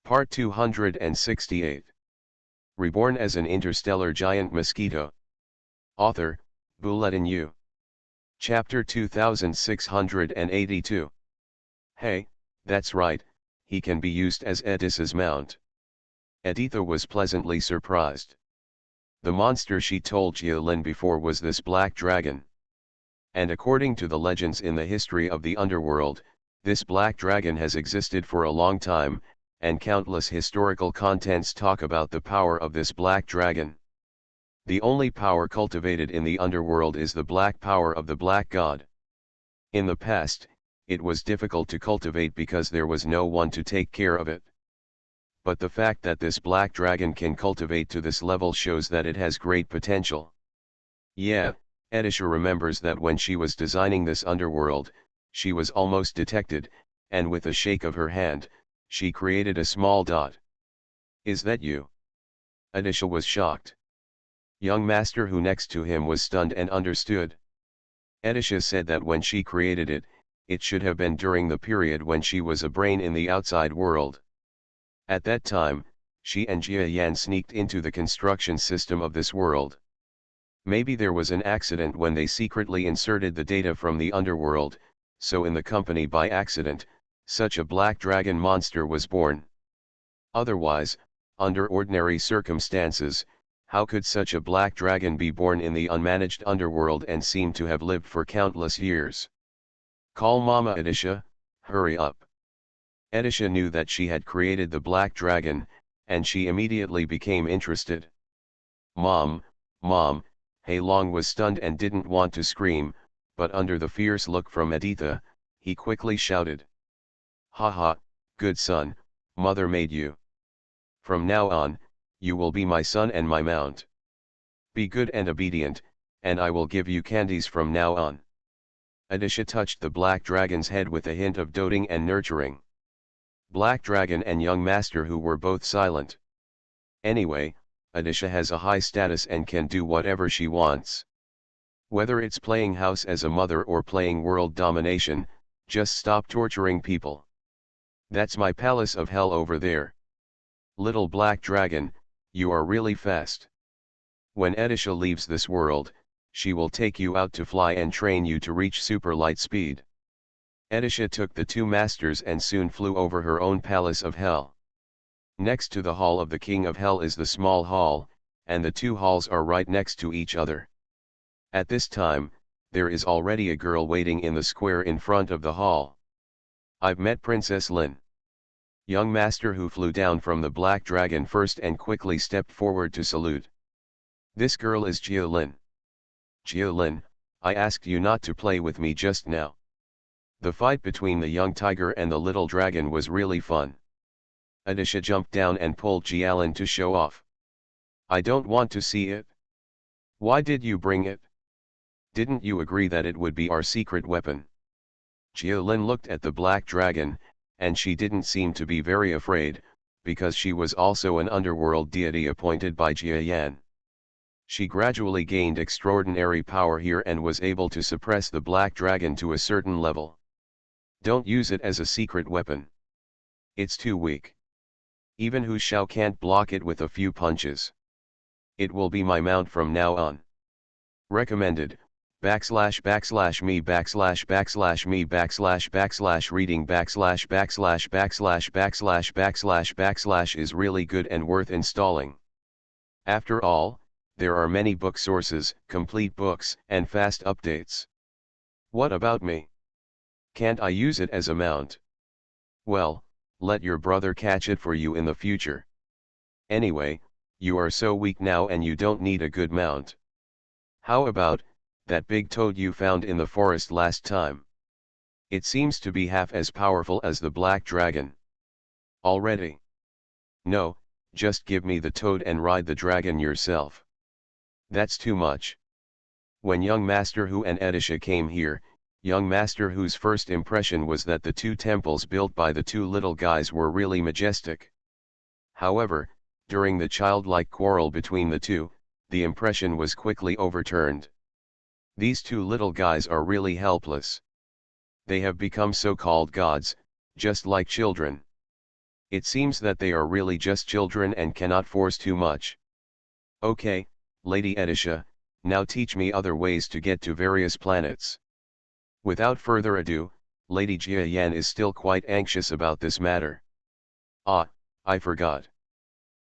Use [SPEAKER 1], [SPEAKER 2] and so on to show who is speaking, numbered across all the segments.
[SPEAKER 1] Part 268. Reborn as an interstellar giant mosquito. Author, Bulletin U. Chapter 2682. Hey, that's right, he can be used as Edis's mount. Editha was pleasantly surprised. The monster she told Jialin before was this black dragon. And according to the legends in the history of the underworld, this black dragon has existed for a long time, and countless historical contents talk about the power of this black dragon. The only power cultivated in the underworld is the black power of the black god. In the past, it was difficult to cultivate because there was no one to take care of it. But the fact that this black dragon can cultivate to this level shows that it has great potential. Yeah, Edisha remembers that when she was designing this underworld, she was almost detected, and with a shake of her hand, she created a small dot. "Is that you?" Edisha was shocked. Young Master who next to him was stunned and understood. Edisha said that when she created it, it should have been during the period when she was a brain in the outside world. At that time, she and Jia Yan sneaked into the construction system of this world. Maybe there was an accident when they secretly inserted the data from the underworld, so in the company by accident, such a black dragon monster was born. Otherwise, under ordinary circumstances, how could such a black dragon be born in the unmanaged underworld and seem to have lived for countless years? "Call Mama Edisha, hurry up." Edisha knew that she had created the black dragon, and she immediately became interested. Mom, Hei Long was stunned and didn't want to scream, but under the fierce look from Editha, he quickly shouted. "Haha, good son, mother made you. From now on, you will be my son and my mount. Be good and obedient, and I will give you candies from now on." Edisha touched the black dragon's head with a hint of doting and nurturing. Black Dragon and young master who were both silent. Anyway, Edisha has a high status and can do whatever she wants. Whether it's playing house as a mother or playing world domination, just stop torturing people. "That's my palace of hell over there. Little black dragon, you are really fast. When Edisha leaves this world, she will take you out to fly and train you to reach super light speed." Edisha took the two masters and soon flew over her own palace of hell. Next to the hall of the king of hell is the small hall, and the two halls are right next to each other. At this time, there is already a girl waiting in the square in front of the hall. "I've met Princess Lin." Young master who flew down from the black dragon first and quickly stepped forward to salute. "This girl is Jia Lin." "Jia Lin, I asked you not to play with me just now." The fight between the young tiger and the little dragon was really fun. Edisha jumped down and pulled Jialin to show off. "I don't want to see it." "Why did you bring it? Didn't you agree that it would be our secret weapon?" Jialin looked at the black dragon, and she didn't seem to be very afraid, because she was also an underworld deity appointed by Jia Yan. She gradually gained extraordinary power here and was able to suppress the black dragon to a certain level. "Don't use it as a secret weapon. It's too weak. Even Hu Shao can't block it with a few punches. It will be my mount from now on. Recommended, // me / me / me / reading / is really good and worth installing. After all, there are many book sources, complete books, and fast updates. What about me? Can't I use it as a mount? Well, let your brother catch it for you in the future. Anyway, you are so weak now and you don't need a good mount. How about that big toad you found in the forest last time? It seems to be half as powerful as the black dragon. Already? No, just give me the toad and ride the dragon yourself. That's too much." When young Master Hu and Edisha came here, young Master Hu's first impression was that the two temples built by the two little guys were really majestic. However, during the childlike quarrel between the two, the impression was quickly overturned. These two little guys are really helpless. They have become so-called gods, just like children. It seems that they are really just children and cannot force too much. Okay, Lady Edisha, now teach me other ways to get to various planets. Without further ado, Lady Jia Yan is still quite anxious about this matter. Ah, I forgot.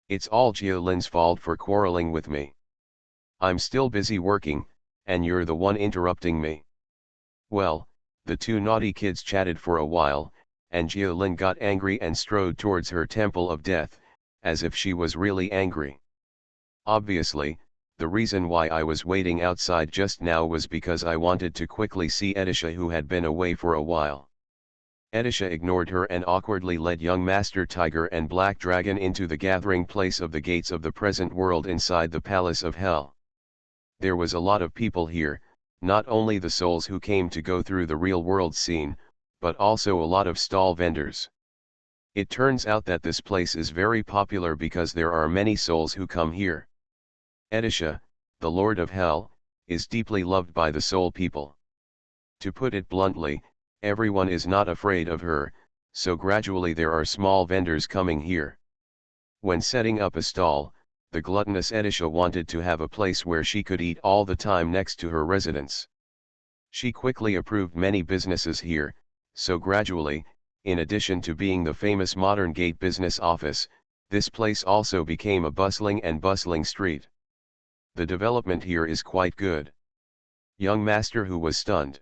[SPEAKER 1] It's all Jia Lin's fault for quarreling with me. I'm still busy working, and you're the one interrupting me. Well, the two naughty kids chatted for a while, and Jia Lin got angry and strode towards her temple of death, as if she was really angry. Obviously, the reason why I was waiting outside just now was because I wanted to quickly see Edisha, who had been away for a while. Edisha ignored her and awkwardly led young Master Tiger and Black Dragon into the gathering place of the gates of the present world inside the Palace of Hell. There was a lot of people here, not only the souls who came to go through the real world scene, but also a lot of stall vendors. It turns out that this place is very popular because there are many souls who come here. Edisha, the Lord of Hell, is deeply loved by the soul people. To put it bluntly, everyone is not afraid of her, so gradually there are small vendors coming here. When setting up a stall, the gluttonous Edisha wanted to have a place where she could eat all the time next to her residence. She quickly approved many businesses here, so gradually, in addition to being the famous modern gate business office, this place also became a bustling street. The development here is quite good. Young Master who was stunned.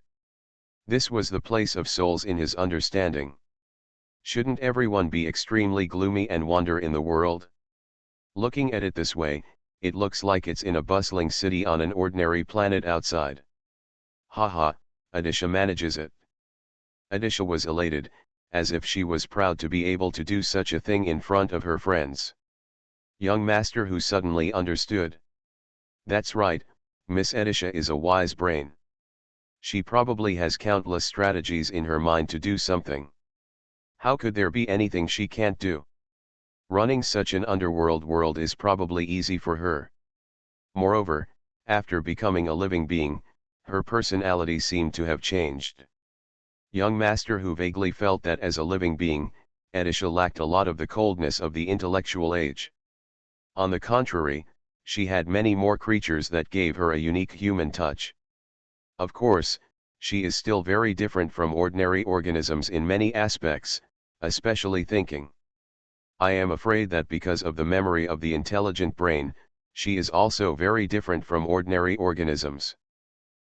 [SPEAKER 1] This was the place of souls in his understanding. Shouldn't everyone be extremely gloomy and wander in the world? Looking at it this way, it looks like it's in a bustling city on an ordinary planet outside. Haha, Edisha manages it. Edisha was elated, as if she was proud to be able to do such a thing in front of her friends. Young Master who suddenly understood. That's right, Miss Edisha is a wise brain. She probably has countless strategies in her mind to do something. How could there be anything she can't do? Running such an underworld world is probably easy for her. Moreover, after becoming a living being, her personality seemed to have changed. Young Master who vaguely felt that as a living being, Edisha lacked a lot of the coldness of the intellectual age. On the contrary, she had many more creatures that gave her a unique human touch. Of course, she is still very different from ordinary organisms in many aspects, especially thinking. I am afraid that because of the memory of the intelligent brain, she is also very different from ordinary organisms.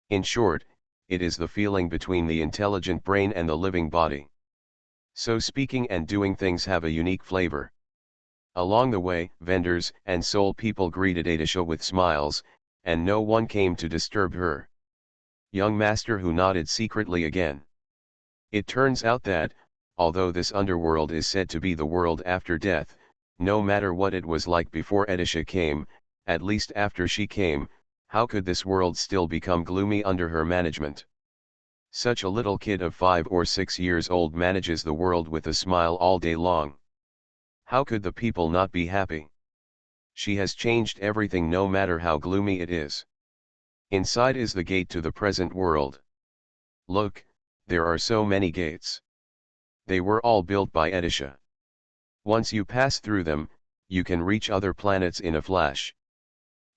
[SPEAKER 1] In short, it is the feeling between the intelligent brain and the living body. So speaking and doing things have a unique flavor. Along the way, vendors and soul people greeted Edisha with smiles, and no one came to disturb her. Young Master who nodded secretly again. It turns out that, although this underworld is said to be the world after death, no matter what it was like before Edisha came, at least after she came, how could this world still become gloomy under her management? Such a little kid of 5 or 6 years old manages the world with a smile all day long. How could the people not be happy? She has changed everything no matter how gloomy it is. Inside is the gate to the present world. Look, there are so many gates. They were all built by Edisha. Once you pass through them, you can reach other planets in a flash.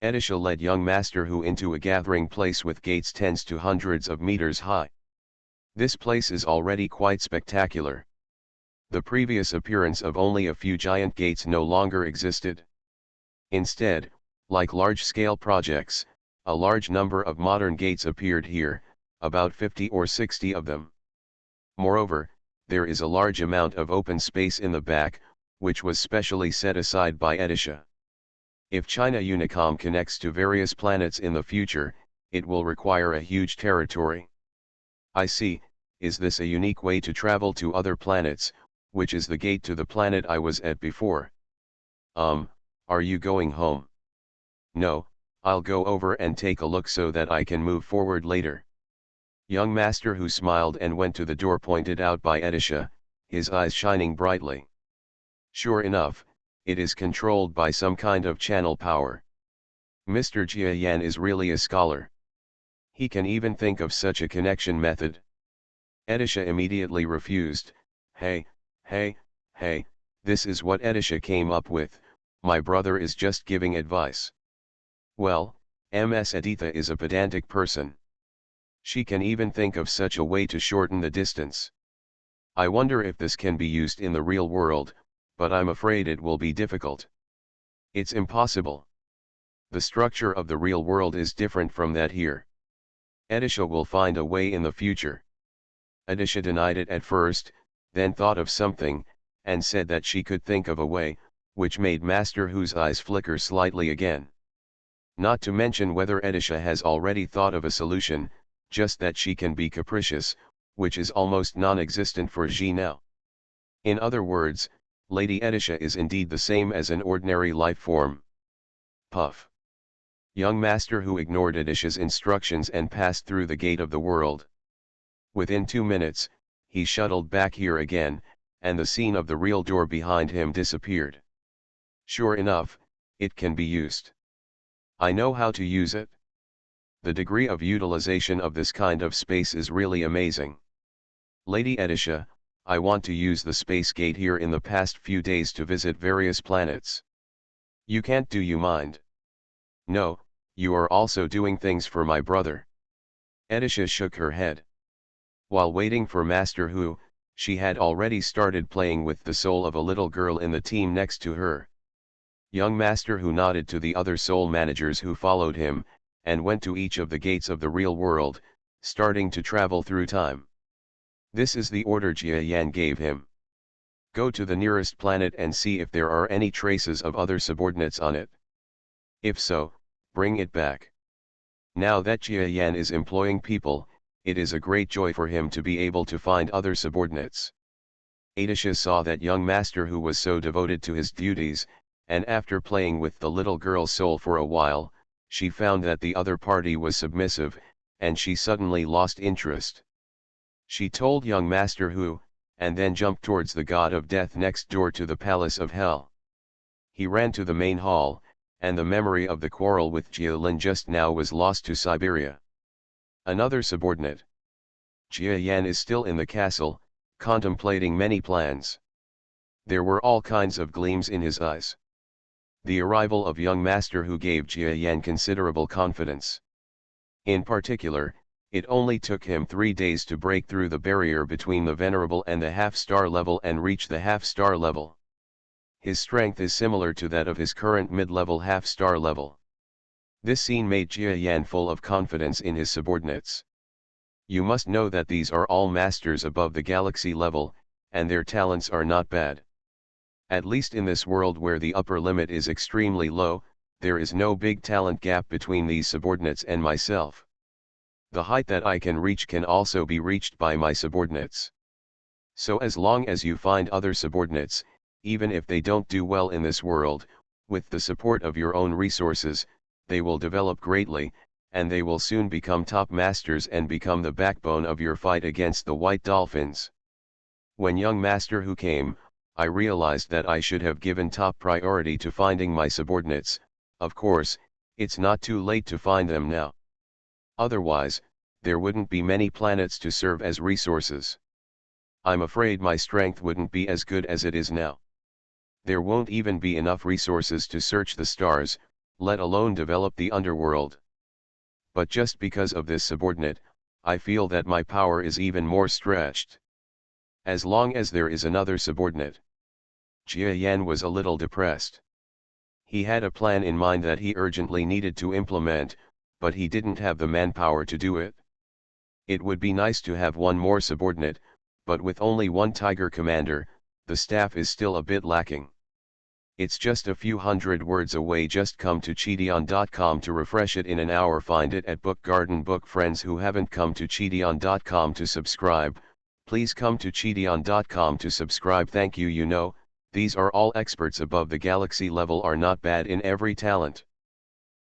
[SPEAKER 1] Edisha led young Master who into a gathering place with gates tens to hundreds of meters high. This place is already quite spectacular. The previous appearance of only a few giant gates no longer existed. Instead, like large-scale projects, a large number of modern gates appeared here, about 50 or 60 of them. Moreover, there is a large amount of open space in the back, which was specially set aside by Edisha. If China Unicom connects to various planets in the future, it will require a huge territory. I see, is this a unique way to travel to other planets, which is the gate to the planet I was at before? Are you going home? No, I'll go over and take a look so that I can move forward later. Young Master who smiled and went to the door pointed out by Edisha, his eyes shining brightly. Sure enough, it is controlled by some kind of channel power. Mr. Jia Yan is really a scholar. He can even think of such a connection method. Edisha immediately refused. Hey, This is what Edisha came up with, my brother is just giving advice. Well, Ms. Editha is a pedantic person. She can even think of such a way to shorten the distance. I wonder if this can be used in the real world, but I'm afraid it will be difficult. It's impossible. The structure of the real world is different from that here. Edisha will find a way in the future. Edisha denied it at first, then thought of something, and said that she could think of a way, which made Master Hu's eyes flicker slightly again. Not to mention whether Edisha has already thought of a solution, just that she can be capricious, which is almost non-existent for Ji now. In other words, Lady Edisha is indeed the same as an ordinary life form. Puff. Young Master Hu ignored Edisha's instructions and passed through the gate of the world. Within 2 minutes, he shuttled back here again, and the scene of the real door behind him disappeared. Sure enough, it can be used. I know how to use it. The degree of utilization of this kind of space is really amazing. Lady Edisha, I want to use the space gate here in the past few days to visit various planets. You can't, do you mind? No, you are also doing things for my brother. Edisha shook her head. While waiting for Master Hu, she had already started playing with the soul of a little girl in the team next to her. Young Master Hu nodded to the other soul managers who followed him, and went to each of the gates of the real world, starting to travel through time. This is the order Jia Yan gave him. Go to the nearest planet and see if there are any traces of other subordinates on it. If so, bring it back. Now that Jia Yan is employing people, it is a great joy for him to be able to find other subordinates. Edisha saw that young master who was so devoted to his duties, and after playing with the little girl's soul for a while, she found that the other party was submissive, and she suddenly lost interest. She told young Master Hu, and then jumped towards the god of death next door to the palace of hell. He ran to the main hall, and the memory of the quarrel with Jia Lin just now was lost to Siberia. Another subordinate. Jia Yan is still in the castle, contemplating many plans. There were all kinds of gleams in his eyes. The arrival of young Master Hu gave Jia Yan considerable confidence. In particular, it only took him 3 days to break through the barrier between the venerable and the half-star level and reach the half-star level. His strength is similar to that of his current mid-level half-star level. This scene made Jia Yan full of confidence in his subordinates. You must know that these are all masters above the galaxy level, and their talents are not bad. At least in this world where the upper limit is extremely low, there is no big talent gap between these subordinates and myself. The height that I can reach can also be reached by my subordinates. So as long as you find other subordinates, even if they don't do well in this world, with the support of your own resources, they will develop greatly, and they will soon become top masters and become the backbone of your fight against the White Dolphins. When young Master Hu came, I realized that I should have given top priority to finding my subordinates. Of course, it's not too late to find them now. Otherwise, there wouldn't be many planets to serve as resources. I'm afraid my strength wouldn't be as good as it is now. There won't even be enough resources to search the stars, let alone develop the underworld. But just because of this subordinate, I feel that my power is even more stretched. As long as there is another subordinate. Jia Yan was a little depressed. He had a plan in mind that he urgently needed to implement, but he didn't have the manpower to do it. It would be nice to have one more subordinate, but with only one Tiger Commander, the staff is still a bit lacking. It's just a few hundred words away. Just come to Cheateon.com to refresh it in an hour. Find it at Book Garden. Book friends who haven't come to Cheateon.com to subscribe, please come to Cheateon.com to subscribe. Thank you. You know, these are all experts above the galaxy level, are not bad in every talent.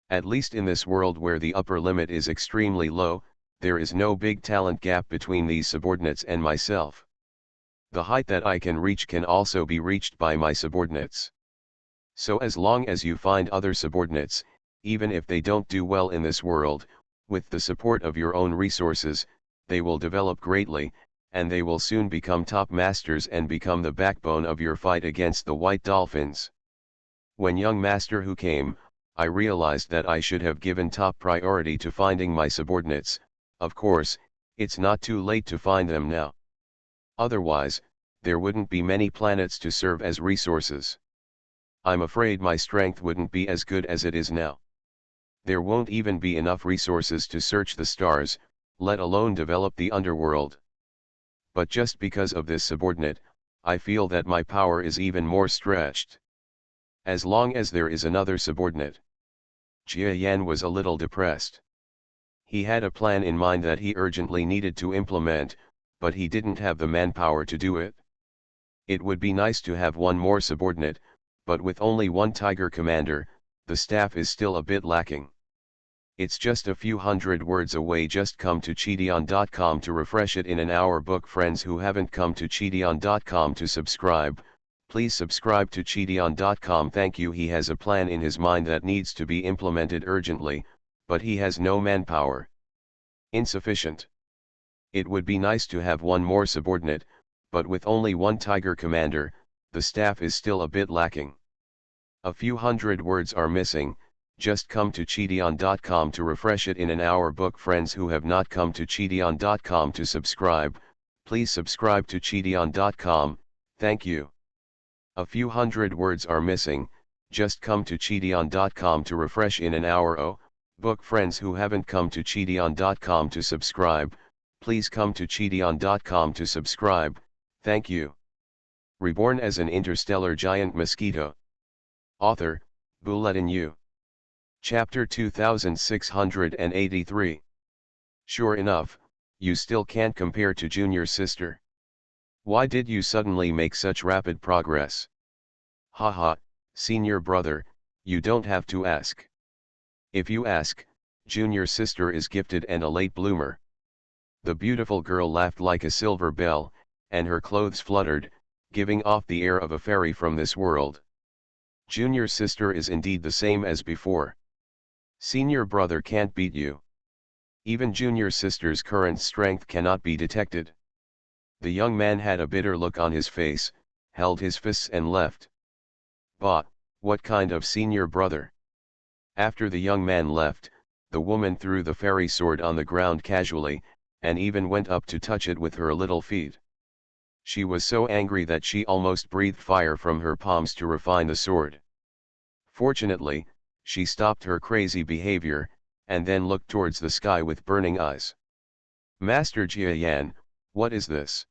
[SPEAKER 1] At least in this world where the upper limit is extremely low, there is no big talent gap between these subordinates and myself. The height that I can reach can also be reached by my subordinates. So as long as you find other subordinates, even if they don't do well in this world, with the support of your own resources, they will develop greatly, and they will soon become top masters and become the backbone of your fight against the White Dolphins. When young master Hu came, I realized that I should have given top priority to finding my subordinates. Of course, it's not too late to find them now. Otherwise, there wouldn't be many planets to serve as resources. I'm afraid my strength wouldn't be as good as it is now. There won't even be enough resources to search the stars, let alone develop the underworld. But just because of this subordinate, I feel that my power is even more stretched. As long as there is another subordinate. Jia Yan was a little depressed. He had a plan in mind that he urgently needed to implement, but he didn't have the manpower to do it. It would be nice to have one more subordinate, but with only one Tiger Commander, the staff is still a bit lacking. It's just a few hundred words away. Just come to Cheateon.com to refresh it in an hour. Book friends who haven't come to Cheateon.com to subscribe, please subscribe to Cheateon.com. Thank you. He has a plan in his mind that needs to be implemented urgently, but he has no manpower. Insufficient. It would be nice to have one more subordinate, but with only one Tiger Commander, the staff is still a bit lacking. A few hundred words are missing. Just come to Cheateon.com to refresh it in an hour. Book friends who have not come to Cheateon.com to subscribe, please subscribe to Cheateon.com, thank you. A few hundred words are missing. Just come to Cheateon.com to refresh in an hour. Oh, book friends who haven't come to Cheateon.com to subscribe, please come to Cheateon.com to subscribe, thank you. Reborn as an interstellar giant mosquito. Author, Bulletin U. Chapter 2683. Sure enough, you still can't compare to junior sister. Why did you suddenly make such rapid progress? Haha, senior brother, you don't have to ask. If you ask, junior sister is gifted and a late bloomer. The beautiful girl laughed like a silver bell, and her clothes fluttered, giving off the air of a fairy from this world. Junior sister is indeed the same as before. Senior brother can't beat you. Even junior sister's current strength cannot be detected. The young man had a bitter look on his face, held his fists and left. Bah, what kind of senior brother? After the young man left, the woman threw the fairy sword on the ground casually, and even went up to touch it with her little feet. She was so angry that she almost breathed fire from her palms to refine the sword. Fortunately, she stopped her crazy behavior, and then looked towards the sky with burning eyes. Master Jia Yan, what is this?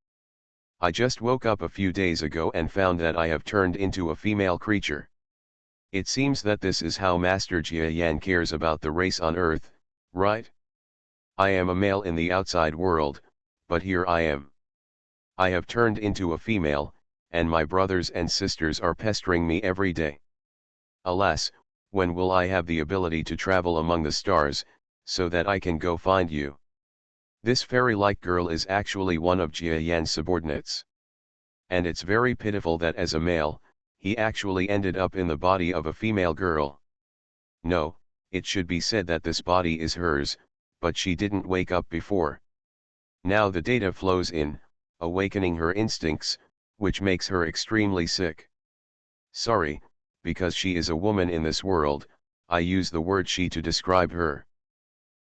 [SPEAKER 1] I just woke up a few days ago and found that I have turned into a female creature. It seems that this is how Master Jia Yan cares about the race on Earth, right? I am a male in the outside world, but here I am. I have turned into a female, and my brothers and sisters are pestering me every day. Alas, when will I have the ability to travel among the stars, so that I can go find you? This fairy-like girl is actually one of Jia Yan's subordinates. And it's very pitiful that as a male, he actually ended up in the body of a female girl. No, it should be said that this body is hers, but she didn't wake up before. Now the data flows in, awakening her instincts, which makes her extremely sick. Sorry, because she is a woman in this world, I use the word she to describe her.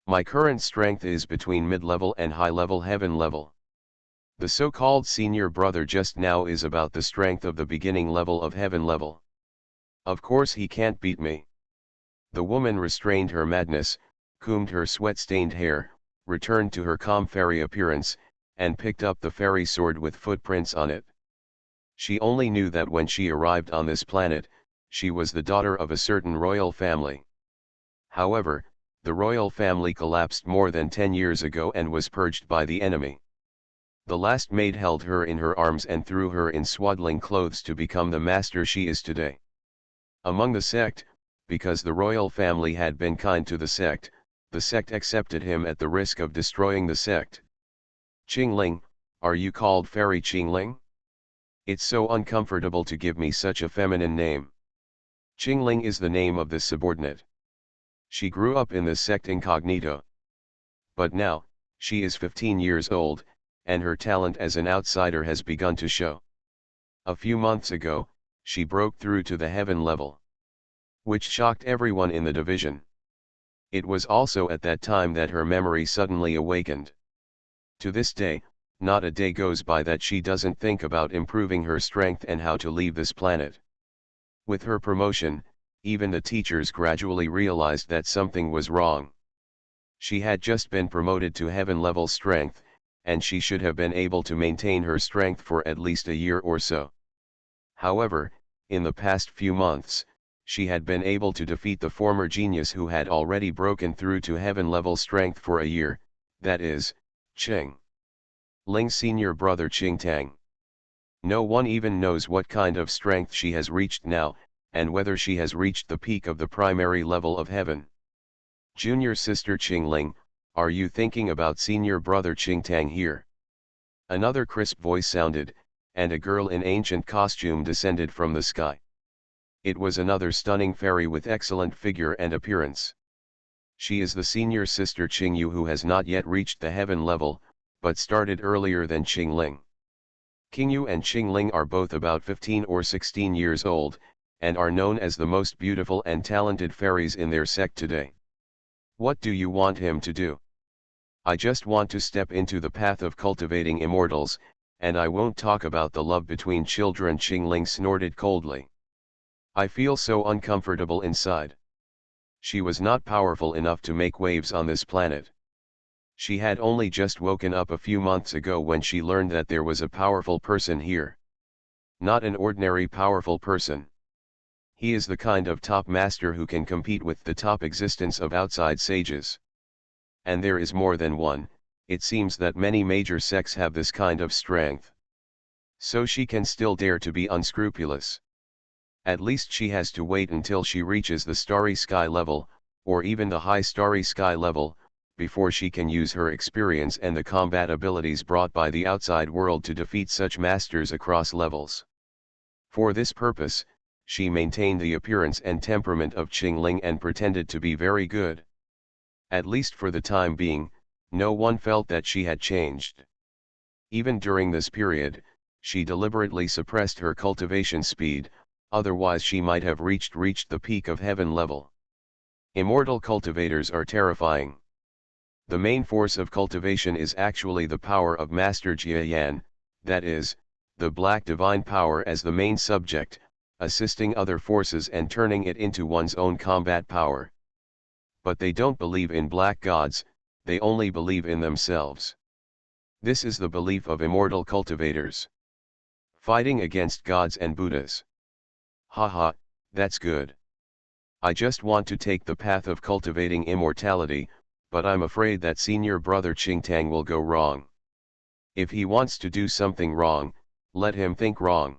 [SPEAKER 1] My current strength is between mid-level and high-level heaven level. The so-called senior brother just now is about the strength of the beginning level of heaven level. Of course he can't beat me. The woman restrained her madness, combed her sweat-stained hair, returned to her calm fairy appearance, and picked up the fairy sword with footprints on it. She only knew that when she arrived on this planet, she was the daughter of a certain royal family. However, the royal family collapsed more than 10 years ago and was purged by the enemy. The last maid held her in her arms and threw her in swaddling clothes to become the master she is today. Among the sect, because the royal family had been kind to the sect accepted him at the risk of destroying the sect. Qingling, are you called Fairy Qingling? It's so uncomfortable to give me such a feminine name. Qingling is the name of this subordinate. She grew up in the sect incognito. But now, she is 15 years old, and her talent as an outsider has begun to show. A few months ago, she broke through to the heaven level, which shocked everyone in the division. It was also at that time that her memory suddenly awakened. To this day, not a day goes by that she doesn't think about improving her strength and how to leave this planet. With her promotion, even the teachers gradually realized that something was wrong. She had just been promoted to heaven-level strength, and she should have been able to maintain her strength for at least a year or so. However, in the past few months, she had been able to defeat the former genius who had already broken through to heaven-level strength for a year, that is, Qing Ling's senior brother Qing Tang. No one even knows what kind of strength she has reached now, and whether she has reached the peak of the primary level of heaven. Junior sister Qing Ling, are you thinking about senior brother Qing Tang here? Another crisp voice sounded, and a girl in ancient costume descended from the sky. It was another stunning fairy with excellent figure and appearance. She is the senior sister Qing Yu who has not yet reached the heaven level, but started earlier than Qing Ling. Qing Yu and Qing Ling are both about 15 or 16 years old, and are known as the most beautiful and talented fairies in their sect today. What do you want him to do? I just want to step into the path of cultivating immortals, and I won't talk about the love between children. Qing Ling snorted coldly. I feel so uncomfortable inside. She was not powerful enough to make waves on this planet. She had only just woken up a few months ago when she learned that there was a powerful person here. Not an ordinary powerful person. He is the kind of top master who can compete with the top existence of outside sages. And there is more than one. It seems that many major sects have this kind of strength. So she can still dare to be unscrupulous. At least she has to wait until she reaches the starry sky level, or even the high starry sky level, before she can use her experience and the combat abilities brought by the outside world to defeat such masters across levels. For this purpose, she maintained the appearance and temperament of Qing Ling and pretended to be very good. At least for the time being, no one felt that she had changed. Even during this period, she deliberately suppressed her cultivation speed, otherwise she might have reached the peak of heaven level. Immortal cultivators are terrifying. The main force of cultivation is actually the power of Master Jia Yan, that is, the black divine power as the main subject, assisting other forces and turning it into one's own combat power. But they don't believe in black gods, they only believe in themselves. This is the belief of immortal cultivators. Fighting against gods and Buddhas. Haha, that's good. I just want to take the path of cultivating immortality, but I'm afraid that senior brother Qing Tang will go wrong. If he wants to do something wrong, let him think wrong.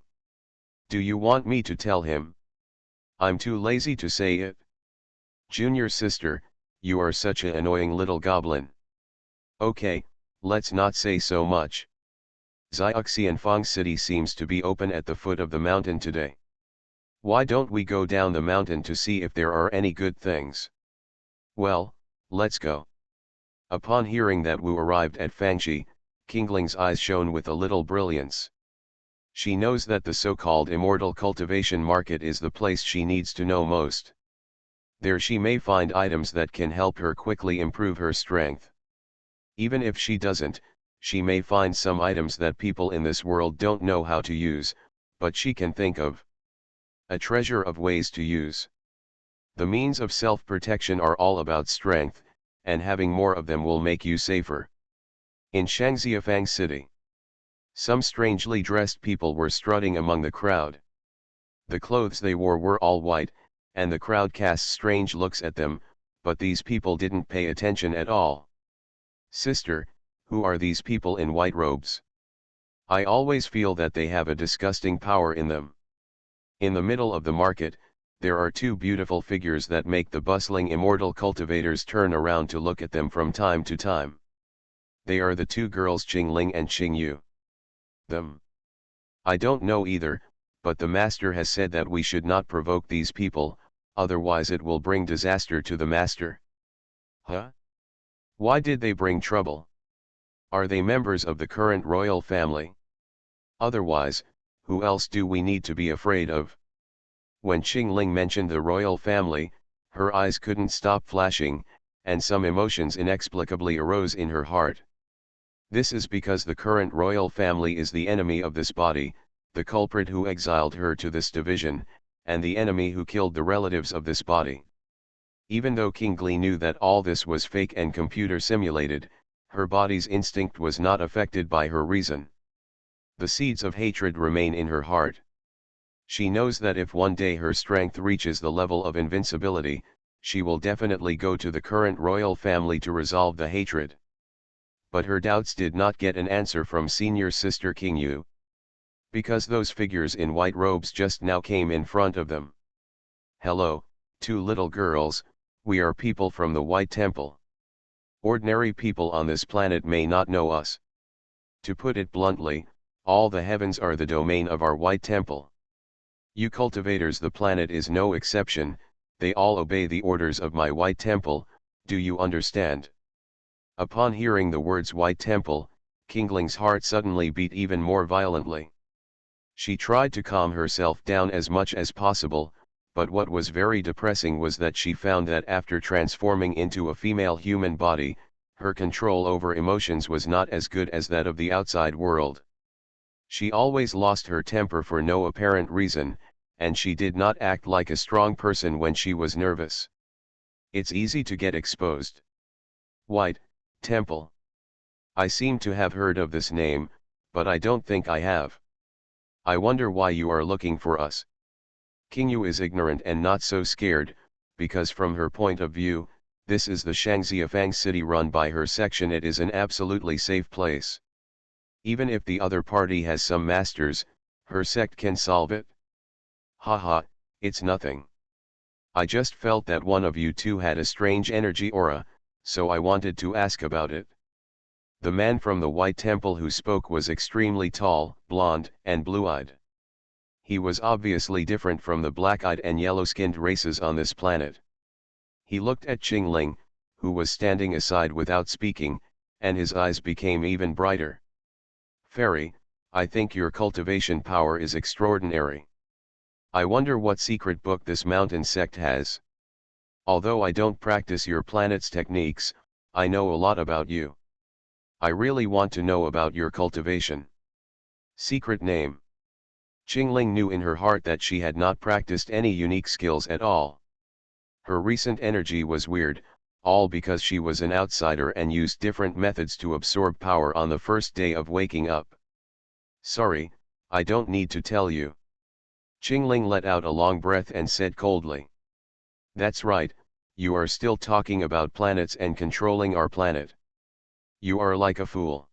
[SPEAKER 1] Do you want me to tell him? I'm too lazy to say it. Junior sister, you are such an annoying little goblin. Okay, let's not say so much. Xiaoxianfang City seems to be open at the foot of the mountain today. Why don't we go down the mountain to see if there are any good things? Well, let's go. Upon hearing that Wu arrived at Fangxi, Qingling's eyes shone with a little brilliance. She knows that the so-called immortal cultivation market is the place she needs to know most. There she may find items that can help her quickly improve her strength. Even if she doesn't, she may find some items that people in this world don't know how to use, but she can think of a treasure of ways to use. The means of self-protection are all about strength, and having more of them will make you safer. In Shangxiafang City, some strangely dressed people were strutting among the crowd. The clothes they wore were all white, and the crowd cast strange looks at them, but these people didn't pay attention at all. Sister, who are these people in white robes? I always feel that they have a disgusting power in them. In the middle of the market, there are two beautiful figures that make the bustling immortal cultivators turn around to look at them from time to time. They are the two girls Qing Ling and Qing Yu. Them? I don't know either, but the master has said that we should not provoke these people, otherwise it will bring disaster to the master. Huh? Why did they bring trouble? Are they members of the current royal family? Otherwise, who else do we need to be afraid of? When Qingling mentioned the royal family, her eyes couldn't stop flashing, and some emotions inexplicably arose in her heart. This is because the current royal family is the enemy of this body, the culprit who exiled her to this division, and the enemy who killed the relatives of this body. Even though King Gli knew that all this was fake and computer simulated, her body's instinct was not affected by her reason. The seeds of hatred remain in her heart. She knows that if one day her strength reaches the level of invincibility, she will definitely go to the current royal family to resolve the hatred. But her doubts did not get an answer from senior sister King Yu. Because those figures in white robes just now came in front of them. Hello, two little girls, we are people from the White Temple. Ordinary people on this planet may not know us. To put it bluntly, all the heavens are the domain of our White Temple. You cultivators, the planet is no exception, they all obey the orders of my White Temple, do you understand? Upon hearing the words White Temple, Qingling's heart suddenly beat even more violently. She tried to calm herself down as much as possible, but what was very depressing was that she found that after transforming into a female human body, her control over emotions was not as good as that of the outside world. She always lost her temper for no apparent reason, and she did not act like a strong person when she was nervous. It's easy to get exposed. White Temple. I seem to have heard of this name, but I don't think I have. I wonder why you are looking for us. King Yu is ignorant and not so scared, because from her point of view, this is the Shangxiafang city run by her section. It is an absolutely safe place. Even if the other party has some masters, her sect can solve it. Haha, it's nothing. I just felt that one of you two had a strange energy aura, so I wanted to ask about it. The man from the White Temple who spoke was extremely tall, blonde, and blue-eyed. He was obviously different from the black-eyed and yellow-skinned races on this planet. He looked at Qingling, who was standing aside without speaking, and his eyes became even brighter. Fairy, I think your cultivation power is extraordinary. I wonder what secret book this mountain sect has. Although I don't practice your planet's techniques, I know a lot about you. I really want to know about your cultivation. Secret name. Qingling knew in her heart that she had not practiced any unique skills at all. Her recent energy was weird, all because she was an outsider and used different methods to absorb power on the first day of waking up. Sorry, I don't need to tell you. Qingling let out a long breath and said coldly. That's right, you are still talking about planets and controlling our planet. You are like a fool.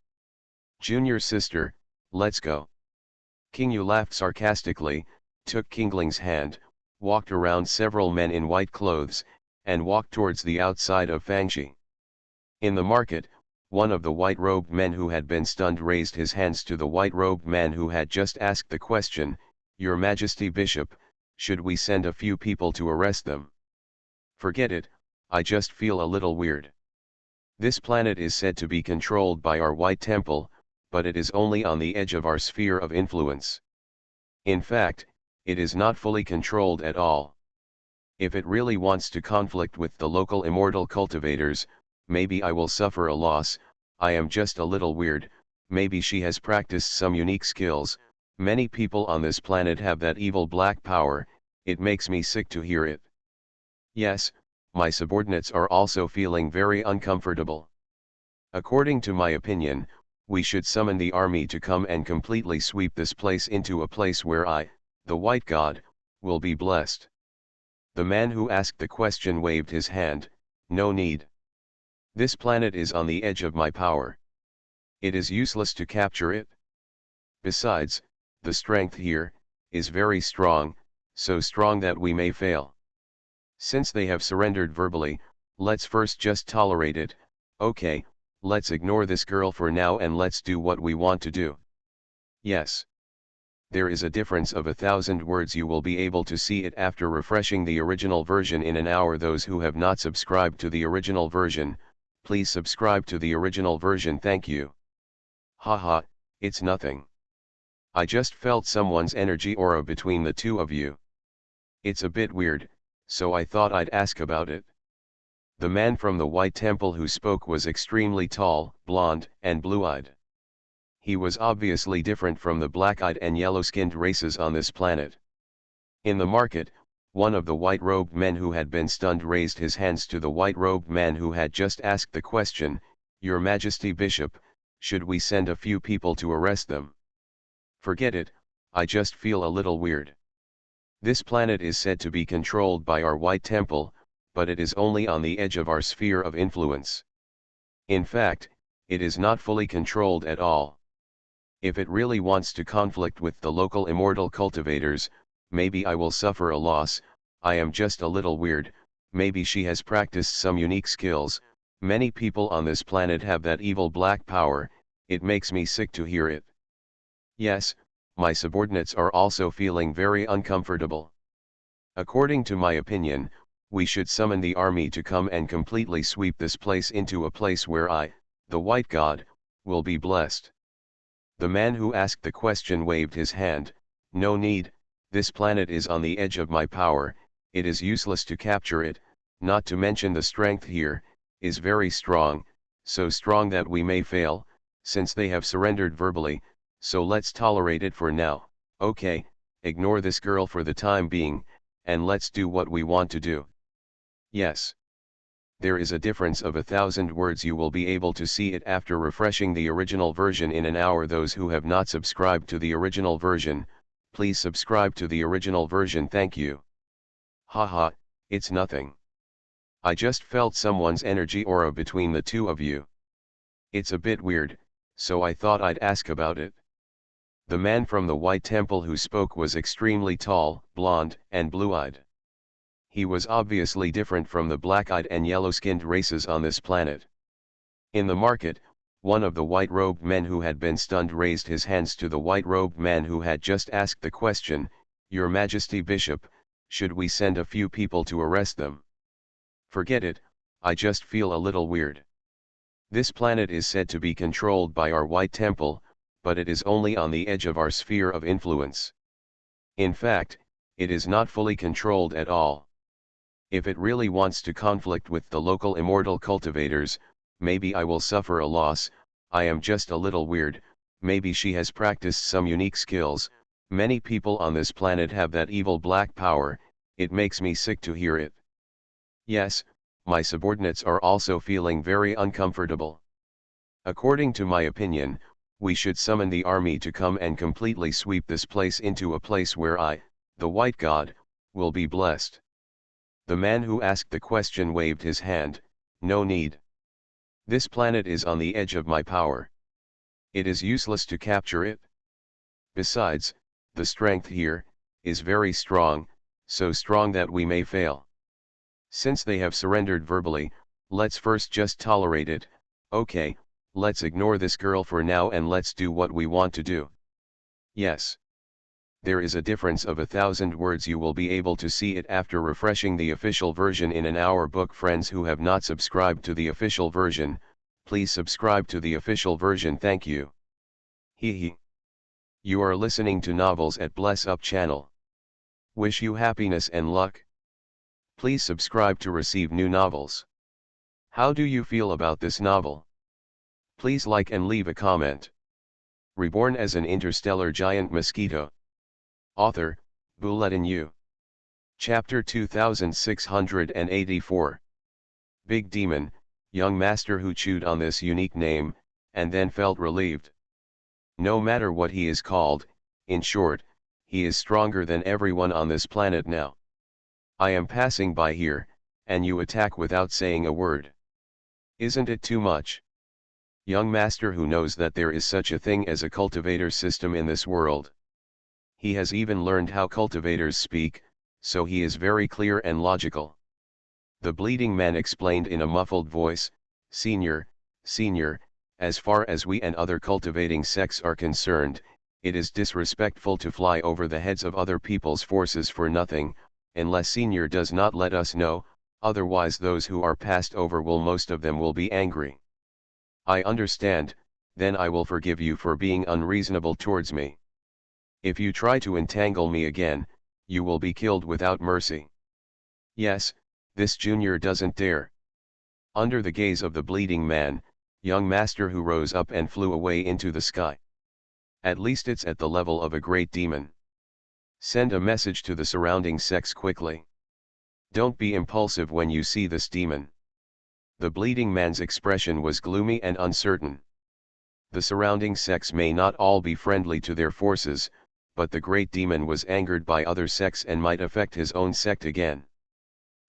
[SPEAKER 1] Junior sister, let's go. King Yu laughed sarcastically, took Qingling's hand, walked around several men in white clothes, and walked towards the outside of Fangxi. In the market, one of the white-robed men who had been stunned raised his hands to the white-robed man who had just asked the question, Your Majesty Bishop, should we send a few people to arrest them? Forget it, I just feel a little weird. This planet is said to be controlled by our White Temple, but it is only on the edge of our sphere of influence. In fact, it is not fully controlled at all. If it really wants to conflict with the local immortal cultivators, maybe I will suffer a loss. I am just a little weird, maybe she has practiced some unique skills. Many people on this planet have that evil black power, it makes me sick to hear it. Yes, my subordinates are also feeling very uncomfortable. According to my opinion, we should summon the army to come and completely sweep this place into a place where I, the White God, will be blessed. The man who asked the question waved his hand, no need. This planet is on the edge of my power. It is useless to capture it. Besides, the strength here is very strong, so strong that we may fail. Since they have surrendered verbally, let's first just tolerate it. Okay, let's ignore this girl for now and let's do what we want to do. Yes. There is a difference of 1,000 words. You will be able to see it after refreshing the original version in an hour. Those who have not subscribed to the original version, please subscribe to the original version. Thank you. Haha, it's nothing. I just felt someone's energy aura between the two of you. It's a bit weird, so I thought I'd ask about it. The man from the White Temple who spoke was extremely tall, blonde, and blue-eyed. He was obviously different from the black-eyed and yellow-skinned races on this planet. In the market, one of the white-robed men who had been stunned raised his hands to the white-robed man who had just asked the question, "Your Majesty Bishop, should we send a few people to arrest them?" "Forget it, I just feel a little weird. This planet is said to be controlled by our White Temple, but it is only on the edge of our sphere of influence. In fact, it is not fully controlled at all. If it really wants to conflict with the local immortal cultivators, maybe I will suffer a loss. I am just a little weird. Maybe she has practiced some unique skills. Many people on this planet have that evil black power. It makes me sick to hear it. Yes, my subordinates are also feeling very uncomfortable. According to my opinion, we should summon the army to come and completely sweep this place into a place where I, the White God, will be blessed." The man who asked the question waved his hand. "No need, this planet is on the edge of my power, it is useless to capture it, not to mention the strength here, is very strong, so strong that we may fail, since they have surrendered verbally, so let's tolerate it for now. Okay, ignore this girl for the time being, and let's do what we want to do." Yes. There is a difference of 1,000 words. You will be able to see it after refreshing the original version in an hour. Those who have not subscribed to the original version, please subscribe to the original version, thank you. Haha, it's nothing. I just felt someone's energy aura between the two of you. It's a bit weird, so I thought I'd ask about it. The man from the White Temple who spoke was extremely tall, blonde, and blue-eyed. He was obviously different from the black-eyed and yellow-skinned races on this planet. In the market, one of the white-robed men who had been stunned raised his hands to the white-robed man who had just asked the question, "Your Majesty Bishop, should we send a few people to arrest them?" "Forget it, I just feel a little weird. This planet is said to be controlled by our White Temple, but it is only on the edge of our sphere of influence. In fact, it is not fully controlled at all. If it really wants to conflict with the local immortal cultivators, maybe I will suffer a loss. I am just a little weird. Maybe she has practiced some unique skills. Many people on this planet have that evil black power. It makes me sick to hear it. Yes, my subordinates are also feeling very uncomfortable. According to my opinion, we should summon the army to come and completely sweep this place into a place where I, the White God, will be blessed." The man who asked the question waved his hand. "No need. This planet is on the edge of my power. It is useless to capture it. Besides, the strength here is very strong, so strong that we may fail. Since they have surrendered verbally, let's first just tolerate it. Okay, let's ignore this girl for now and let's do what we want to do." Yes. There is a difference of 1,000 words. You will be able to see it after refreshing the official version in an hour. Book friends who have not subscribed to the official version, please subscribe to the official version, thank you. Hee. You are listening to Novels at Bless Up channel. Wish you happiness and luck. Please subscribe to receive new novels. How do you feel about this novel? Please like and leave a comment. Reborn as an interstellar giant mosquito. Author, Bulletin U. Chapter 2684. Big Demon, young master who chewed on this unique name, and then felt relieved. No matter what he is called, in short, he is stronger than everyone on this planet now. I am passing by here, and you attack without saying a word. Isn't it too much? Young master who knows that there is such a thing as a cultivator system in this world. He has even learned how cultivators speak, so he is very clear and logical. The bleeding man explained in a muffled voice, Senior, as far as we and other cultivating sects are concerned, it is disrespectful to fly over the heads of other people's forces for nothing, unless Senior does not let us know, otherwise those who are passed over most of them will be angry. I understand, then I will forgive you for being unreasonable towards me. If you try to entangle me again, you will be killed without mercy. Yes, this junior doesn't dare. Under the gaze of the bleeding man, young master who rose up and flew away into the sky. At least it's at the level of a great demon. Send a message to the surrounding sects quickly. Don't be impulsive when you see this demon. The bleeding man's expression was gloomy and uncertain. The surrounding sects may not all be friendly to their forces, but the great demon was angered by other sects and might affect his own sect again.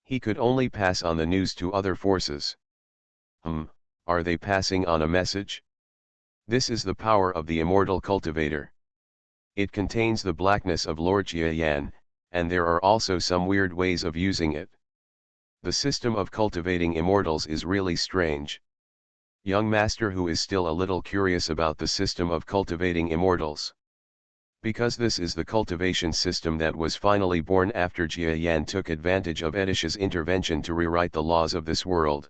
[SPEAKER 1] He could only pass on the news to other forces. Are they passing on a message? This is the power of the immortal cultivator. It contains the blackness of Lord Jiayan, and there are also some weird ways of using it. The system of cultivating immortals is really strange. Young master who is still a little curious about the system of cultivating immortals. Because this is the cultivation system that was finally born after Jiayan took advantage of Edish's intervention to rewrite the laws of this world.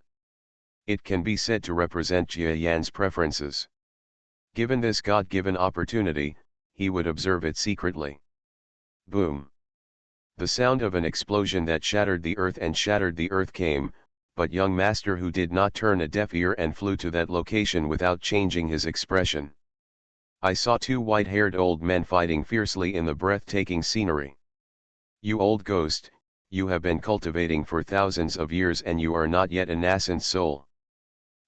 [SPEAKER 1] It can be said to represent Jiayan's preferences. Given this God-given opportunity, he would observe it secretly. Boom! The sound of an explosion that shattered the earth came, but young master who did not turn a deaf ear and flew to that location without changing his expression. I saw two white-haired old men fighting fiercely in the breathtaking scenery. You old ghost, you have been cultivating for thousands of years and you are not yet a nascent soul.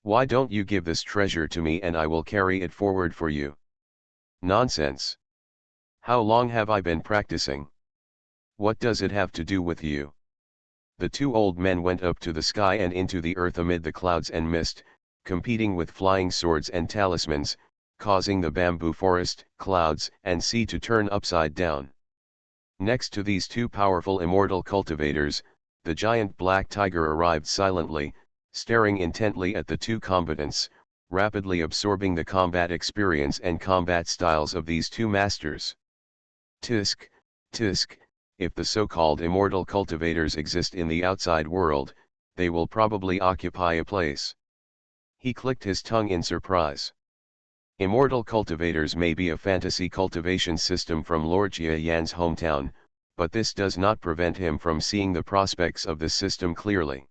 [SPEAKER 1] Why don't you give this treasure to me and I will carry it forward for you? Nonsense. How long have I been practicing? What does it have to do with you? The two old men went up to the sky and into the earth amid the clouds and mist, competing with flying swords and talismans, causing the bamboo forest, clouds, and sea to turn upside down. Next to these two powerful immortal cultivators, the giant black tiger arrived silently, staring intently at the two combatants, rapidly absorbing the combat experience and combat styles of these two masters. Tisk, tisk, if the so-called immortal cultivators exist in the outside world, they will probably occupy a place. He clicked his tongue in surprise. Immortal cultivators may be a fantasy cultivation system from Lord Jiayan's hometown, but this does not prevent him from seeing the prospects of this system clearly.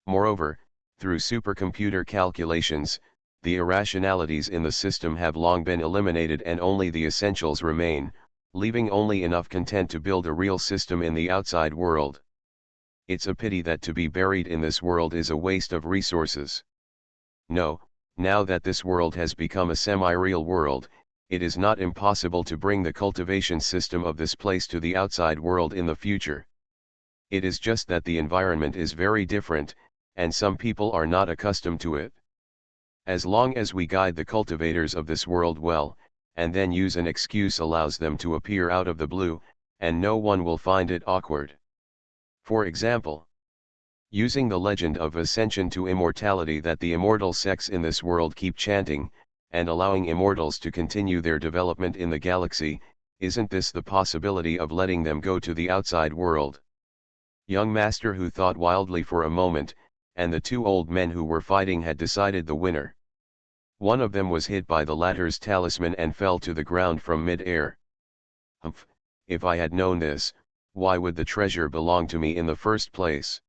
[SPEAKER 1] Moreover, through supercomputer calculations, the irrationalities in the system have long been eliminated and only the essentials remain, leaving only enough content to build a real system in the outside world. It's a pity that to be buried in this world is a waste of resources. No, now that this world has become a semi-real world, it is not impossible to bring the cultivation system of this place to the outside world in the future. It is just that the environment is very different, and some people are not accustomed to it. As long as we guide the cultivators of this world well, and then use an excuse allows them to appear out of the blue, and no one will find it awkward. For example, using the legend of ascension to immortality that the immortal sects in this world keep chanting, and allowing immortals to continue their development in the galaxy, isn't this the possibility of letting them go to the outside world? Young master who thought wildly for a moment, and the two old men who were fighting had decided the winner. One of them was hit by the latter's talisman and fell to the ground from mid-air. Humph, if I had known this, why would the treasure belong to me in the first place?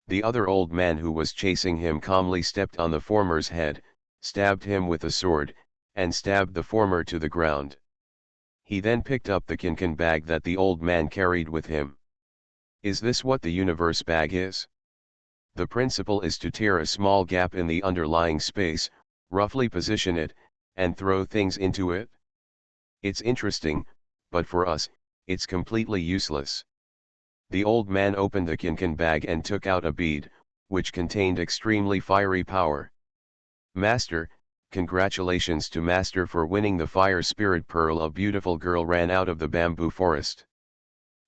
[SPEAKER 1] The other old man who was chasing him calmly stepped on the former's head, stabbed him with a sword, and stabbed the former to the ground. He then picked up the kinkin bag that the old man carried with him. Is this what the universe bag is? The principle is to tear a small gap in the underlying space, roughly position it, and throw things into it. It's interesting, but for us, it's completely useless. The old man opened the kinkin bag and took out a bead, which contained extremely fiery power. Master, congratulations to Master for winning the fire spirit pearl. A beautiful girl ran out of the bamboo forest.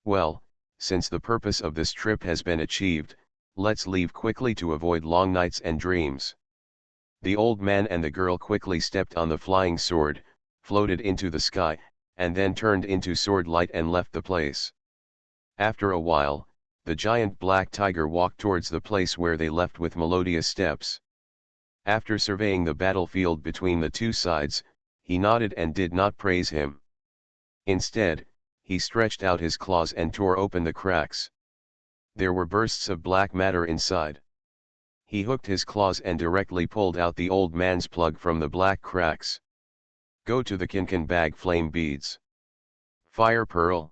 [SPEAKER 1] Well, since the purpose of this trip has been achieved, let's leave quickly to avoid long nights and dreams. The old man and the girl quickly stepped on the flying sword, floated into the sky, and then turned into sword light and left the place. After a while, the giant black tiger walked towards the place where they left with melodious steps. After surveying the battlefield between the two sides, he nodded and did not praise him. Instead, he stretched out his claws and tore open the cracks. There were bursts of black matter inside. He hooked his claws and directly pulled out the old man's plug from the black cracks. Go to the kinkin bag, flame beads. Fire pearl.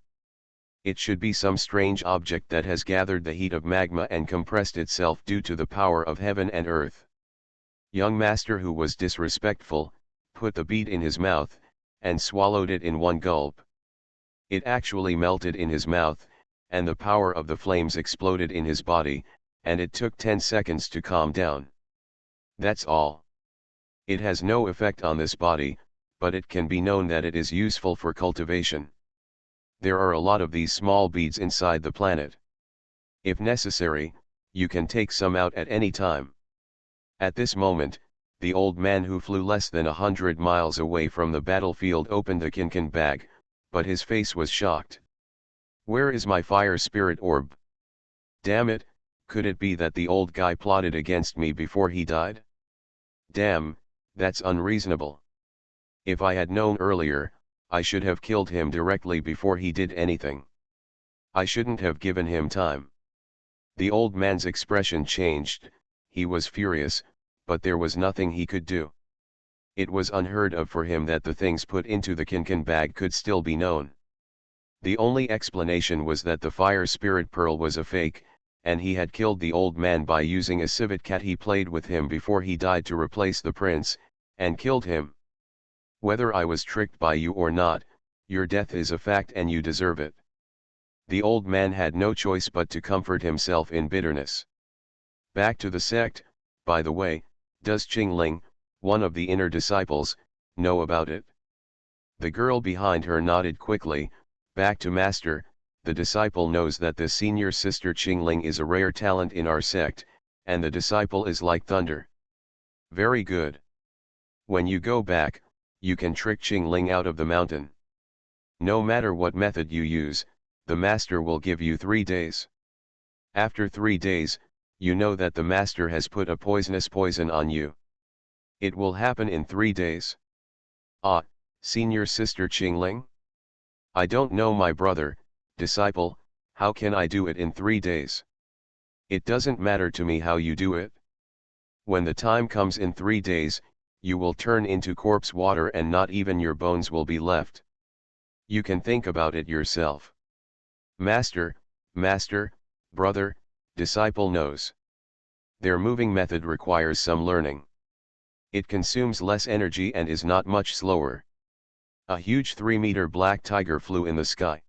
[SPEAKER 1] It should be some strange object that has gathered the heat of magma and compressed itself due to the power of heaven and earth. Young master, who was disrespectful, put the bead in his mouth, and swallowed it in one gulp. It actually melted in his mouth, and the power of the flames exploded in his body, and it took 10 seconds to calm down. That's all. It has no effect on this body, but it can be known that it is useful for cultivation. There are a lot of these small beads inside the planet. If necessary, you can take some out at any time. At this moment, the old man, who flew less than 100 miles away from the battlefield, opened the kinkin bag, but his face was shocked. Where is my fire spirit orb? Damn it, could it be that the old guy plotted against me before he died? Damn, that's unreasonable. If I had known earlier, I should have killed him directly before he did anything. I shouldn't have given him time. The old man's expression changed. He was furious, but there was nothing he could do. It was unheard of for him that the things put into the kinkin bag could still be known. The only explanation was that the fire spirit pearl was a fake, and he had killed the old man by using a civet cat he played with him before he died to replace the prince, and killed him. Whether I was tricked by you or not, your death is a fact and you deserve it. The old man had no choice but to comfort himself in bitterness. Back to the sect. By the way, does Qingling, one of the inner disciples, know about it? The girl behind her nodded quickly. Back to master. The disciple knows that the senior sister Qingling is a rare talent in our sect, and the disciple is like thunder. Very good. When you go back, you can trick Qingling out of the mountain. No matter what method you use, the master will give you 3 days. After 3 days, you know that the master has put a poisonous poison on you. It will happen in 3 days. Ah, senior sister Qingling? I don't know, my brother, disciple, how can I do it in 3 days? It doesn't matter to me how you do it. When the time comes in 3 days, you will turn into corpse water and not even your bones will be left. You can think about it yourself. Master, brother, disciple knows. Their moving method requires some learning. It consumes less energy and is not much slower. A huge 3-meter black tiger flew in the sky.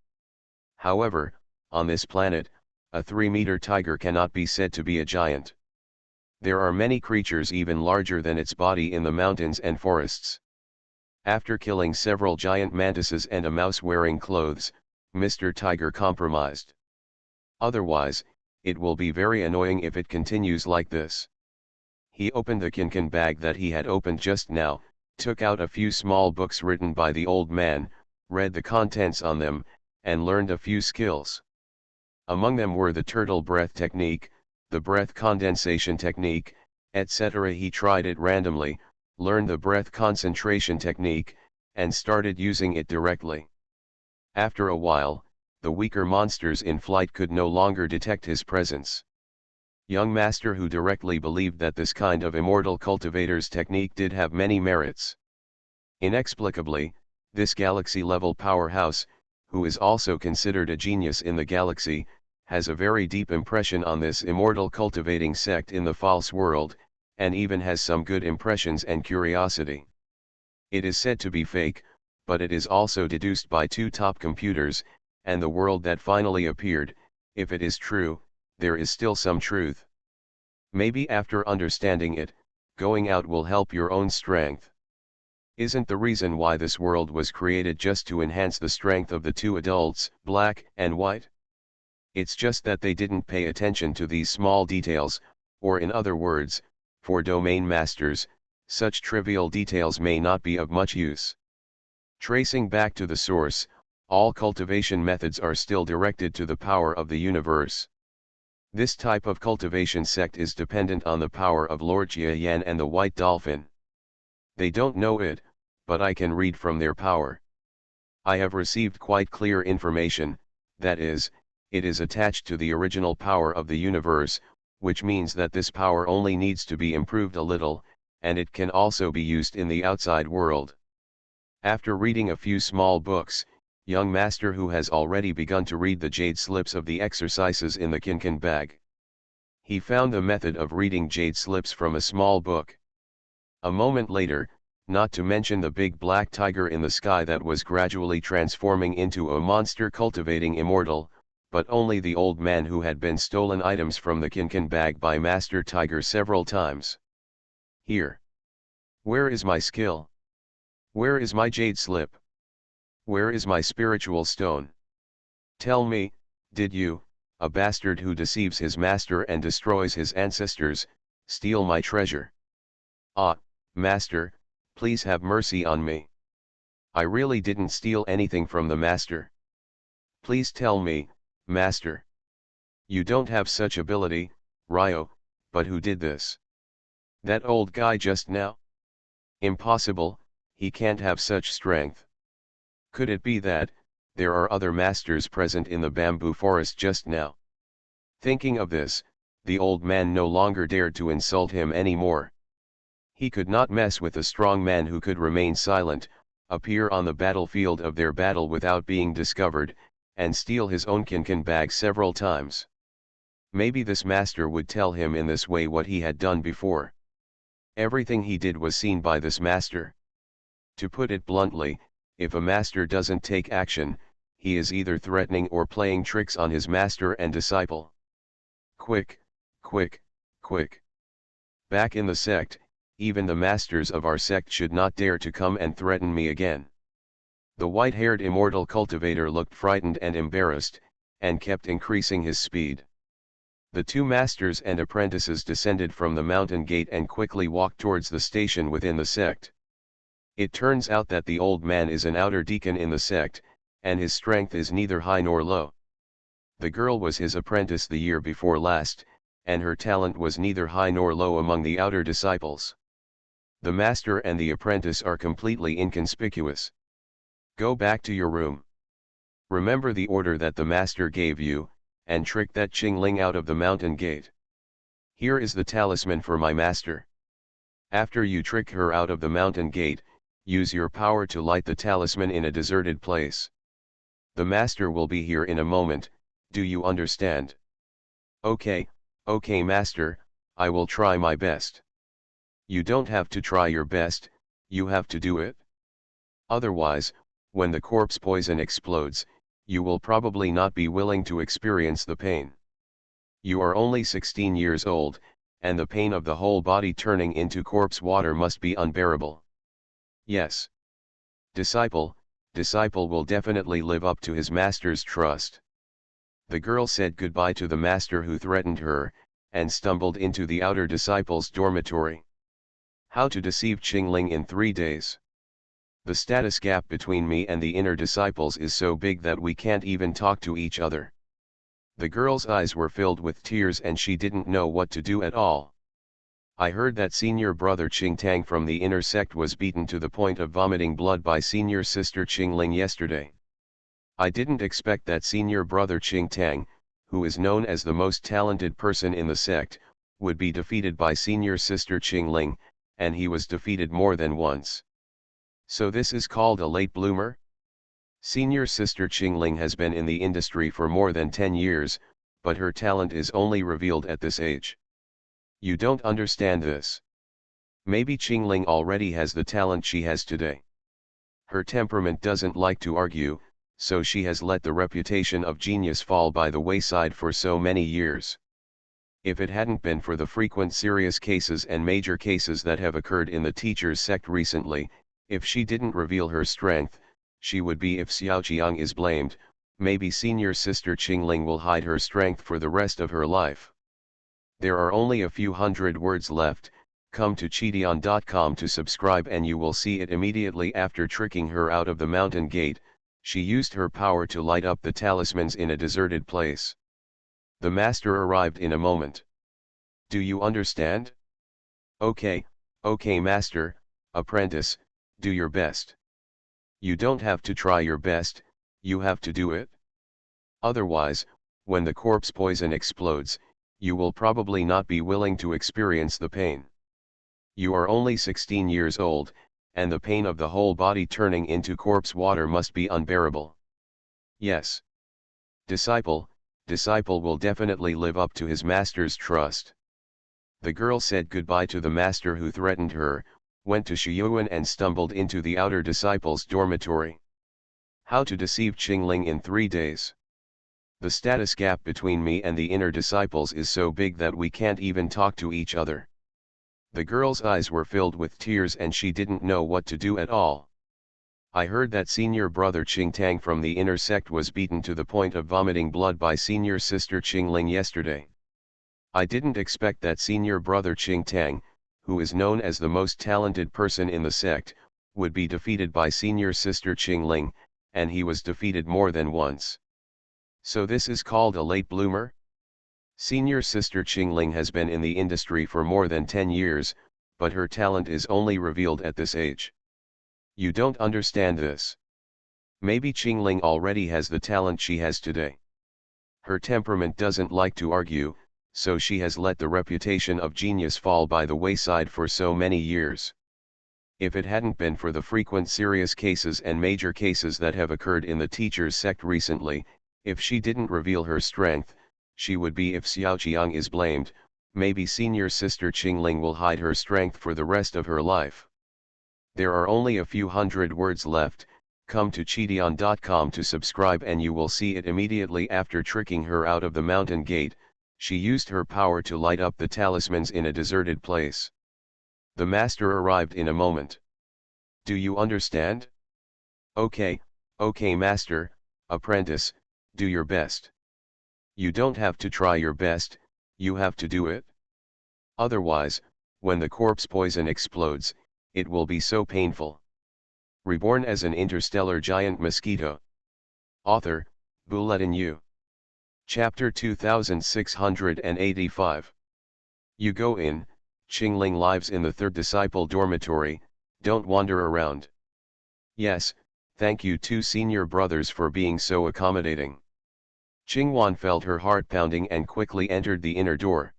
[SPEAKER 1] However, on this planet, a 3-meter tiger cannot be said to be a giant. There are many creatures even larger than its body in the mountains and forests. After killing several giant mantises and a mouse wearing clothes, Mr. Tiger compromised. Otherwise, it will be very annoying if it continues like this. He opened the kinkin bag that he had opened just now, took out a few small books written by the old man, read the contents on them, and learned a few skills. Among them were the turtle breath technique, the breath condensation technique, etc. He tried it randomly, learned the breath concentration technique, and started using it directly. After a while, the weaker monsters in flight could no longer detect his presence. Young master, who directly believed that this kind of immortal cultivator's technique did have many merits. Inexplicably, this galaxy-level powerhouse, who is also considered a genius in the galaxy, has a very deep impression on this immortal cultivating sect in the false world, and even has some good impressions and curiosity. It is said to be fake, but it is also deduced by 2 top computers, and the world that finally appeared. If it is true, there is still some truth. Maybe after understanding it, going out will help your own strength. Isn't the reason why this world was created just to enhance the strength of the 2 adults, black and white? It's just that they didn't pay attention to these small details, or in other words, for domain masters, such trivial details may not be of much use. Tracing back to the source, all cultivation methods are still directed to the power of the universe. This type of cultivation sect is dependent on the power of Lord Jia Yan and the White Dolphin. They don't know it, but I can read from their power. I have received quite clear information, that is, it is attached to the original power of the universe, which means that this power only needs to be improved a little, and it can also be used in the outside world. After reading a few small books, young master who has already begun to read the jade slips of the exercises in the kinkan bag. He found the method of reading jade slips from a small book. A moment later, not to mention the big black tiger in the sky that was gradually transforming into a monster cultivating immortal, but only the old man who had been stolen items from the kinkan bag by Master Tiger several times. Here. Where is my skill? Where is my jade slip? Where is my spiritual stone? Tell me, did you, a bastard who deceives his master and destroys his ancestors, steal my treasure? Ah, master, please have mercy on me. I really didn't steal anything from the master. Please tell me, master. You don't have such ability, Ryo, but who did this? That old guy just now? Impossible, he can't have such strength. Could it be that, there are other masters present in the bamboo forest just now? Thinking of this, the old man no longer dared to insult him anymore. He could not mess with a strong man who could remain silent, appear on the battlefield of their battle without being discovered, and steal his own kinkan bag several times. Maybe this master would tell him in this way what he had done before. Everything he did was seen by this master. To put it bluntly, if a master doesn't take action, he is either threatening or playing tricks on his master and disciple. Quick, quick, quick. Back in the sect, even the masters of our sect should not dare to come and threaten me again. The white-haired immortal cultivator looked frightened and embarrassed, and kept increasing his speed. The two masters and apprentices descended from the mountain gate and quickly walked towards the station within the sect. It turns out that the old man is an outer deacon in the sect, and his strength is neither high nor low. The girl was his apprentice the year before last, and her talent was neither high nor low among the outer disciples. The master and the apprentice are completely inconspicuous. Go back to your room. Remember the order that the master gave you, and trick that Qingling out of the mountain gate. Here is the talisman for my master. After you trick her out of the mountain gate, use your power to light the talisman in a deserted place. The master will be here in a moment, do you understand? Okay, okay master, I will try my best. You don't have to try your best, you have to do it. Otherwise, when the corpse poison explodes, you will probably not be willing to experience the pain. You are only 16 years old, and the pain of the whole body turning into corpse water must be unbearable. Yes. Disciple will definitely live up to his master's trust. The girl said goodbye to the master who threatened her, and stumbled into the outer disciples' dormitory. How to deceive Qingling in 3 days. The status gap between me and the inner disciples is so big that we can't even talk to each other. The girl's eyes were filled with tears and she didn't know what to do at all. I heard that senior brother Qingtang from the inner sect was beaten to the point of vomiting blood by senior sister Qingling yesterday. I didn't expect that senior brother Qingtang, who is known as the most talented person in the sect, would be defeated by senior sister Qingling, and he was defeated more than once. So this is called a late bloomer? Senior sister Qingling has been in the industry for more than 10 years, but her talent is only revealed at this age. You don't understand this. Maybe Qingling already has the talent she has today. Her temperament doesn't like to argue, so she has let the reputation of genius fall by the wayside for so many years. If it hadn't been for the frequent serious cases and major cases that have occurred in the teacher's sect recently, if she didn't reveal her strength, she would be. If Xiaoqiang is blamed, maybe senior sister Qingling will hide her strength for the rest of her life. There are only a few hundred words left. Come to Cheateon.com to subscribe and you will see it immediately. After tricking her out of the mountain gate, she used her power to light up the talismans in a deserted place. The master arrived in a moment. Do you understand? Okay, okay master, apprentice, do your best. You don't have to try your best, you have to do it. Otherwise, when the corpse poison explodes, you will probably not be willing to experience the pain. You are only 16 years old, and the pain of the whole body turning into corpse water must be unbearable. Yes. Disciple will definitely live up to his master's trust. The girl said goodbye to the master who threatened her, went to Shiyuan and stumbled into the outer disciples' dormitory. How to deceive Qingling in 3 days. The status gap between me and the inner disciples is so big that we can't even talk to each other. The girl's eyes were filled with tears and she didn't know what to do at all. I heard that senior brother Qingtang from the inner sect was beaten to the point of vomiting blood by senior sister Qingling yesterday. I didn't expect that senior brother Qingtang, who is known as the most talented person in the sect, would be defeated by senior sister Qingling, and he was defeated more than once. So this is called a late bloomer? Senior sister Qingling has been in the industry for more than 10 years, but her talent is only revealed at this age. You don't understand this. Maybe Qingling already has the talent she has today. Her temperament doesn't like to argue, so she has let the reputation of genius fall by the wayside for so many years. If it hadn't been for the frequent serious cases and major cases that have occurred in the teacher's sect recently, if she didn't reveal her strength, she would be. If Xiaoqiang is blamed, maybe senior sister Qingling will hide her strength for the rest of her life. There are only a few hundred words left. Come to Cheetion.com to subscribe and you will see it immediately. After tricking her out of the mountain gate, she used her power to light up the talismans in a deserted place. The master arrived in a moment. Do you understand? Okay, okay master, apprentice, do your best. You don't have to try your best, you have to do it. Otherwise, when the corpse poison explodes, it will be so painful. Reborn as an interstellar giant mosquito. Author, Bulletin U. Chapter 2685. You go in, Qingling lives in the third disciple dormitory, don't wander around. Yes, thank you two senior brothers for being so accommodating. Qingwan felt her heart pounding and quickly entered the inner door.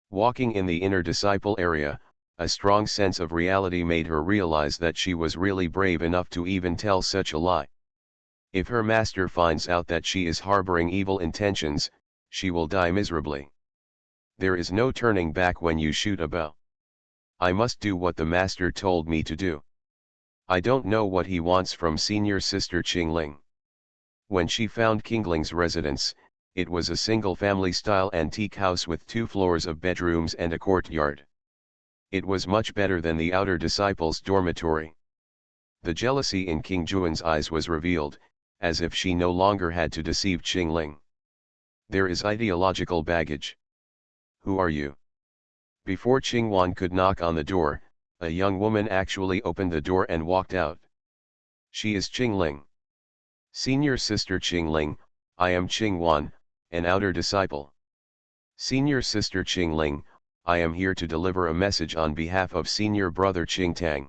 [SPEAKER 1] Walking in the inner disciple area, a strong sense of reality made her realize that she was really brave enough to even tell such a lie. If her master finds out that she is harboring evil intentions, she will die miserably. There is no turning back when you shoot a bow. I must do what the master told me to do. I don't know what he wants from senior sister Qingling. When she found Qingling's residence, it was a single-family style antique house with 2 floors of bedrooms and a courtyard. It was much better than the outer disciples' dormitory. The jealousy in King Juan's eyes was revealed, as if she no longer had to deceive Qingling. There is ideological baggage. Who are you? Before Qingwan could knock on the door, a young woman actually opened the door and walked out. She is Qingling. Senior sister Qingling, I am Qingwan, an outer disciple. Senior sister Qingling, I am here to deliver a message on behalf of senior brother Qingtang.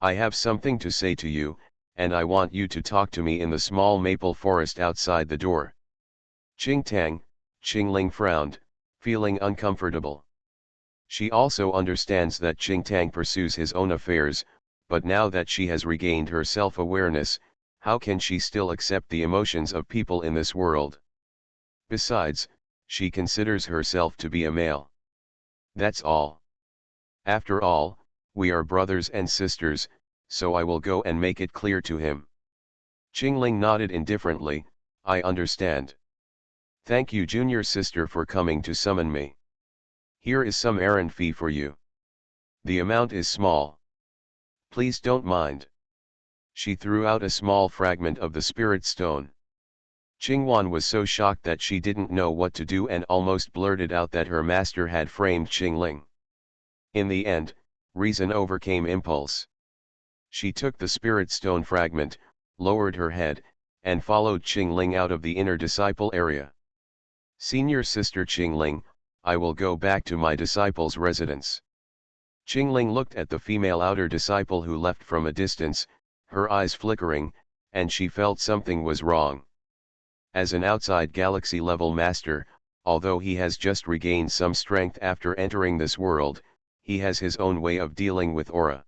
[SPEAKER 1] I have something to say to you, and I want you to talk to me in the small maple forest outside the door. Qingtang, Qingling frowned, feeling uncomfortable. She also understands that Qingtang pursues his own affairs, but now that she has regained her self-awareness, how can she still accept the emotions of people in this world? Besides, she considers herself to be a male. That's all. After all, we are brothers and sisters, so I will go and make it clear to him. Qingling nodded indifferently, I understand. Thank you junior sister for coming to summon me. Here is some errand fee for you. The amount is small. Please don't mind. She threw out a small fragment of the spirit stone. Qingwan was so shocked that she didn't know what to do and almost blurted out that her master had framed Qingling. In the end, reason overcame impulse. She took the spirit stone fragment, lowered her head, and followed Qingling out of the inner disciple area. Senior Sister Qingling, I will go back to my disciple's residence. Qingling looked at the female outer disciple who left from a distance, her eyes flickering, and she felt something was wrong. As an outside galaxy-level master, although he has just regained some strength after entering this world, he has his own way of dealing with aura.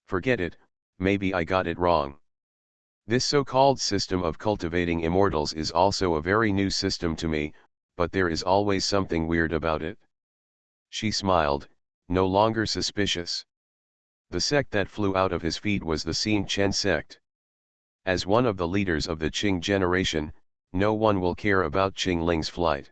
[SPEAKER 1] Forget it, maybe I got it wrong. This so-called system of cultivating immortals is also a very new system to me, but there is always something weird about it. She smiled, no longer suspicious. The sect that flew out of his feet was the Xin Chen sect. As one of the leaders of the Qing generation, no one will care about Qingling's flight.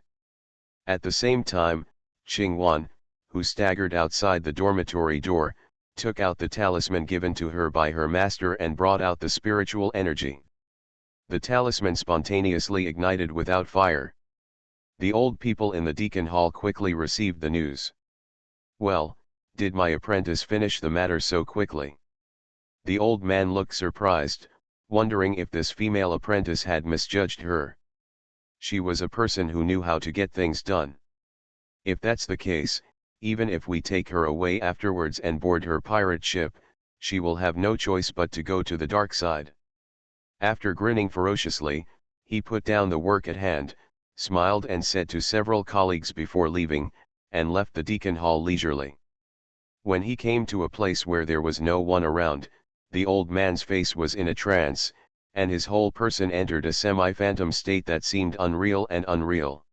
[SPEAKER 1] At the same time, Qingwan, who staggered outside the dormitory door, took out the talisman given to her by her master and brought out the spiritual energy. The talisman spontaneously ignited without fire. The old people in the deacon hall quickly received the news. Well, did my apprentice finish the matter so quickly? The old man looked surprised, wondering if this female apprentice had misjudged her. She was a person who knew how to get things done. If that's the case, even if we take her away afterwards and board her pirate ship, she will have no choice but to go to the dark side. After grinning ferociously, he put down the work at hand, smiled and said to several colleagues before leaving, and left the deacon hall leisurely. When he came to a place where there was no one around, the old man's face was in a trance, and his whole person entered a semi-phantom state that seemed unreal and unreal.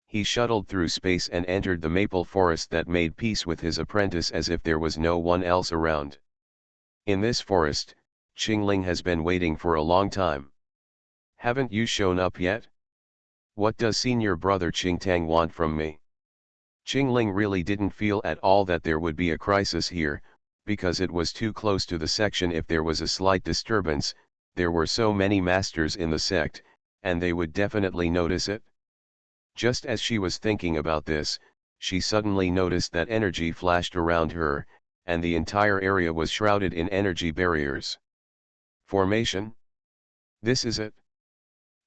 [SPEAKER 1] He shuttled through space and entered the maple forest that made peace with his apprentice as if there was no one else around. In this forest, Qingling has been waiting for a long time. Haven't you shown up yet? What does senior brother Qingtang want from me? Qingling really didn't feel at all that there would be a crisis here, because it was too close to the section if there was a slight disturbance. There were so many masters in the sect, and they would definitely notice it. Just as she was thinking about this, she suddenly noticed that energy flashed around her, and the entire area was shrouded in energy barriers. Formation? This is it?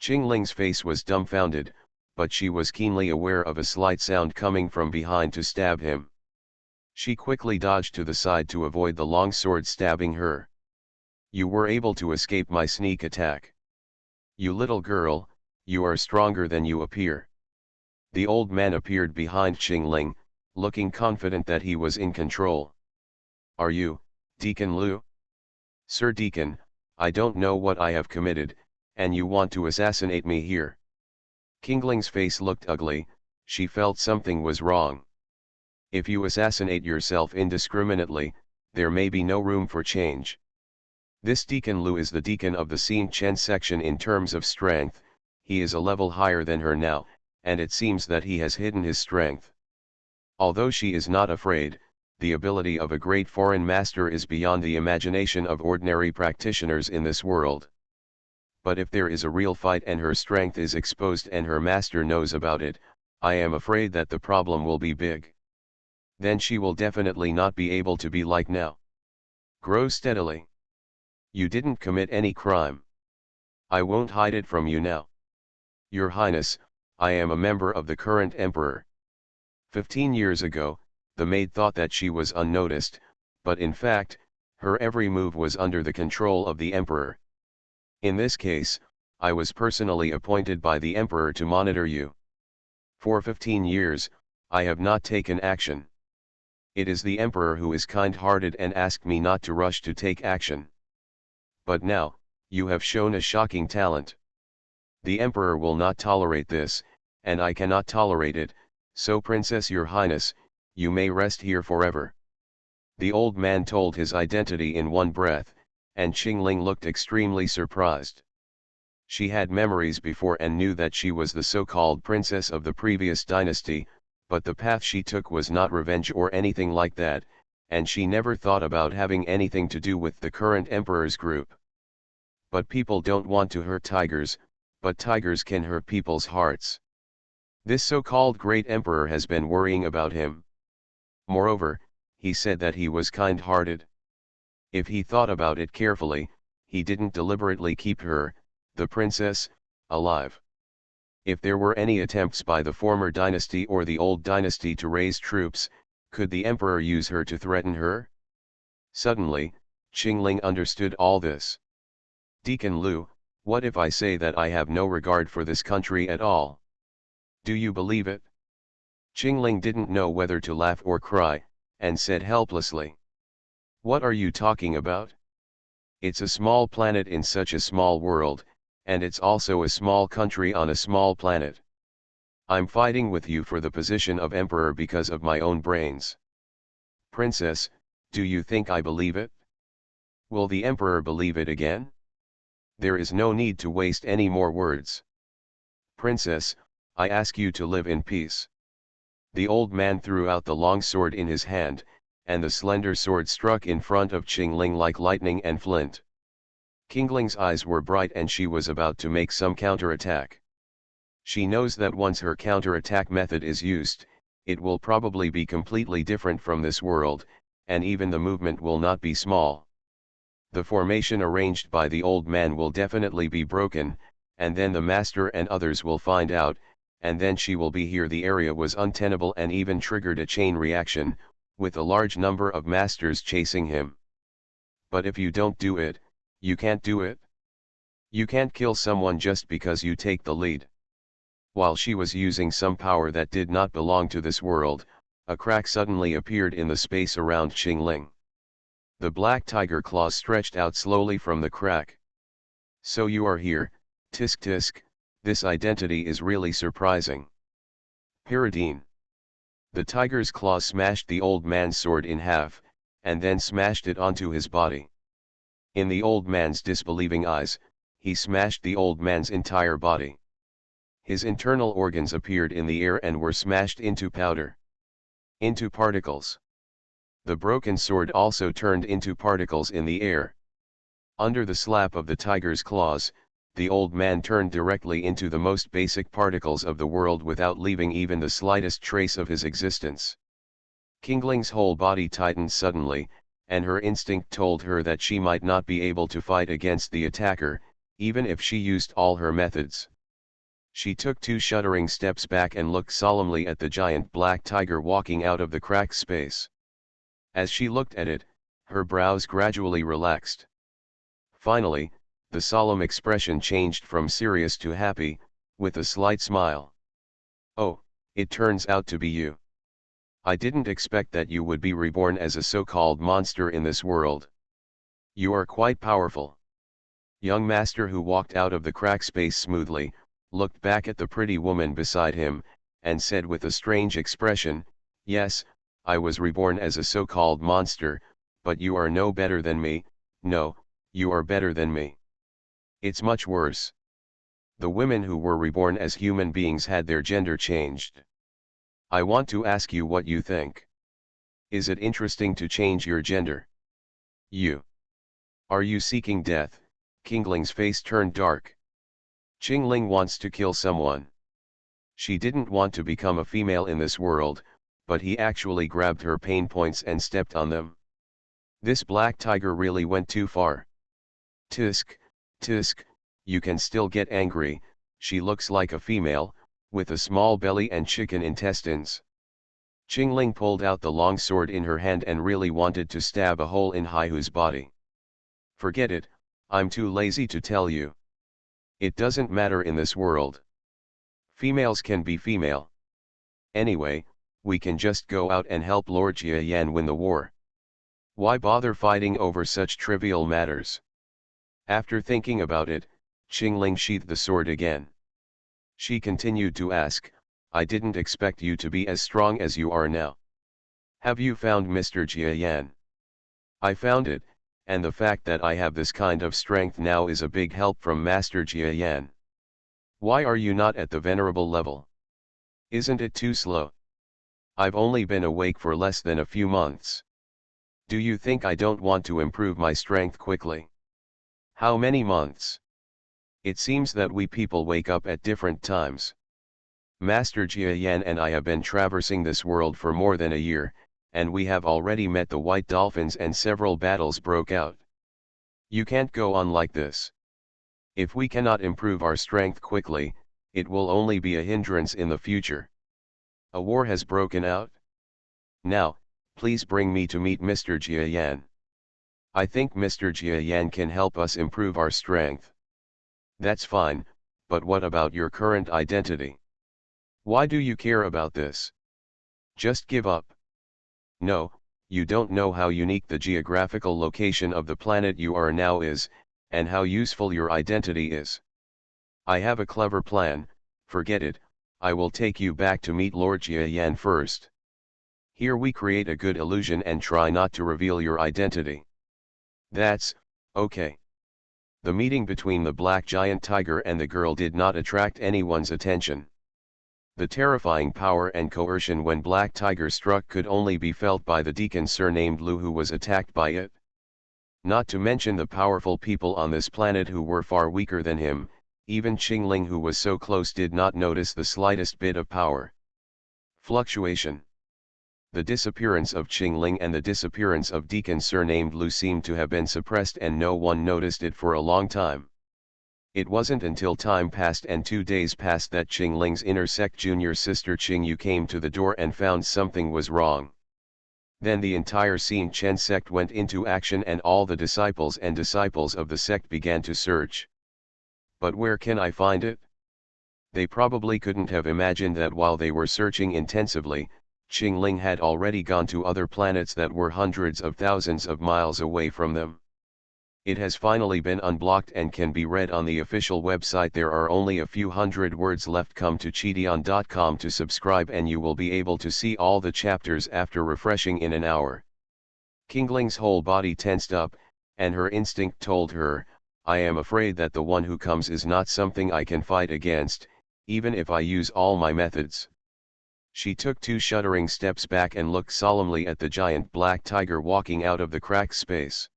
[SPEAKER 1] Qingling's face was dumbfounded, but she was keenly aware of a slight sound coming from behind to stab him. She quickly dodged to the side to avoid the long sword stabbing her. You were able to escape my sneak attack. You little girl, you are stronger than you appear. The old man appeared behind Qingling, looking confident that he was in control. Are you, Deacon Liu? Sir Deacon, I don't know what I have committed, and you want to assassinate me here. Qingling's face looked ugly, she felt something was wrong. If you assassinate yourself indiscriminately, there may be no room for change. This Deacon Liu is the deacon of the Xin Chen section in terms of strength, he is a level higher than her now, and it seems that he has hidden his strength. Although she is not afraid, the ability of a great foreign master is beyond the imagination of ordinary practitioners in this world. But if there is a real fight and her strength is exposed and her master knows about it, I am afraid that the problem will be big. Then she will definitely not be able to be like now. Grow steadily. You didn't commit any crime. I won't hide it from you now. Your Highness, I am a member of the current emperor. 15 years ago, the maid thought that she was unnoticed, but in fact, her every move was under the control of the emperor. In this case, I was personally appointed by the emperor to monitor you. For 15 years, I have not taken action. It is the emperor who is kind-hearted and asked me not to rush to take action. But now, you have shown a shocking talent. The emperor will not tolerate this, and I cannot tolerate it, so Princess Your Highness, you may rest here forever. The old man told his identity in one breath, and Qingling looked extremely surprised. She had memories before and knew that she was the so-called princess of the previous dynasty, but the path she took was not revenge or anything like that, and she never thought about having anything to do with the current emperor's group. But people don't want to hurt tigers, but tigers can hurt people's hearts. This so-called great emperor has been worrying about him. Moreover, he said that he was kind-hearted. If he thought about it carefully, he didn't deliberately keep her, the princess, alive. If there were any attempts by the former dynasty or the old dynasty to raise troops, could the emperor use her to threaten her? Suddenly, Qingling understood all this. Deacon Lu, what if I say that I have no regard for this country at all? Do you believe it? Qingling didn't know whether to laugh or cry, and said helplessly. What are you talking about? It's a small planet in such a small world, and it's also a small country on a small planet. I'm fighting with you for the position of emperor because of my own brains. Princess, do you think I believe it? Will the emperor believe it again? There is no need to waste any more words. Princess, I ask you to live in peace. The old man threw out the long sword in his hand, and the slender sword struck in front of Qingling like lightning and flint. Qingling's eyes were bright and she was about to make some counterattack. She knows that once her counterattack method is used, it will probably be completely different from this world, and even the movement will not be small. The formation arranged by the old man will definitely be broken, and then the master and others will find out, and then she will be here. The area was untenable and even triggered a chain reaction, with a large number of masters chasing him. But if you don't do it, you can't do it. You can't kill someone just because you take the lead. While she was using some power that did not belong to this world, a crack suddenly appeared in the space around Qingling. The black tiger claws stretched out slowly from the crack. So you are here, tisk tisk, this identity is really surprising. Pyridine. The tiger's claws smashed the old man's sword in half, and then smashed it onto his body. In the old man's disbelieving eyes, he smashed the old man's entire body. His internal organs appeared in the air and were smashed into powder. Into particles. The broken sword also turned into particles in the air. Under the slap of the tiger's claws, the old man turned directly into the most basic particles of the world without leaving even the slightest trace of his existence. Qingling's whole body tightened suddenly, and her instinct told her that she might not be able to fight against the attacker, even if she used all her methods. She took 2 shuddering steps back and looked solemnly at the giant black tiger walking out of the cracked space. As she looked at it, her brows gradually relaxed. Finally, the solemn expression changed from serious to happy, with a slight smile. Oh, it turns out to be you. I didn't expect that you would be reborn as a so-called monster in this world. You are quite powerful. Young master, who walked out of the crack space smoothly, looked back at the pretty woman beside him, and said with a strange expression, yes, I was reborn as a so-called monster, but you are no better than me. No, you are better than me. It's much worse. The women who were reborn as human beings had their gender changed. I want to ask you what you think. Is it interesting to change your gender? Are you seeking death? Qingling's face turned dark. Qingling wants to kill someone. She didn't want to become a female in this world, but he actually grabbed her pain points and stepped on them. This black tiger really went too far. Tisk, tisk, you can still get angry, she looks like a female, with a small belly and chicken intestines. Qingling pulled out the long sword in her hand and really wanted to stab a hole in Haihu's body. Forget it, I'm too lazy to tell you. It doesn't matter in this world. Females can be female. Anyway, we can just go out and help Lord Jia Yan win the war. Why bother fighting over such trivial matters? After thinking about it, Qingling sheathed the sword again. She continued to ask, I didn't expect you to be as strong as you are now. Have you found Mr. Jia Yan? I found it, and the fact that I have this kind of strength now is a big help from Master Jia Yan. Why are you not at the venerable level? Isn't it too slow? I've only been awake for less than a few months. Do you think I don't want to improve my strength quickly? How many months? It seems that we people wake up at different times. Master Jia Yan and I have been traversing this world for more than a year, and we have already met the white dolphins and several battles broke out. You can't go on like this. If we cannot improve our strength quickly, it will only be a hindrance in the future. A war has broken out. Now, please bring me to meet Mr. Jiayan. I think Mr. Jiayan can help us improve our strength. That's fine, but what about your current identity? Why do you care about this? Just give up. No, you don't know how unique the geographical location of the planet you are now is, and how useful your identity is. I have a clever plan, forget it, I will take you back to meet Lord Jiayan first. Here we create a good illusion and try not to reveal your identity. That's okay. The meeting between the black giant tiger and the girl did not attract anyone's attention. The terrifying power and coercion when Black Tiger struck could only be felt by the deacon surnamed Lu who was attacked by it. Not to mention the powerful people on this planet who were far weaker than him, even Qingling who was so close did not notice the slightest bit of power. Fluctuation. The disappearance of Qingling and the disappearance of deacon surnamed Lu seemed to have been suppressed and no one noticed it for a long time. It wasn't until time passed and 2 days passed that Qingling's inner sect junior sister Qingyu came to the door and found something was wrong. Then the entire Xin Chen sect went into action and all the disciples of the sect began to search. But where can I find it? They probably couldn't have imagined that while they were searching intensively, Qingling had already gone to other planets that were hundreds of thousands of miles away from them. It has finally been unblocked and can be read on the official website. There are only a few hundred words left. Come to Cheateon.com to subscribe and you will be able to see all the chapters after refreshing in an hour. Qingling's whole body tensed up, and her instinct told her, I am afraid that the one who comes is not something I can fight against, even if I use all my methods. She took 2 shuddering steps back and looked solemnly at the giant black tiger walking out of the cracked space.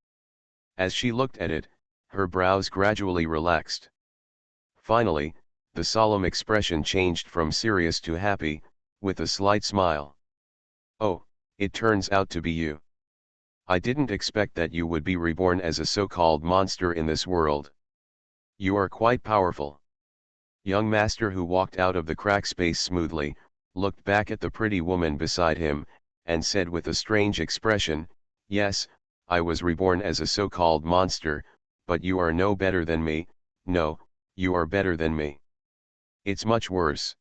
[SPEAKER 1] As she looked at it, her brows gradually relaxed. Finally, the solemn expression changed from serious to happy, with a slight smile. Oh, it turns out to be you. I didn't expect that you would be reborn as a so-called monster in this world. You are quite powerful. Young master who walked out of the crack space smoothly, looked back at the pretty woman beside him, and said with a strange expression, yes, I was reborn as a so-called monster, but you are no better than me, no, you are better than me. It's much worse.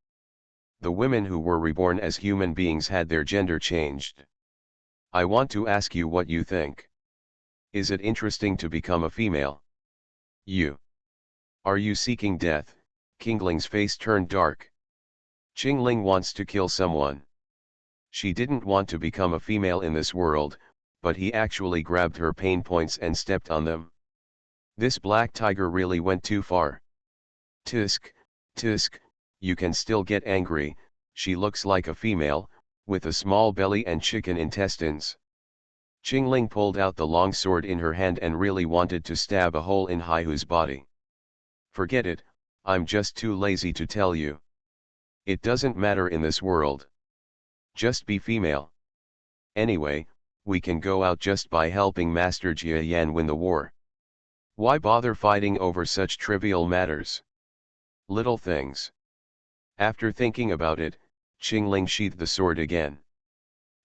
[SPEAKER 1] The women who were reborn as human beings had their gender changed. I want to ask you what you think. Is it interesting to become a female? Are you seeking death? Qingling's face turned dark. Qingling wants to kill someone. She didn't want to become a female in this world, but he actually grabbed her pain points and stepped on them. This black tiger really went too far. Tisk, tisk, you can still get angry, she looks like a female, with a small belly and chicken intestines. Qingling pulled out the long sword in her hand and really wanted to stab a hole in Haihu's body. Forget it, I'm just too lazy to tell you. It doesn't matter in this world. Just be female. Anyway, we can go out just by helping Master Jiayan win the war. Why bother fighting over such trivial matters? Little things. After thinking about it, Qingling sheathed the sword again.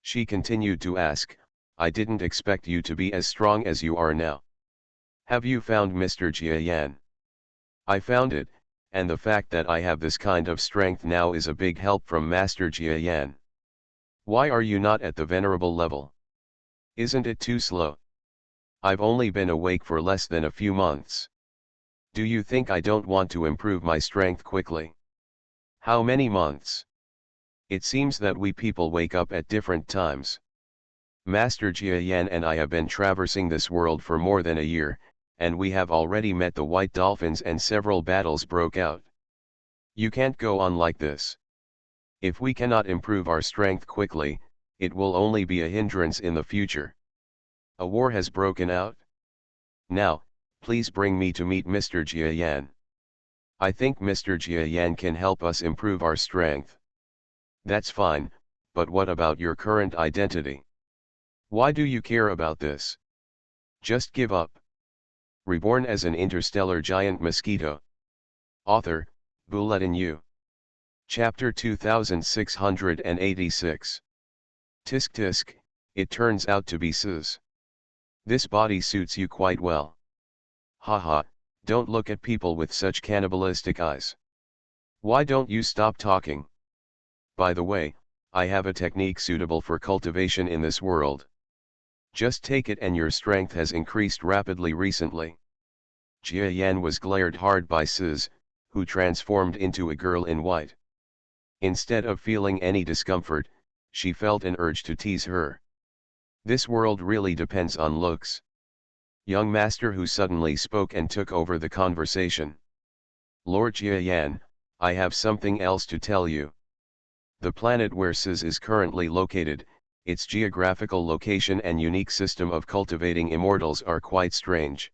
[SPEAKER 1] She continued to ask, I didn't expect you to be as strong as you are now. Have you found Mr. Jiayan? I found it, and the fact that I have this kind of strength now is a big help from Master Jiayan. Why are you not at the venerable level? Isn't it too slow? I've only been awake for less than a few months. Do you think I don't want to improve my strength quickly? How many months? It seems that we people wake up at different times. Master Jiayan and I have been traversing this world for more than a year, and we have already met the white dolphins and several battles broke out. You can't go on like this. If we cannot improve our strength quickly, it will only be a hindrance in the future. A war has broken out. Now, please bring me to meet Mr. Jiayan. I think Mr. Jiayan can help us improve our strength. That's fine, but what about your current identity? Why do you care about this? Just give up. Reborn as an interstellar giant mosquito. Author, Bulletin U. Chapter 2686. Tisk tisk, it turns out to be Sis. This body suits you quite well. Haha, don't look at people with such cannibalistic eyes. Why don't you stop talking? By the way, I have a technique suitable for cultivation in this world. Just take it and your strength has increased rapidly recently. Jia Yan was glared hard by Sis, who transformed into a girl in white. Instead of feeling any discomfort, she felt an urge to tease her. This world really depends on looks. Young Master Hu suddenly spoke and took over the conversation. Lord Jia Yan, I have something else to tell you. The planet where Sis is currently located, its geographical location and unique system of cultivating immortals are quite strange.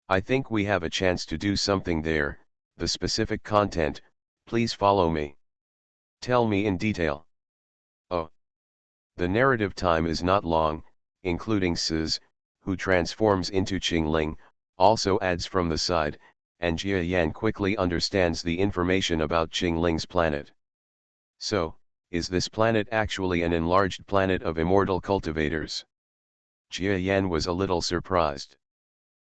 [SPEAKER 1] I think we have a chance to do something there. The specific content, please follow me. Tell me in detail. Oh. The narrative time is not long, including Sis, who transforms into Qingling, also adds from the side, and Jia Yan quickly understands the information about Qingling's planet. So, is this planet actually an enlarged planet of immortal cultivators? Jia Yan was a little surprised.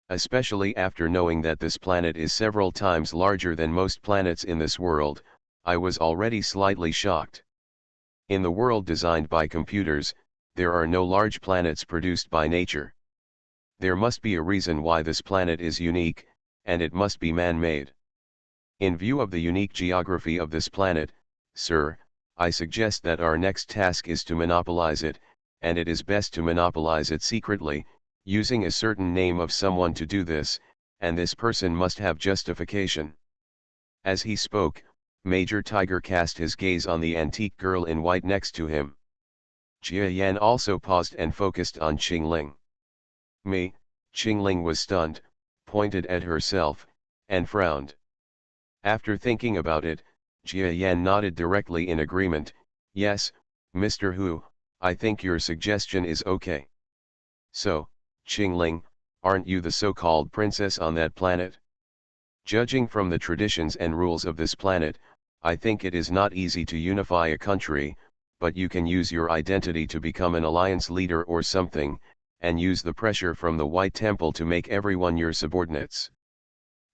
[SPEAKER 1] Especially after knowing that this planet is several times larger than most planets in this world, I was already slightly shocked. In the world designed by computers, there are no large planets produced by nature. There must be a reason why this planet is unique, and it must be man-made. In view of the unique geography of this planet, sir, I suggest that our next task is to monopolize it, and it is best to monopolize it secretly, using a certain name of someone to do this, and this person must have justification. As he spoke, Major Tiger cast his gaze on the antique girl in white next to him. Jia Yan also paused and focused on Qingling. Qingling was stunned, pointed at herself, and frowned. After thinking about it, Jia Yan nodded directly in agreement. Yes, Mr. Hu, I think your suggestion is okay. So, Qingling, aren't you the so-called princess on that planet? Judging from the traditions and rules of this planet, I think it is not easy to unify a country, but you can use your identity to become an alliance leader or something, and use the pressure from the White Temple to make everyone your subordinates.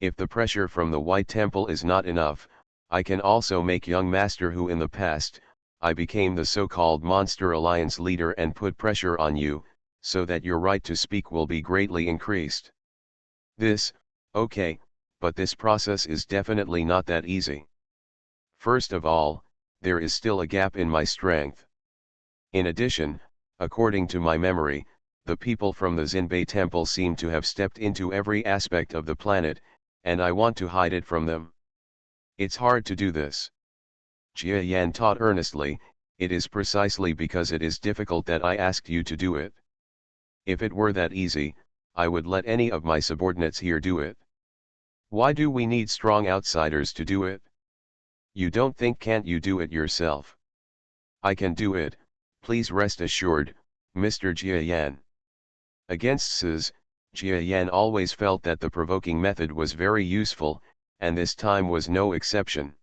[SPEAKER 1] If the pressure from the White Temple is not enough, I can also make young Master Hu in the past, I became the so-called monster alliance leader and put pressure on you, so that your right to speak will be greatly increased. This, okay, but this process is definitely not that easy. First of all, there is still a gap in my strength. In addition, according to my memory, the people from the Xinbei Temple seem to have stepped into every aspect of the planet, and I want to hide it from them. It's hard to do this. Jia Yan taught earnestly, it is precisely because it is difficult that I asked you to do it. If it were that easy, I would let any of my subordinates here do it. Why do we need strong outsiders to do it? You don't think can't you do it yourself? I can do it, please rest assured, Mr. Jia Yan. Against Sis, Jia Yan always felt that the provoking method was very useful, and this time was no exception.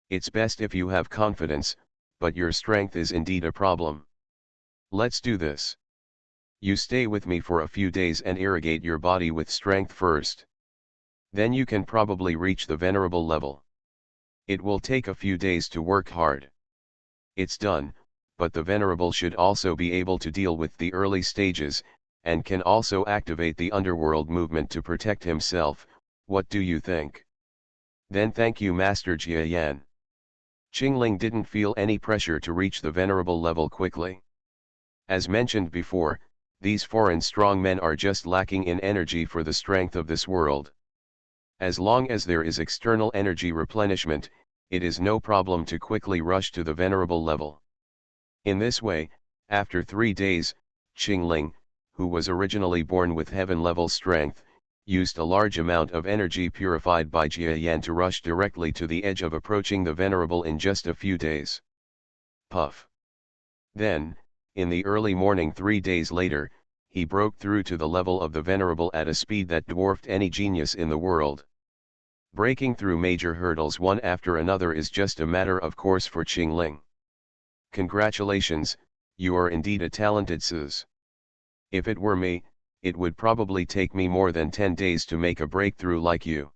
[SPEAKER 1] It's best if you have confidence, but your strength is indeed a problem. Let's do this. You stay with me for a few days and irrigate your body with strength first. Then you can probably reach the venerable level. It will take a few days to work hard. It's done, but the venerable should also be able to deal with the early stages, and can also activate the underworld movement to protect himself. What do you think? Then thank you Master Jia Yan. Qingling didn't feel any pressure to reach the venerable level quickly. As mentioned before, these foreign strong men are just lacking in energy for the strength of this world. As long as there is external energy replenishment, it is no problem to quickly rush to the venerable level. In this way, after 3 days, Qingling, who was originally born with heaven-level strength, used a large amount of energy purified by Jia Yan to rush directly to the edge of approaching the venerable in just a few days. Puff. Then, in the early morning 3 days later, he broke through to the level of the venerable at a speed that dwarfed any genius in the world. Breaking through major hurdles one after another is just a matter of course for Qingling. Congratulations, you are indeed a talented sis. If it were me, it would probably take me more than 10 days to make a breakthrough like you.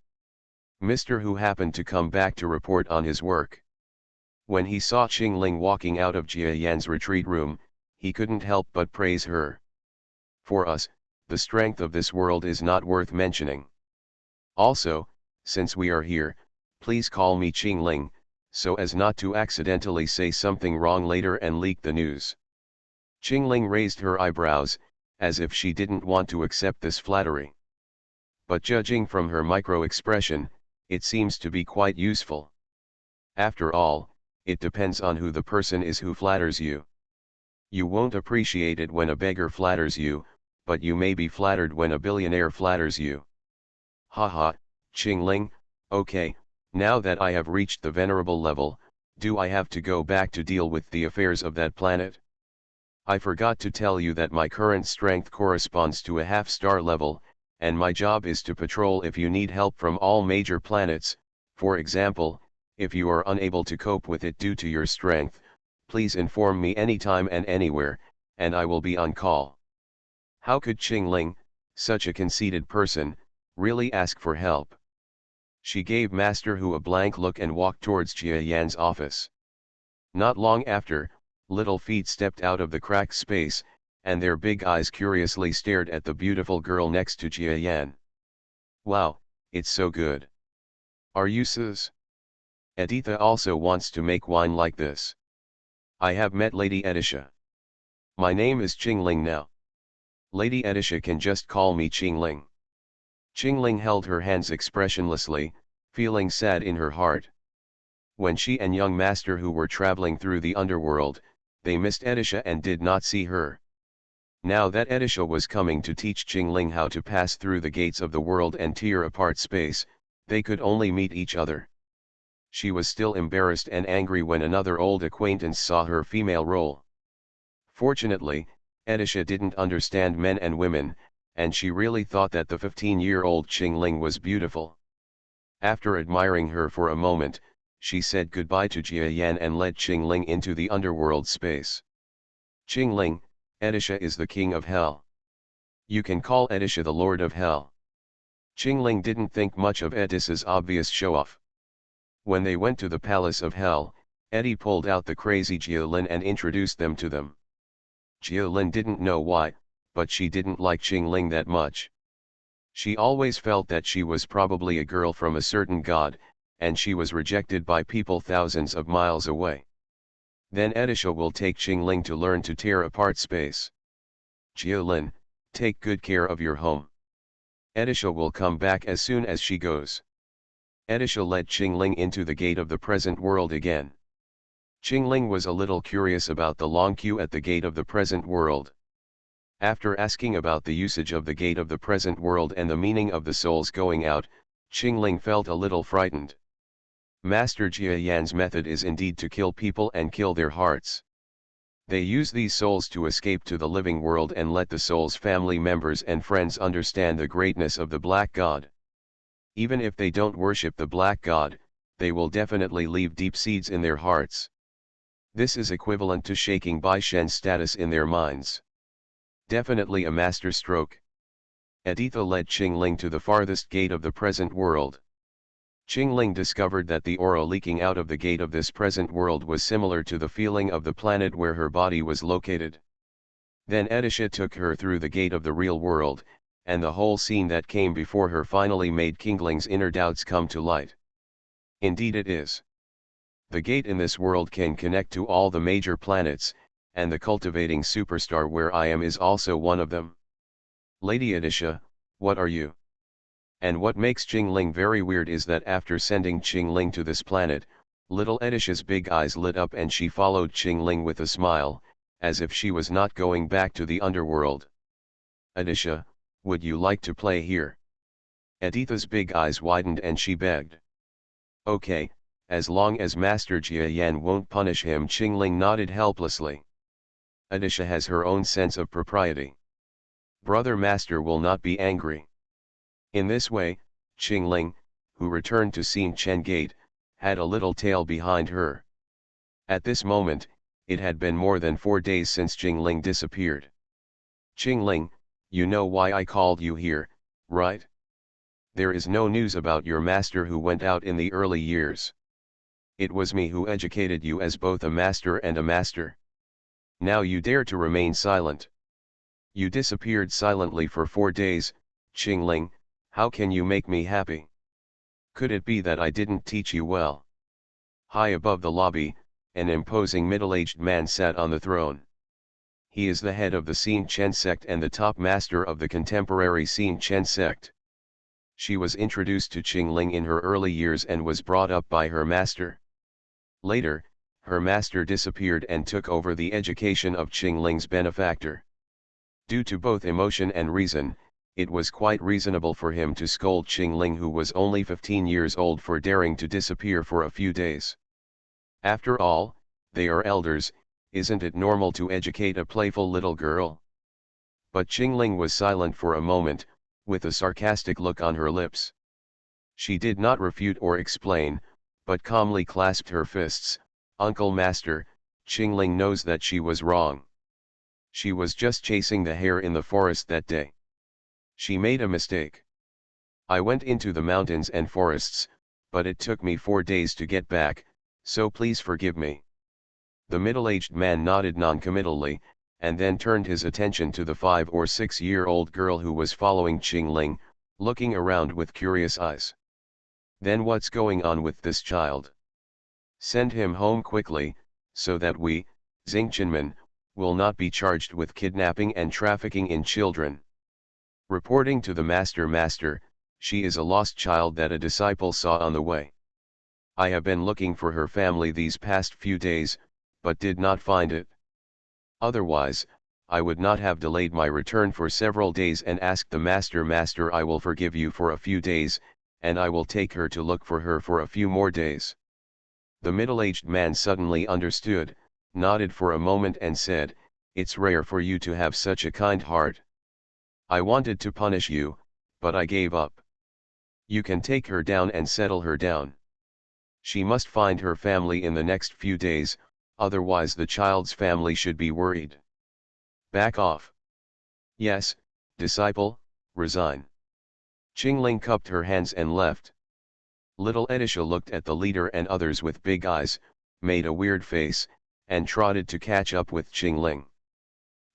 [SPEAKER 1] Mr. Hu happened to come back to report on his work. When he saw Qingling walking out of Jia Yan's retreat room, he couldn't help but praise her. For us, the strength of this world is not worth mentioning. Also, since we are here, please call me Qingling, so as not to accidentally say something wrong later and leak the news. Qingling raised her eyebrows, as if she didn't want to accept this flattery. But judging from her micro-expression, it seems to be quite useful. After all, it depends on who the person is who flatters you. You won't appreciate it when a beggar flatters you, but you may be flattered when a billionaire flatters you. Haha, Qingling, okay, now that I have reached the venerable level, do I have to go back to deal with the affairs of that planet? I forgot to tell you that my current strength corresponds to a half-star level, and my job is to patrol if you need help from all major planets. For example, if you are unable to cope with it due to your strength, please inform me anytime and anywhere, and I will be on call. How could Qingling, such a conceited person, really ask for help? She gave Master Hu a blank look and walked towards Jia Yan's office. Not long after, little feet stepped out of the cracked space, and their big eyes curiously stared at the beautiful girl next to Jia Yan. Wow, it's so good. Are you sis? Editha also wants to make wine like this. I have met Lady Edisha. My name is Qingling now. Lady Edisha can just call me Qingling. Qingling held her hands expressionlessly, feeling sad in her heart. When she and young Master Hu were traveling through the underworld, they missed Edisha and did not see her. Now that Edisha was coming to teach Qingling how to pass through the gates of the world and tear apart space, they could only meet each other. She was still embarrassed and angry when another old acquaintance saw her female role. Fortunately, Edisha didn't understand men and women, and she really thought that the 15-year-old Qingling was beautiful. After admiring her for a moment, she said goodbye to Jia Yan and led Qingling into the underworld space. Qingling, Edisha is the king of hell. You can call Edisha the lord of hell. Qingling didn't think much of Edisha's obvious show-off. When they went to the palace of hell, Eddie pulled out the crazy Jiolin and introduced them to them. Jiolin didn't know why, but she didn't like Qingling that much. She always felt that she was probably a girl from a certain god, and she was rejected by people thousands of miles away. Then Edisha will take Qingling to learn to tear apart space. Jiolin, take good care of your home. Edisha will come back as soon as she goes. Edisha led Qingling into the gate of the present world again. Qingling was a little curious about the long queue at the gate of the present world. After asking about the usage of the gate of the present world and the meaning of the souls going out, Qingling felt a little frightened. Master Jia Yan's method is indeed to kill people and kill their hearts. They use these souls to escape to the living world and let the souls' family members and friends understand the greatness of the Black God. Even if they don't worship the Black God, they will definitely leave deep seeds in their hearts. This is equivalent to shaking Bai Shen's status in their minds. Definitely a master stroke. Editha led Qingling to the farthest gate of the present world. Qingling discovered that the aura leaking out of the gate of this present world was similar to the feeling of the planet where her body was located. Then Edisha took her through the gate of the real world, and the whole scene that came before her finally made Qingling's inner doubts come to light. Indeed it is. The gate in this world can connect to all the major planets, and the cultivating superstar where I am is also one of them. Lady Edisha, what are you? And what makes Qingling very weird is that after sending Qingling to this planet, little Edisha's big eyes lit up and she followed Qingling with a smile, as if she was not going back to the underworld. Edisha, would you like to play here? Editha's big eyes widened and she begged. Okay, as long as Master Jia Yan won't punish him. Qingling nodded helplessly. Edisha has her own sense of propriety. Brother Master will not be angry. In this way, Qingling, who returned to Sin Chen Gate, had a little tail behind her. At this moment, it had been more than 4 days since Jingling disappeared. Jingling, you know why I called you here, right? There is no news about your master who went out in the early years. It was me who educated you as both a master and a master. Now you dare to remain silent. You disappeared silently for 4 days, Jingling, how can you make me happy? Could it be that I didn't teach you well? High above the lobby, an imposing middle-aged man sat on the throne. He is the head of the Sin Chen sect and the top master of the contemporary Sin Chen sect. She was introduced to Jingling in her early years and was brought up by her master. Later, her master disappeared and took over the education of Jingling's benefactor. Due to both emotion and reason, it was quite reasonable for him to scold Jingling, who was only 15 years old, for daring to disappear for a few days. After all, they are elders, isn't it normal to educate a playful little girl? But Jingling was silent for a moment, with a sarcastic look on her lips. She did not refute or explain, but calmly clasped her fists. Uncle Master, Jingling knows that she was wrong. She was just chasing the hare in the forest that day. She made a mistake. I went into the mountains and forests, but it took me 4 days to get back, so please forgive me. The middle-aged man nodded noncommittally, and then turned his attention to the 5 or 6-year-old girl who was following Jingling, looking around with curious eyes. Then what's going on with this child? Send him home quickly, so that we, Xingqianmen, will not be charged with kidnapping and trafficking in children. Reporting to the master, she is a lost child that a disciple saw on the way. I have been looking for her family these past few days, but did not find it. Otherwise, I would not have delayed my return for several days and asked the master, I will forgive you for a few days, and I will take her to look for her for a few more days. The middle-aged man suddenly understood, nodded for a moment and said, it's rare for you to have such a kind heart. I wanted to punish you, but I gave up. You can take her down and settle her down. She must find her family in the next few days, otherwise the child's family should be worried. Back off. Yes, disciple, resign. Jingling cupped her hands and left. Little Edisha looked at the leader and others with big eyes, made a weird face, and trotted to catch up with Jingling.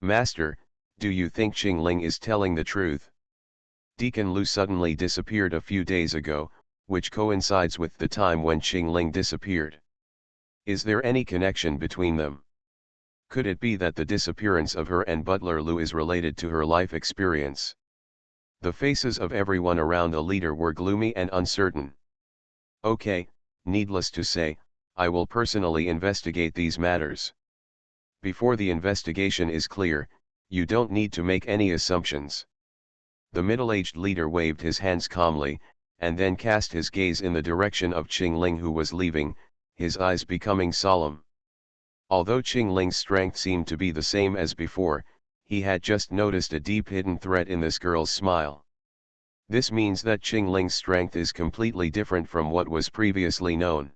[SPEAKER 1] Master, do you think Jingling is telling the truth? Deacon Lu suddenly disappeared a few days ago, which coincides with the time when Jingling disappeared. Is there any connection between them? Could it be that the disappearance of her and Butler Lu is related to her life experience? The faces of everyone around the leader were gloomy and uncertain. Okay, needless to say, I will personally investigate these matters. Before the investigation is clear, you don't need to make any assumptions. The middle-aged leader waved his hands calmly, and then cast his gaze in the direction of Jingling, who was leaving, his eyes becoming solemn. Although Jingling's strength seemed to be the same as before, he had just noticed a deep hidden threat in this girl's smile. This means that Jingling's strength is completely different from what was previously known.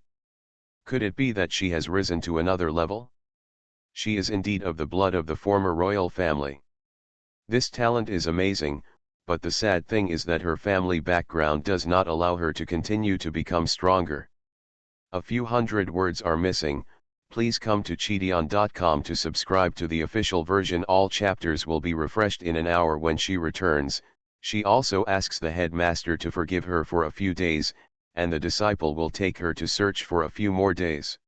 [SPEAKER 1] Could it be that she has risen to another level? She is indeed of the blood of the former royal family. This talent is amazing, but the sad thing is that her family background does not allow her to continue to become stronger. A few hundred words are missing. Please come to Cheateon.com to subscribe to the official version. All chapters will be refreshed in an hour when she returns. She also asks the headmaster to forgive her for a few days, and the disciple will take her to search for a few more days.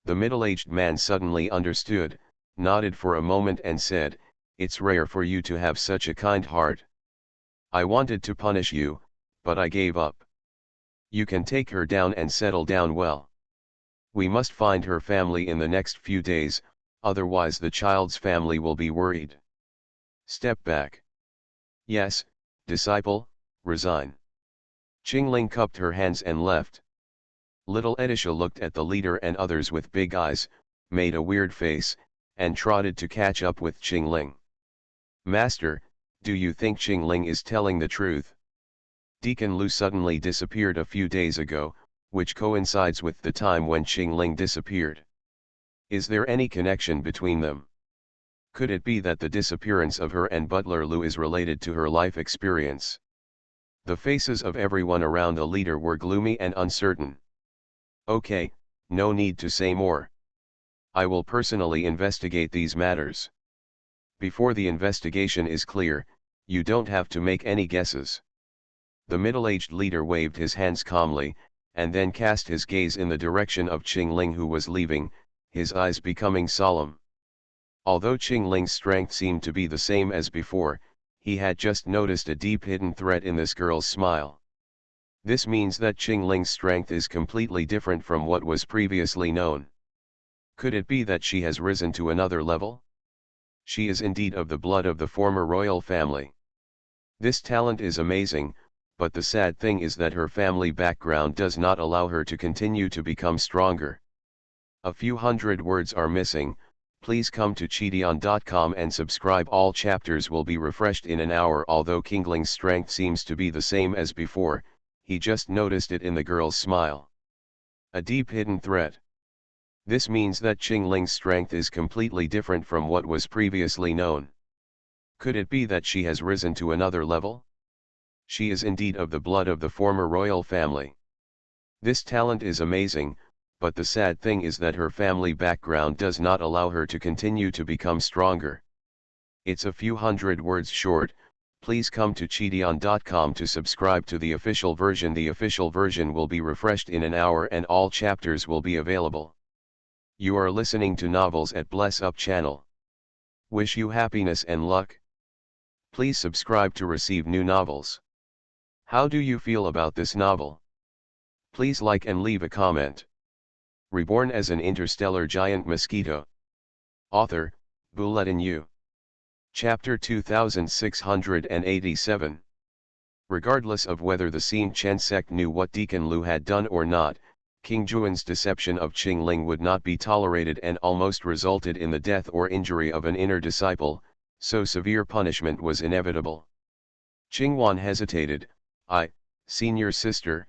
[SPEAKER 1] The middle-aged man suddenly understood, nodded for a moment and said, it's rare for you to have such a kind heart. I wanted to punish you, but I gave up. You can take her down and settle down well. We must find her family in the next few days, otherwise the child's family will be worried. Step back. Yes, disciple, resign. Jingling cupped her hands and left. Little Edisha looked at the leader and others with big eyes, made a weird face, and trotted to catch up with Jingling. Master, do you think Jingling is telling the truth? Deacon Lu suddenly disappeared a few days ago, which coincides with the time when Qingling disappeared. Is there any connection between them? Could it be that the disappearance of her and Butler Lu is related to her life experience? The faces of everyone around the leader were gloomy and uncertain. Okay, no need to say more. I will personally investigate these matters. Before the investigation is clear, you don't have to make any guesses. The middle-aged leader waved his hands calmly, and then cast his gaze in the direction of Qingling, who was leaving, his eyes becoming solemn. Although Qingling's strength seemed to be the same as before, he had just noticed a deep hidden threat in this girl's smile. This means that Qingling's strength is completely different from what was previously known. Could it be that she has risen to another level? She is indeed of the blood of the former royal family. This talent is amazing, but the sad thing is that her family background does not allow her to continue to become stronger. A few hundred words are missing. Please come to Cheateon.com and subscribe. All chapters will be refreshed in an hour. Although Qingling's strength seems to be the same as before, he just noticed it in the girl's smile. A deep hidden threat. This means that Qingling's strength is completely different from what was previously known. Could it be that she has risen to another level? She is indeed of the blood of the former royal family. This talent is amazing, but the sad thing is that her family background does not allow her to continue to become stronger. It's a few hundred words short. Please come to Cheateon.com to subscribe to the official version. The official version will be refreshed in an hour and all chapters will be available. You are listening to Novels at Bless Up channel. Wish you happiness and luck. Please subscribe to receive new novels. How do you feel about this novel? Please like and leave a comment. Reborn as an interstellar giant mosquito. Author, Bulletin U. Chapter 2687. Regardless of whether the Xin Chen sect knew what Deacon Lu had done or not, King Juan's deception of Qingling would not be tolerated and almost resulted in the death or injury of an inner disciple, so severe punishment was inevitable. Qingwan hesitated. Senior sister,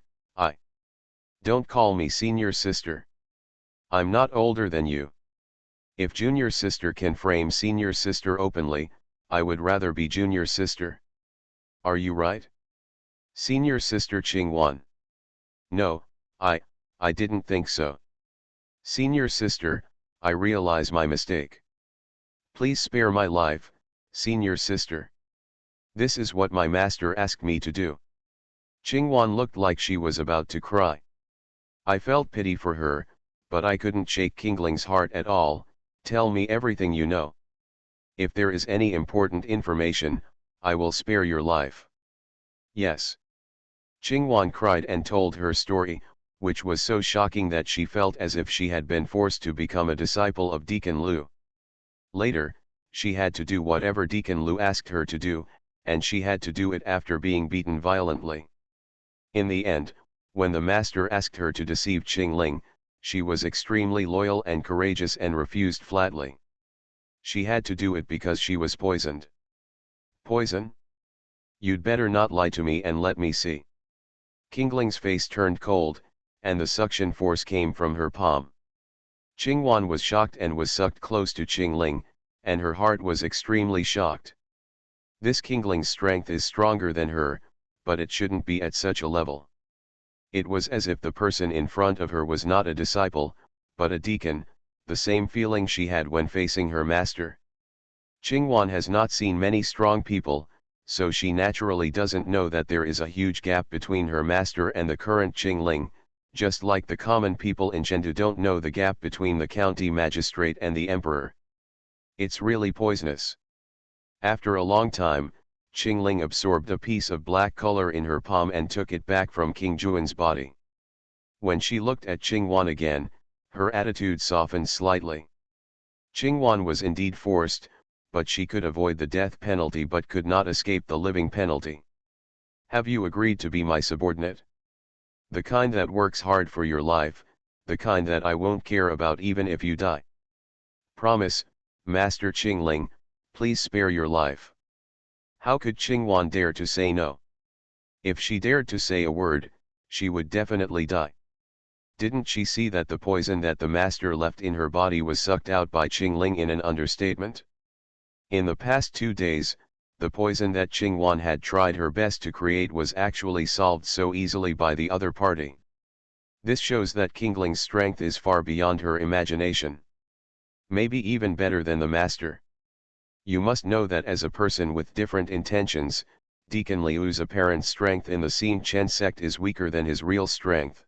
[SPEAKER 1] Don't call me senior sister. I'm not older than you. If junior sister can frame senior sister openly, I would rather be junior sister. Are you right? Senior sister Qingwan. No, I didn't think so. Senior sister, I realize my mistake. Please spare my life, senior sister. This is what my master asked me to do. Qingwan looked like she was about to cry. I felt pity for her, but I couldn't shake Qingling's heart at all. Tell me everything you know. If there is any important information, I will spare your life. Yes. Qingwan cried and told her story, which was so shocking that she felt as if she had been forced to become a disciple of Deacon Lu. Later, she had to do whatever Deacon Lu asked her to do, and she had to do it after being beaten violently. In the end, when the master asked her to deceive Qingling, she was extremely loyal and courageous and refused flatly. She had to do it because she was poisoned. Poison? You'd better not lie to me and let me see. Qingling's face turned cold, and the suction force came from her palm. Qingwan was shocked and was sucked close to Qingling, and her heart was extremely shocked. This Qingling's strength is stronger than her, but it shouldn't be at such a level. It was as if the person in front of her was not a disciple, but a deacon, the same feeling she had when facing her master. Qingwan has not seen many strong people, so she naturally doesn't know that there is a huge gap between her master and the current Qingling, just like the common people in Chengdu don't know the gap between the county magistrate and the emperor. It's really poisonous. After a long time, Qingling absorbed a piece of black color in her palm and took it back from King Juan's body. When she looked at Qingwan again, her attitude softened slightly. Qingwan was indeed forced, but she could avoid the death penalty but could not escape the living penalty. Have you agreed to be my subordinate? The kind that works hard for your life, the kind that I won't care about even if you die. Promise, Master Qingling, please spare your life. How could Qingwan dare to say no? If she dared to say a word, she would definitely die. Didn't she see that the poison that the master left in her body was sucked out by Qingling in an understatement? In the past 2 days, the poison that Qingwan had tried her best to create was actually solved so easily by the other party. This shows that Qingling's strength is far beyond her imagination. Maybe even better than the master. You must know that as a person with different intentions, Deacon Liu's apparent strength in the Xin Chen sect is weaker than his real strength.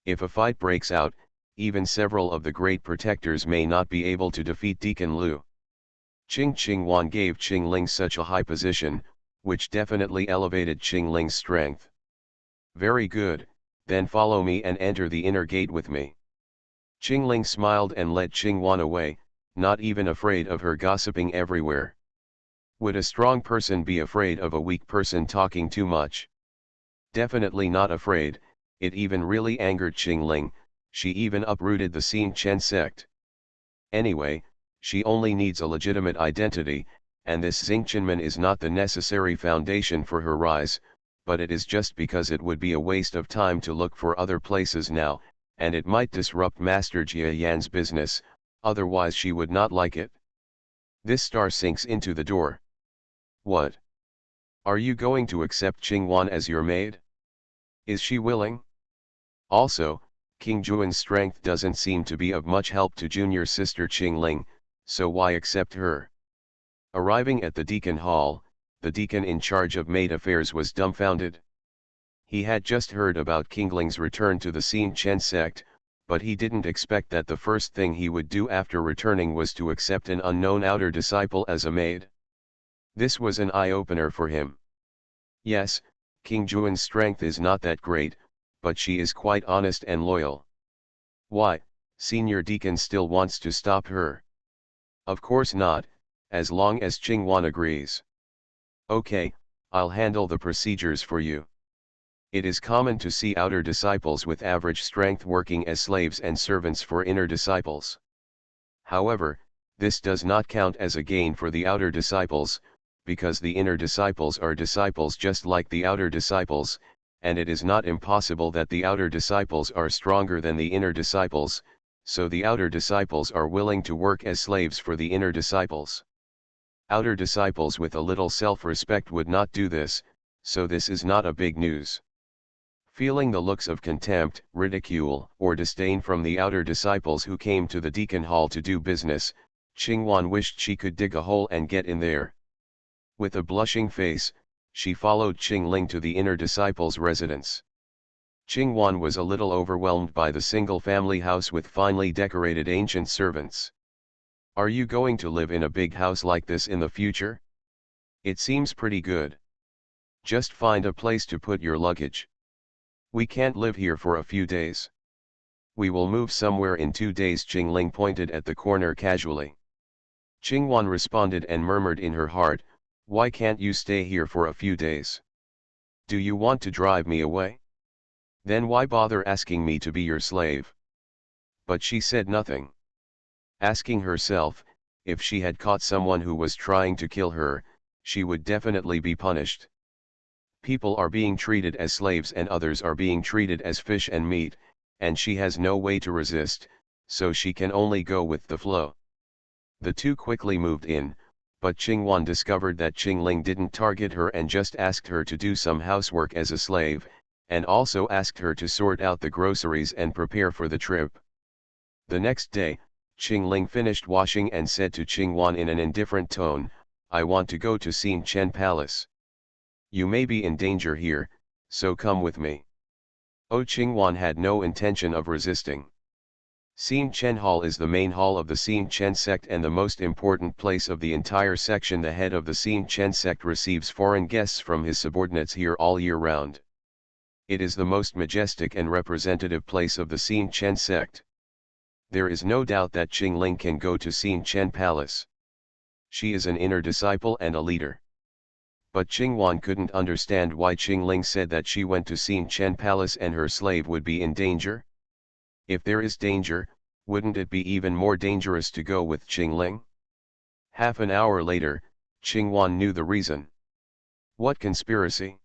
[SPEAKER 1] If a fight breaks out, even several of the great protectors may not be able to defeat Deacon Liu. Qingwan gave Qingling such a high position, which definitely elevated Qingling's strength. Very good, then follow me and enter the inner gate with me. Qingling smiled and led Qingwan away, not even afraid of her gossiping everywhere. Would a strong person be afraid of a weak person talking too much? Definitely not afraid. It even really angered Qingling. She even uprooted the Xin Chen sect. Anyway, she only needs a legitimate identity, and this Xingqianmen is not the necessary foundation for her rise, but it is just because it would be a waste of time to look for other places now, and it might disrupt Master Jia Yan's business, otherwise she would not like it. This star sinks into the door. What? Are you going to accept Qingwan as your maid? Is she willing? Also, King Juan's strength doesn't seem to be of much help to junior sister Qingling, so why accept her? Arriving at the deacon hall, the deacon in charge of maid affairs was dumbfounded. He had just heard about Qingling's return to the Xin Chen sect, but he didn't expect that the first thing he would do after returning was to accept an unknown outer disciple as a maid. This was an eye-opener for him. Yes, King Juan's strength is not that great, but she is quite honest and loyal. Why, Senior Deacon still wants to stop her? Of course not, as long as Qingwan agrees. Okay, I'll handle the procedures for you. It is common to see outer disciples with average strength working as slaves and servants for inner disciples. However, this does not count as a gain for the outer disciples, because the inner disciples are disciples just like the outer disciples, and it is not impossible that the outer disciples are stronger than the inner disciples, so the outer disciples are willing to work as slaves for the inner disciples. Outer disciples with a little self-respect would not do this, so this is not a big news. Feeling the looks of contempt, ridicule, or disdain from the outer disciples who came to the deacon hall to do business, Qingwan wished she could dig a hole and get in there. With a blushing face, she followed Qingling to the inner disciples' residence. Qingwan was a little overwhelmed by the single-family house with finely decorated ancient servants. Are you going to live in a big house like this in the future? It seems pretty good. Just find a place to put your luggage. We can't live here for a few days. We will move somewhere in 2 days. Qingling pointed at the corner casually. Qingwan responded and murmured in her heart, why can't you stay here for a few days? Do you want to drive me away? Then why bother asking me to be your slave? But she said nothing. Asking herself, if she had caught someone who was trying to kill her, she would definitely be punished. People are being treated as slaves and others are being treated as fish and meat, and she has no way to resist, so she can only go with the flow. The two quickly moved in, but Qingwan discovered that Qingling didn't target her and just asked her to do some housework as a slave, and also asked her to sort out the groceries and prepare for the trip. The next day, Qingling finished washing and said to Qingwan in an indifferent tone, I want to go to Xin Chen Palace. You may be in danger here, so come with me. Oh, Qingwan had no intention of resisting. Xin Chen Hall is the main hall of the Xin Chen sect and the most important place of the entire section. The head of the Xin Chen sect receives foreign guests from his subordinates here all year round. It is the most majestic and representative place of the Xin Chen sect. There is no doubt that Qingling can go to Xin Chen Palace. She is an inner disciple and a leader. But Qingwan couldn't understand why Qingling said that she went to Xin Chen Palace and her slave would be in danger. If there is danger, wouldn't it be even more dangerous to go with Qingling? Half an hour later, Qingwan knew the reason. What conspiracy?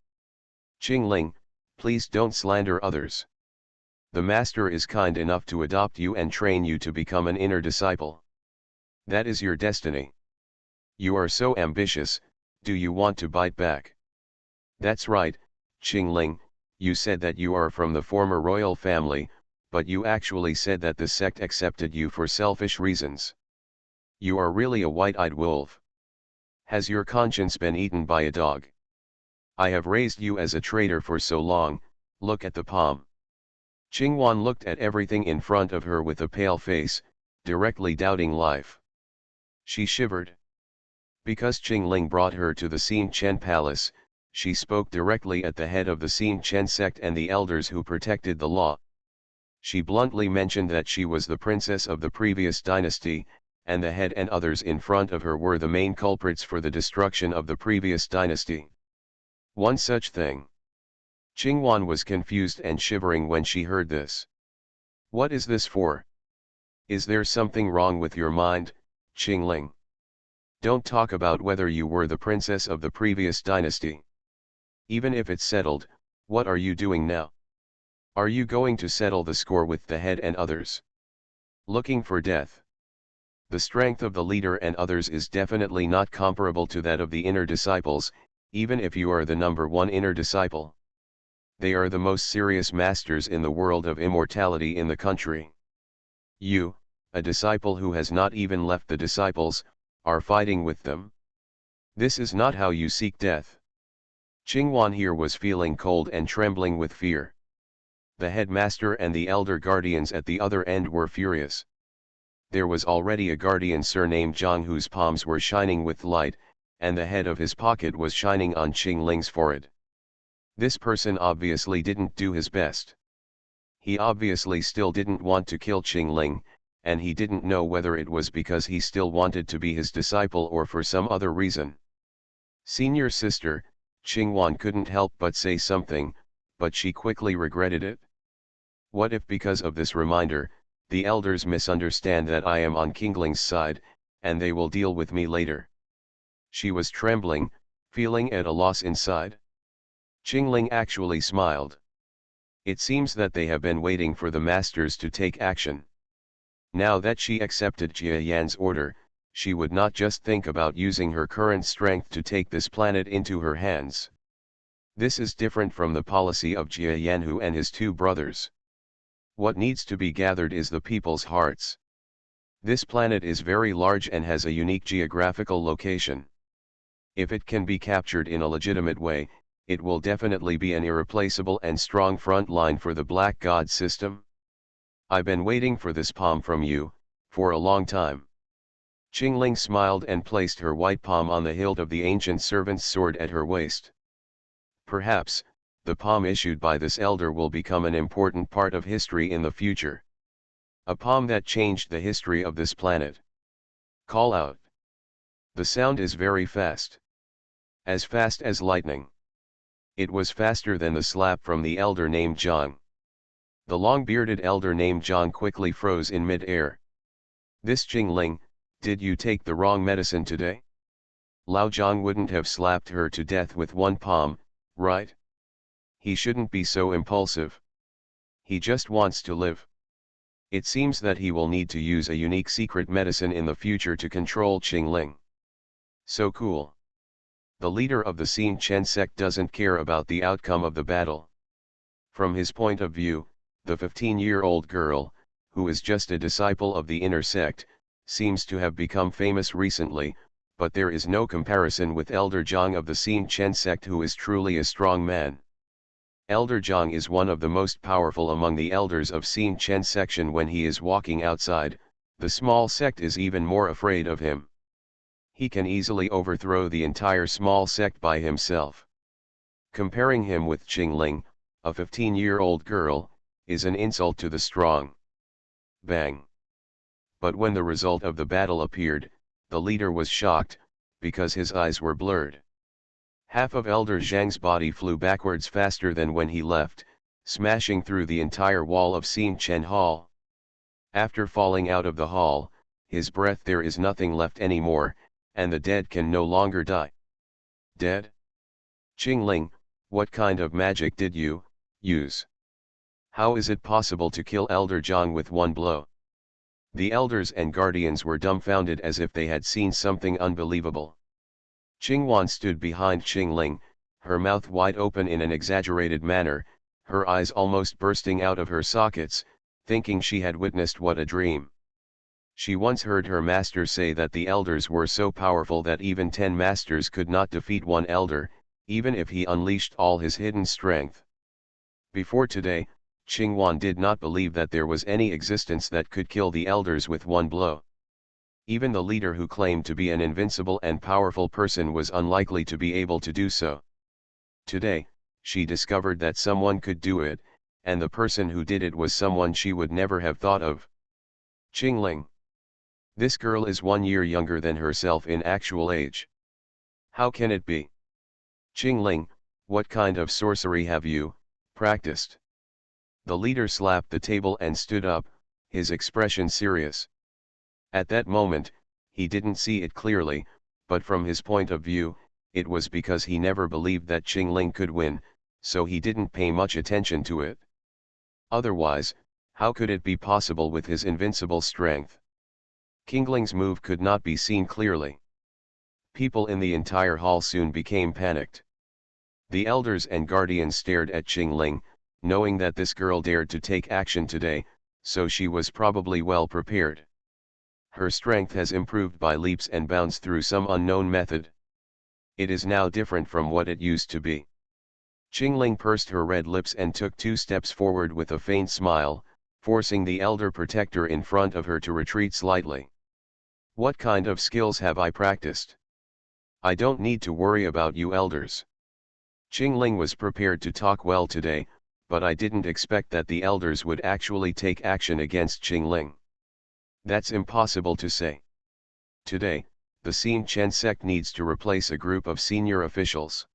[SPEAKER 1] Qingling, please don't slander others. The master is kind enough to adopt you and train you to become an inner disciple. That is your destiny. You are so ambitious, do you want to bite back? That's right, Qingling, you said that you are from the former royal family, but you actually said that the sect accepted you for selfish reasons. You are really a white-eyed wolf. Has your conscience been eaten by a dog? I have raised you as a traitor for so long, look at the palm. Qingwan looked at everything in front of her with a pale face, directly doubting life. She shivered. Because Qingling brought her to the Xin Chen palace, she spoke directly at the head of the Xin Chen sect and the elders who protected the law. She bluntly mentioned that she was the princess of the previous dynasty, and the head and others in front of her were the main culprits for the destruction of the previous dynasty. One such thing. Qingwan was confused and shivering when she heard this. What is this for? Is there something wrong with your mind, Qingling? Don't talk about whether you were the princess of the previous dynasty. Even if it's settled, what are you doing now? Are you going to settle the score with the head and others? Looking for death. The strength of the leader and others is definitely not comparable to that of the inner disciples, even if you are the number one inner disciple. They are the most serious masters in the world of immortality in the country. You, a disciple who has not even left the disciples, are fighting with them. This is not how you seek death. Qingwan here was feeling cold and trembling with fear. The headmaster and the elder guardians at the other end were furious. There was already a guardian surnamed Zhang whose palms were shining with light, and the head of his pocket was shining on Qingling's forehead. This person obviously didn't do his best. He obviously still didn't want to kill Qingling, and he didn't know whether it was because he still wanted to be his disciple or for some other reason. Senior sister, Qingwan couldn't help but say something, but she quickly regretted it. What if because of this reminder, the elders misunderstand that I am on Qingling's side, and they will deal with me later? She was trembling, feeling at a loss inside. Qingling actually smiled. It seems that they have been waiting for the masters to take action. Now that she accepted Jia Yan's order, she would not just think about using her current strength to take this planet into her hands. This is different from the policy of Jia Yanhu and his two brothers. What needs to be gathered is the people's hearts. This planet is very large and has a unique geographical location. If it can be captured in a legitimate way, it will definitely be an irreplaceable and strong front line for the Black God system. I've been waiting for this palm from you, for a long time. Qingling smiled and placed her white palm on the hilt of the ancient servant's sword at her waist. Perhaps, the palm issued by this elder will become an important part of history in the future. A palm that changed the history of this planet. Call out. The sound is very fast. As fast as lightning. It was faster than the slap from the elder named Zhang. The long-bearded elder named Zhang quickly froze in mid-air. This Qingling, did you take the wrong medicine today? Lao Zhang wouldn't have slapped her to death with one palm, right? He shouldn't be so impulsive. He just wants to live. It seems that he will need to use a unique secret medicine in the future to control Qingling. So cool. The leader of the Xin Chen sect doesn't care about the outcome of the battle. From his point of view, the 15-year-old girl, who is just a disciple of the inner sect, seems to have become famous recently, but there is no comparison with Elder Zhang of the Xin Chen sect, who is truly a strong man. Elder Zhang is one of the most powerful among the elders of Xin Chen section. When he is walking outside, the small sect is even more afraid of him. He can easily overthrow the entire small sect by himself. Comparing him with Qingling, a 15-year-old girl, is an insult to the strong. Bang! But when the result of the battle appeared, the leader was shocked, because his eyes were blurred. Half of Elder Zhang's body flew backwards faster than when he left, smashing through the entire wall of Xin Chen Hall. After falling out of the hall, his breath there is nothing left anymore, and the dead can no longer die. Dead? Qingling, What kind of magic did you use? How is it possible to kill Elder Zhang with one blow? The elders and guardians were dumbfounded as if they had seen something unbelievable. Qingwan stood behind Qingling, her mouth wide open in an exaggerated manner, her eyes almost bursting out of her sockets, thinking she had witnessed what a dream. She once heard her master say that the elders were so powerful that even 10 masters could not defeat one elder, even if he unleashed all his hidden strength. Before today, Qingwan did not believe that there was any existence that could kill the elders with one blow. Even the leader who claimed to be an invincible and powerful person was unlikely to be able to do so. Today, she discovered that someone could do it, and the person who did it was someone she would never have thought of. Qingling. This girl is 1 year younger than herself in actual age. How can it be? Qingling, what kind of sorcery have you practiced? The leader slapped the table and stood up, his expression serious. At that moment, he didn't see it clearly, but from his point of view, it was because he never believed that Qingling could win, so he didn't pay much attention to it. Otherwise, how could it be possible with his invincible strength? Qingling's move could not be seen clearly. People in the entire hall soon became panicked. The elders and guardians stared at Qingling, knowing that this girl dared to take action today, so she was probably well prepared. Her strength has improved by leaps and bounds through some unknown method. It is now different from what it used to be. Qingling pursed her red lips and took 2 steps forward with a faint smile, forcing the elder protector in front of her to retreat slightly. What kind of skills have I practiced? I don't need to worry about you elders. Qingling was prepared to talk well today, but I didn't expect that the elders would actually take action against Qingling. That's impossible to say. Today, the Xin Chen sect needs to replace a group of senior officials.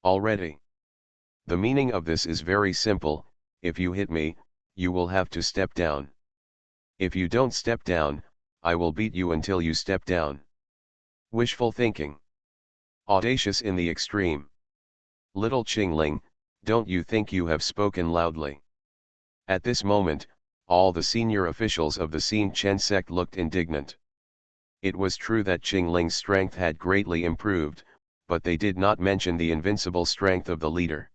[SPEAKER 1] Already. The meaning of this is very simple: if you hit me, you will have to step down. If you don't step down, I will beat you until you step down. Wishful thinking. Audacious in the extreme. Little Qingling, don't you think you have spoken loudly? At this moment, all the senior officials of the Xin Chen sect looked indignant. It was true that Qingling's strength had greatly improved, but they did not mention the invincible strength of the leader.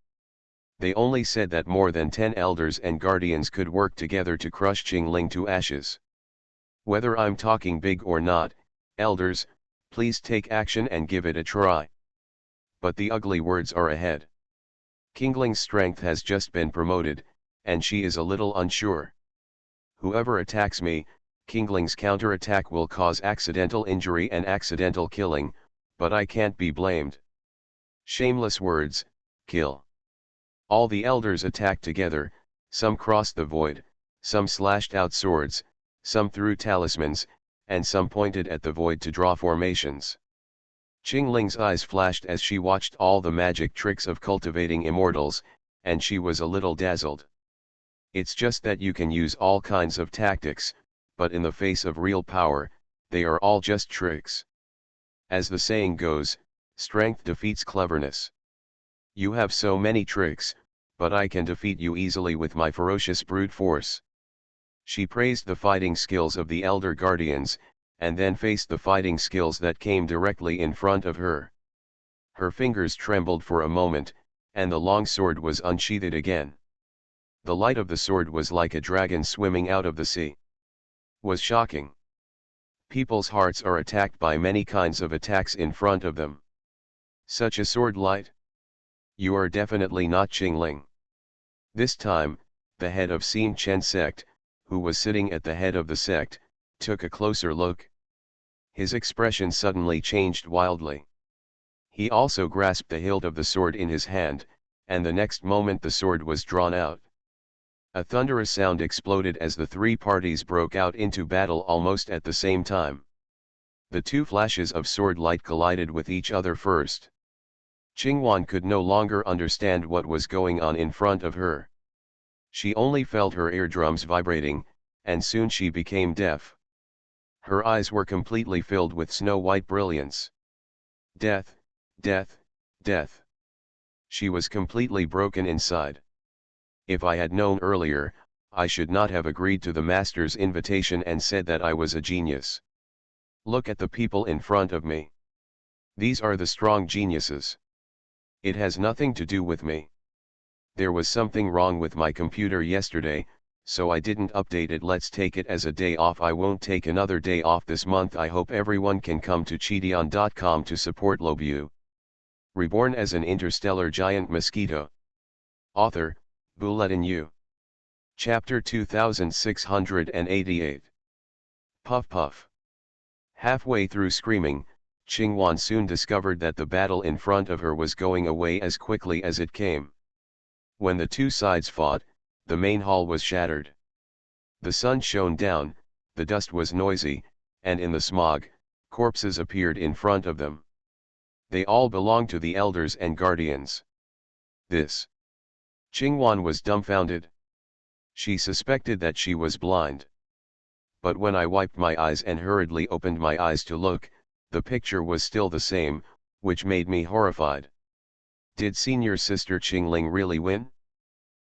[SPEAKER 1] They only said that more than 10 elders and guardians could work together to crush Qingling to ashes. Whether I'm talking big or not, elders, please take action and give it a try. But the ugly words are ahead. Qingling's strength has just been promoted, and she is a little unsure. Whoever attacks me, Qingling's counterattack will cause accidental injury and accidental killing, but I can't be blamed. Shameless words, kill. All the elders attacked together, some crossed the void, some slashed out swords, some threw talismans, and some pointed at the void to draw formations. Qingling's eyes flashed as she watched all the magic tricks of cultivating immortals, and she was a little dazzled. It's just that you can use all kinds of tactics, but in the face of real power, they are all just tricks. As the saying goes, strength defeats cleverness. You have so many tricks, but I can defeat you easily with my ferocious brute force. She praised the fighting skills of the elder guardians, and then faced the fighting skills that came directly in front of her. Her fingers trembled for a moment, and the long sword was unsheathed again. The light of the sword was like a dragon swimming out of the sea. Was shocking. People's hearts are attacked by many kinds of attacks in front of them. Such a sword light? You are definitely not Qingling. This time, the head of Xin Chen sect, who was sitting at the head of the sect, took a closer look. His expression suddenly changed wildly. He also grasped the hilt of the sword in his hand, and the next moment the sword was drawn out. A thunderous sound exploded as the 3 parties broke out into battle almost at the same time. The 2 flashes of sword light collided with each other first. Qingwan could no longer understand what was going on in front of her. She only felt her eardrums vibrating, and soon she became deaf. Her eyes were completely filled with snow-white brilliance. Death, death, death. She was completely broken inside. If I had known earlier, I should not have agreed to the master's invitation and said that I was a genius. Look at the people in front of me. These are the strong geniuses. It has nothing to do with me. There was something wrong with my computer yesterday, so I didn't update it. Let's take it as a day off. I won't take another day off this month. I hope everyone can come to Cheateon.com to support Lobu. Reborn as an interstellar giant mosquito. Author, Bulletin U. Chapter 2688. Puff puff. Halfway through screaming, Qingwan soon discovered that the battle in front of her was going away as quickly as it came. When the two sides fought, the main hall was shattered. The sun shone down, the dust was noisy, and in the smog, corpses appeared in front of them. They all belonged to the elders and guardians. This. Qingwan was dumbfounded. She suspected that she was blind. But when I wiped my eyes and hurriedly opened my eyes to look, the picture was still the same, which made me horrified. Did senior sister Qingling really win?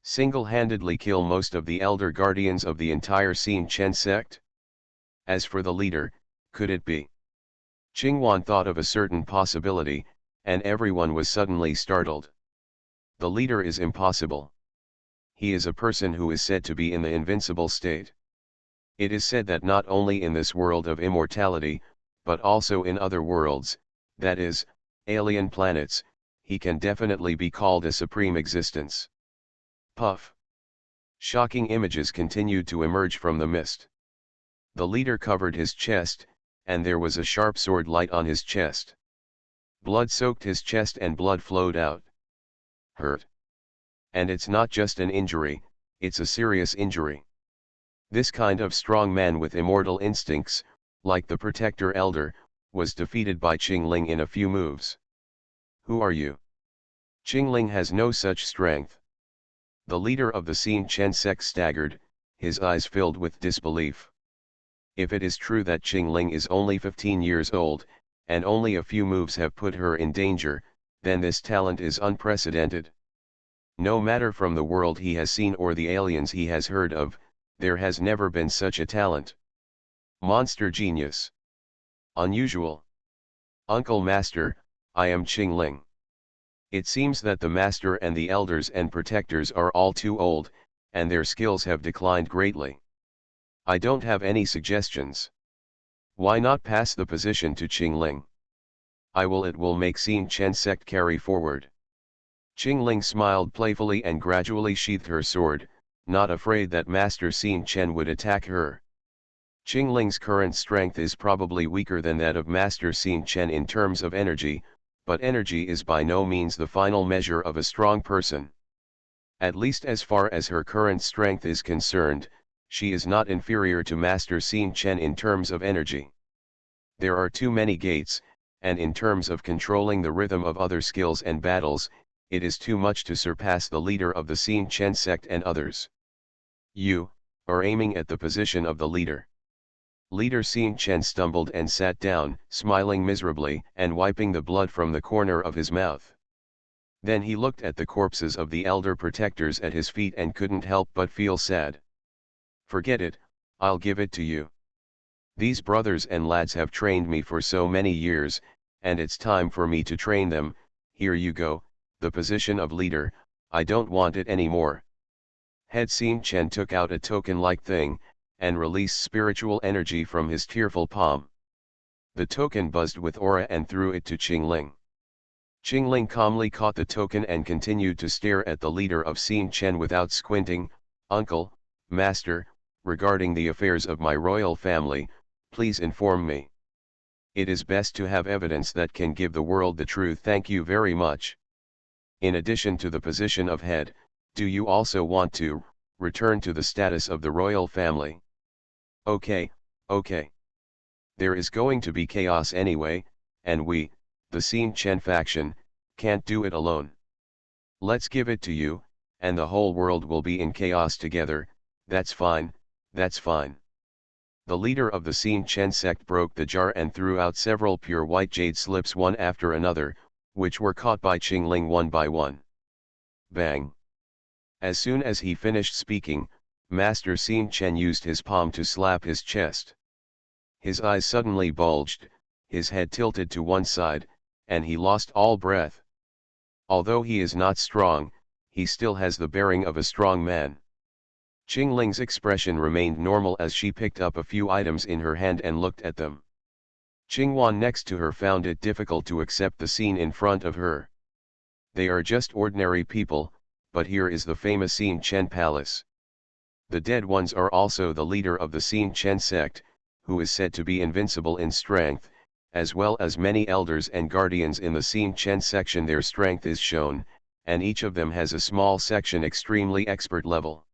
[SPEAKER 1] Single-handedly kill most of the elder guardians of the entire Xin Chen sect? As for the leader, could it be? Qingwan thought of a certain possibility, and everyone was suddenly startled. The leader is impossible. He is a person who is said to be in the invincible state. It is said that not only in this world of immortality, but also in other worlds, that is, alien planets, he can definitely be called a supreme existence. Puff. Shocking images continued to emerge from the mist. The leader covered his chest, and there was a sharp sword light on his chest. Blood soaked his chest and blood flowed out. Hurt. And it's not just an injury, it's a serious injury. This kind of strong man with immortal instincts, like the Protector Elder, was defeated by Qingling in a few moves. Who are you? Qingling has no such strength. The leader of the Xin Chen sect staggered, his eyes filled with disbelief. If it is true that Qingling is only 15 years old, and only a few moves have put her in danger, then this talent is unprecedented. No matter from the world he has seen or the aliens he has heard of, there has never been such a talent. Monster genius. Unusual. Uncle Master, I am Qingling. It seems that the Master and the Elders and Protectors are all too old, and their skills have declined greatly. I don't have any suggestions. Why not pass the position to Qingling? I will. It will make Xin Chen sect carry forward. Qingling smiled playfully and gradually sheathed her sword, not afraid that Master Xin Chen would attack her. Qingling's current strength is probably weaker than that of Master Xin Chen in terms of energy, but energy is by no means the final measure of a strong person. At least as far as her current strength is concerned, she is not inferior to Master Xin Chen in terms of energy. There are too many gates, and in terms of controlling the rhythm of other skills and battles, it is too much to surpass the leader of the Xin Chen sect and others. You are aiming at the position of the leader. Leader Xin Chen stumbled and sat down, smiling miserably and wiping the blood from the corner of his mouth. Then he looked at the corpses of the elder protectors at his feet and couldn't help but feel sad. Forget it, I'll give it to you. These brothers and lads have trained me for so many years, and it's time for me to train them. Here you go, the position of leader, I don't want it anymore. Head Xin Chen took out a token-like thing, and released spiritual energy from his tearful palm. The token buzzed with aura and threw it to Qingling. Qingling calmly caught the token and continued to stare at the leader of Xin Chen without squinting. Uncle, Master, regarding the affairs of my royal family, please inform me. It is best to have evidence that can give the world the truth. Thank you very much. In addition to the position of head, do you also want to return to the status of the royal family? Okay. There is going to be chaos anyway, and we, the Xin Chen faction, can't do it alone. Let's give it to you, and the whole world will be in chaos together. That's fine. The leader of the Xin Chen sect broke the jar and threw out several pure white jade slips one after another, which were caught by Qingling one by one. Bang. As soon as he finished speaking, Master Hsien Chen used his palm to slap his chest. His eyes suddenly bulged, his head tilted to one side, and he lost all breath. Although he is not strong, he still has the bearing of a strong man. Qingling's expression remained normal as she picked up a few items in her hand and looked at them. Qingwan next to her found it difficult to accept the scene in front of her. They are just ordinary people, but here is the famous Hsien Chen Palace. The dead ones are also the leader of the Hsien Chen sect, who is said to be invincible in strength, as well as many elders and guardians in the Hsien Chen section. Their strength is shown, and each of them has a small section extremely expert level.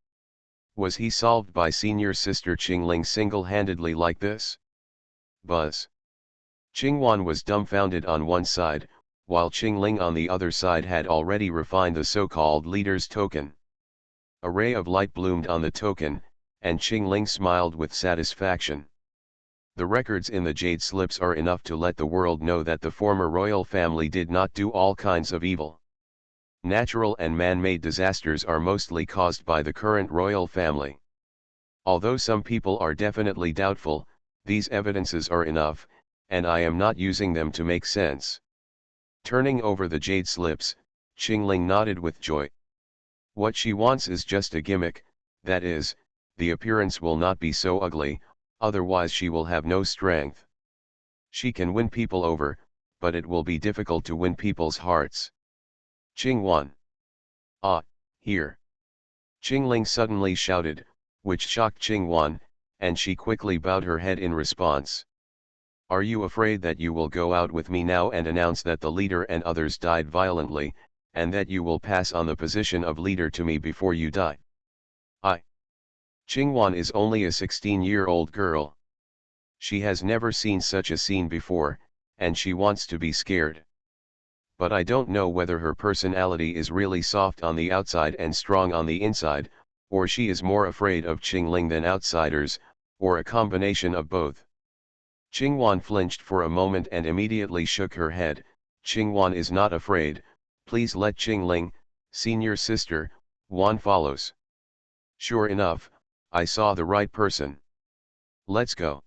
[SPEAKER 1] Was he solved by senior sister Qingling single-handedly like this? Buzz. Qingwan was dumbfounded on one side, while Qingling on the other side had already refined the so-called leader's token. A ray of light bloomed on the token, and Qingling smiled with satisfaction. The records in the jade slips are enough to let the world know that the former royal family did not do all kinds of evil. Natural and man-made disasters are mostly caused by the current royal family. Although some people are definitely doubtful, these evidences are enough, and I am not using them to make sense. Turning over the jade slips, Qingling nodded with joy. What she wants is just a gimmick, that is, the appearance will not be so ugly, otherwise she will have no strength. She can win people over, but it will be difficult to win people's hearts. Qingwan. Ah, here. Qingling suddenly shouted, which shocked Qingwan, and she quickly bowed her head in response. Are you afraid that you will go out with me now and announce that the leader and others died violently, and that you will pass on the position of leader to me before you die? Qingwan is only a 16-year-old girl. She has never seen such a scene before, and she wants to be scared. But I don't know whether her personality is really soft on the outside and strong on the inside, or she is more afraid of Qingling than outsiders, or a combination of both. Qingwan flinched for a moment and immediately shook her head. Qingwan is not afraid, please let Qingling, senior sister, Wan follows. Sure enough, I saw the right person. Let's go.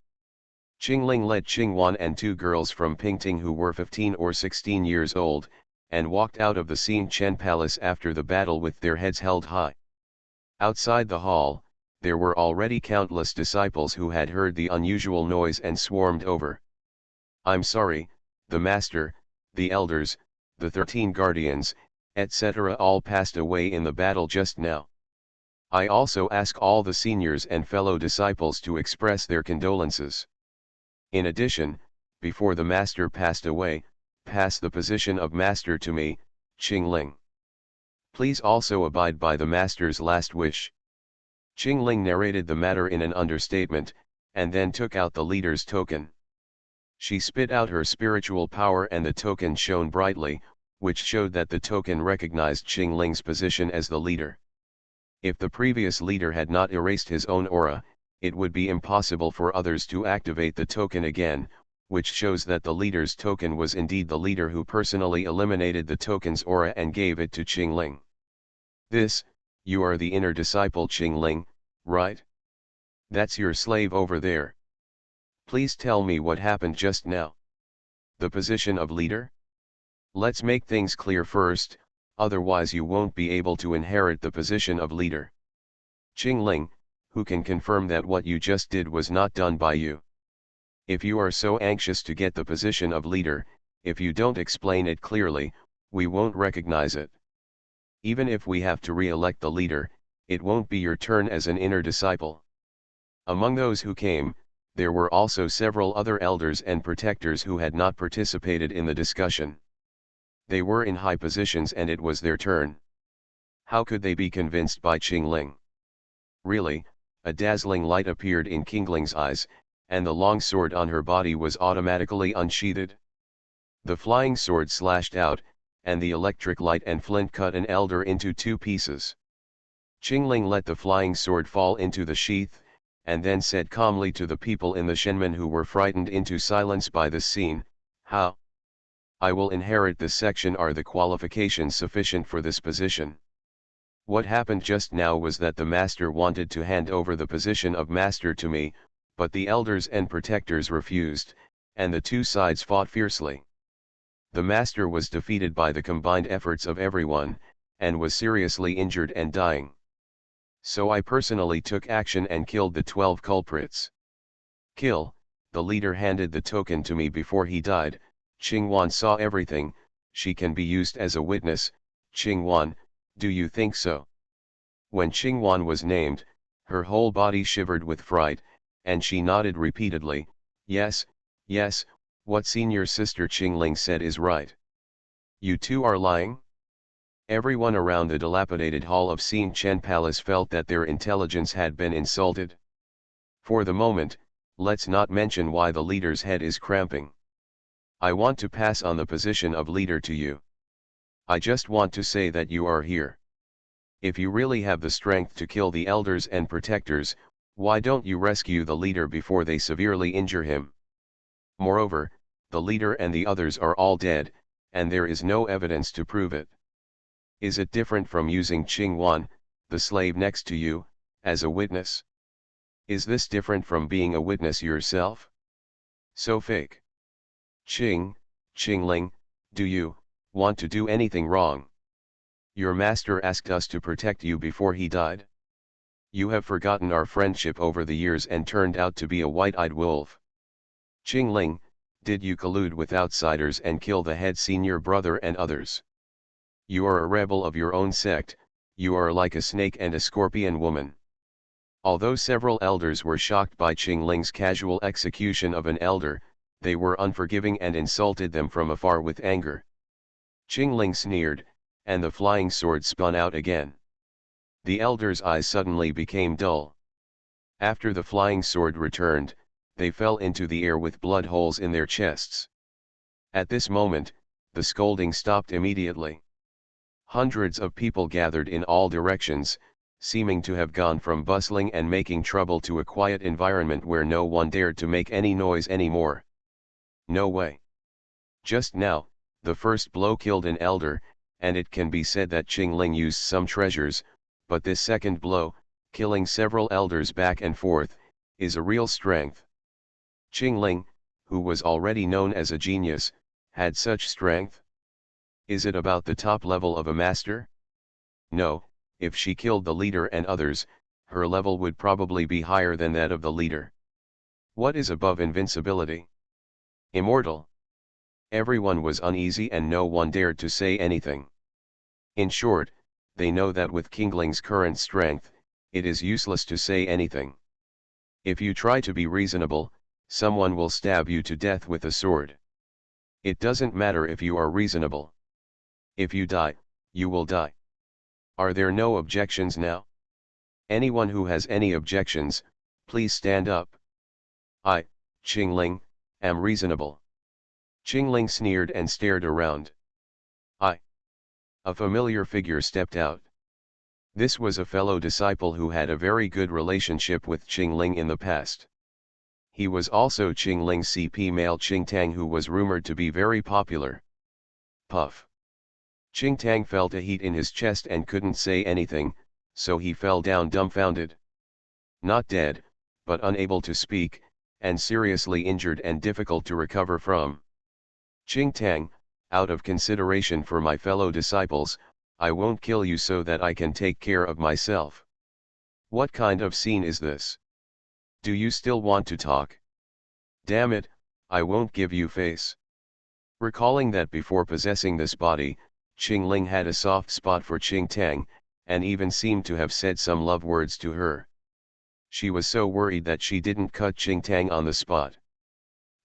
[SPEAKER 1] Qingling led Qingwan and two girls from Pingting who were 15 or 16 years old, and walked out of the Hsien Chen Palace after the battle with their heads held high. Outside the hall, there were already countless disciples who had heard the unusual noise and swarmed over. I'm sorry, the master, the elders, the 13 guardians, etc. all passed away in the battle just now. I also ask all the seniors and fellow disciples to express their condolences. In addition, before the master passed away, pass the position of master to me, Qingling. Please also abide by the master's last wish. Qingling narrated the matter in an understatement, and then took out the leader's token. She spit out her spiritual power and the token shone brightly, which showed that the token recognized Qingling's position as the leader. If the previous leader had not erased his own aura, it would be impossible for others to activate the token again, which shows that the leader's token was indeed the leader who personally eliminated the token's aura and gave it to Qingling. You are the inner disciple Qingling, right? That's your slave over there. Please tell me what happened just now. The position of leader? Let's make things clear first, otherwise you won't be able to inherit the position of leader. Qingling, who can confirm that what you just did was not done by you? If you are so anxious to get the position of leader, if you don't explain it clearly, we won't recognize it. Even if we have to re-elect the leader, it won't be your turn as an inner disciple. Among those who came, there were also several other elders and protectors who had not participated in the discussion. They were in high positions and it was their turn. How could they be convinced by Qingling? Really, a dazzling light appeared in Qingling's eyes, and the long sword on her body was automatically unsheathed. The flying sword slashed out, and the electric light and flint cut an elder into two pieces. Qingling let the flying sword fall into the sheath, and then said calmly to the people in the Shenmen who were frightened into silence by this scene, "How I will inherit this section. Are the qualifications sufficient for this position?" What happened just now was that the master wanted to hand over the position of master to me, but the elders and protectors refused, and the two sides fought fiercely. The master was defeated by the combined efforts of everyone, and was seriously injured and dying. So I personally took action and killed the 12 culprits. Kill, the leader handed the token to me before he died. Qingwan saw everything, she can be used as a witness. Qingwan, do you think so? When Qingwan was named, her whole body shivered with fright, and she nodded repeatedly. Yes, yes, what senior sister Qingling said is right. You two are lying? Everyone around the dilapidated hall of Xing Chen Palace felt that their intelligence had been insulted. For the moment, let's not mention why the leader's head is cramping. I want to pass on the position of leader to you. I just want to say that you are here. If you really have the strength to kill the elders and protectors, why don't you rescue the leader before they severely injure him? Moreover, the leader and the others are all dead, and there is no evidence to prove it. Is it different from using Qingwan, the slave next to you, as a witness? Is this different from being a witness yourself? So fake. Qingling, do you want to do anything wrong? Your master asked us to protect you before he died. You have forgotten our friendship over the years and turned out to be a white-eyed wolf. Qingling, did you collude with outsiders and kill the head senior brother and others? You are a rebel of your own sect, you are like a snake and a scorpion woman. Although several elders were shocked by Qingling's casual execution of an elder, they were unforgiving and insulted them from afar with anger. Qingling sneered, and the flying sword spun out again. The elders' eyes suddenly became dull. After the flying sword returned, they fell into the air with blood holes in their chests. At this moment, the scolding stopped immediately. Hundreds of people gathered in all directions, seeming to have gone from bustling and making trouble to a quiet environment where no one dared to make any noise anymore. No way. Just now, the first blow killed an elder, and it can be said that Qingling used some treasures, but this second blow, killing several elders back and forth, is a real strength. Qingling, who was already known as a genius, had such strength? Is it about the top level of a master? No, if she killed the leader and others, her level would probably be higher than that of the leader. What is above invincibility? Immortal. Everyone was uneasy and no one dared to say anything. In short, they know that with Qingling's current strength, it is useless to say anything. If you try to be reasonable, someone will stab you to death with a sword. It doesn't matter if you are reasonable. If you die, you will die. Are there no objections now? Anyone who has any objections, please stand up. I, Qingling, am reasonable. Qingling sneered and stared around. A familiar figure stepped out. This was a fellow disciple who had a very good relationship with Qingling in the past. He was also Qingling's CP male Qingtang, who was rumored to be very popular. Puff. Qingtang felt a heat in his chest and couldn't say anything, so he fell down dumbfounded. Not dead, but unable to speak, and seriously injured and difficult to recover from. Qingtang, out of consideration for my fellow disciples, I won't kill you so that I can take care of myself. What kind of scene is this? Do you still want to talk? Damn it, I won't give you face. Recalling that before possessing this body, Qingling had a soft spot for Qingtang, and even seemed to have said some love words to her. She was so worried that she didn't cut Qingtang on the spot.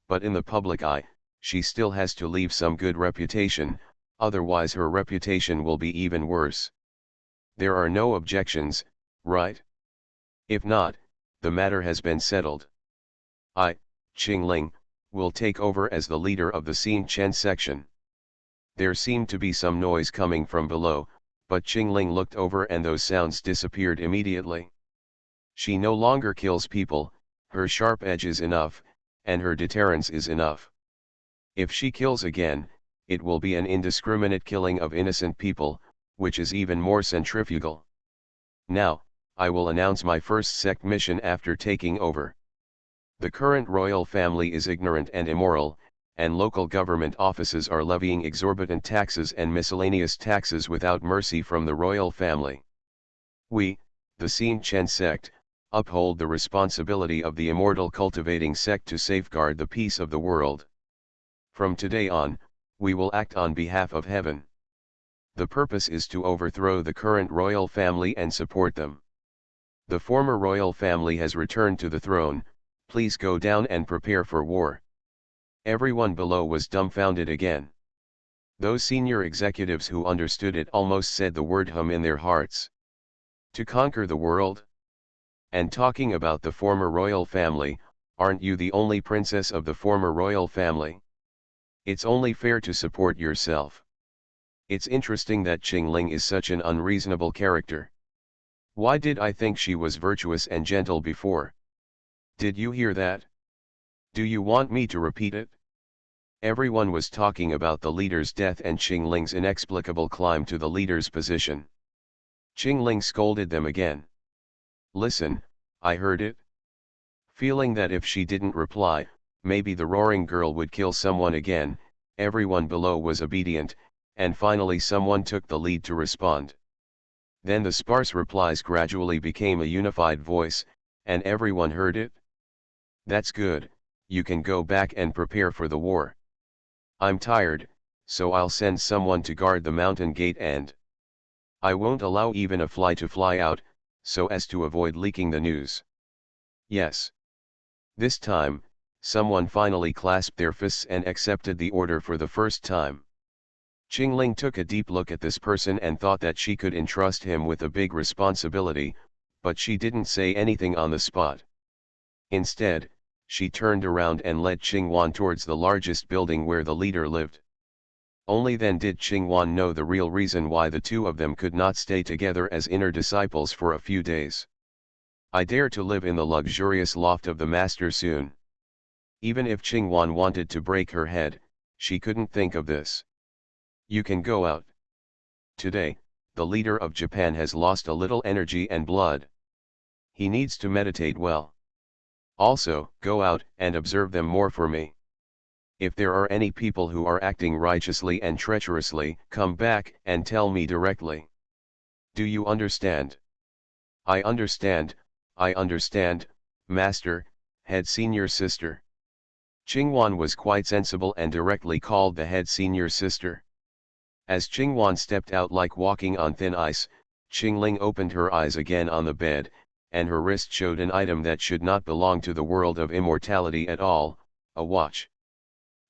[SPEAKER 1] But in the public eye, she still has to leave some good reputation, otherwise her reputation will be even worse. There are no objections, right? If not, the matter has been settled. I, Qingling, will take over as the leader of the Xing Chen section. There seemed to be some noise coming from below, but Qingling looked over and those sounds disappeared immediately. She no longer kills people, her sharp edge is enough, and her deterrence is enough. If she kills again, it will be an indiscriminate killing of innocent people, which is even more centrifugal. Now, I will announce my first sect mission after taking over. The current royal family is ignorant and immoral, and local government offices are levying exorbitant taxes and miscellaneous taxes without mercy from the royal family. We, the Xin Chen sect, uphold the responsibility of the immortal cultivating sect to safeguard the peace of the world. From today on, we will act on behalf of heaven. The purpose is to overthrow the current royal family and support them. The former royal family has returned to the throne, please go down and prepare for war. Everyone below was dumbfounded again. Those senior executives who understood it almost said the word hum in their hearts. To conquer the world? And talking about the former royal family, aren't you the only princess of the former royal family? It's only fair to support yourself. It's interesting that Qingling is such an unreasonable character. Why did I think she was virtuous and gentle before? Did you hear that? Do you want me to repeat it? Everyone was talking about the leader's death and Qingling's inexplicable climb to the leader's position. Qingling scolded them again. Listen, I heard it. Feeling that if she didn't reply, maybe the roaring girl would kill someone again, everyone below was obedient, and finally someone took the lead to respond. Then the sparse replies gradually became a unified voice, and everyone heard it. That's good, you can go back and prepare for the war. I'm tired, so I'll send someone to guard the mountain gate and I won't allow even a fly to fly out, so as to avoid leaking the news. Yes. This time, someone finally clasped their fists and accepted the order for the first time. Qingling took a deep look at this person and thought that she could entrust him with a big responsibility, but she didn't say anything on the spot. Instead, she turned around and led Qingwan towards the largest building where the leader lived. Only then did Qingwan know the real reason why the two of them could not stay together as inner disciples for a few days. I dare to live in the luxurious loft of the master soon. Even if Qingwan wanted to break her head, she couldn't think of this. You can go out. Today, the leader of Japan has lost a little energy and blood. He needs to meditate well. Also, go out and observe them more for me. If there are any people who are acting righteously and treacherously, come back and tell me directly. Do you understand? I understand, master, head senior sister. Qingwan was quite sensible and directly called the head senior sister. As Qingwan stepped out like walking on thin ice, Qingling opened her eyes again on the bed, and her wrist showed an item that should not belong to the world of immortality at all, a watch.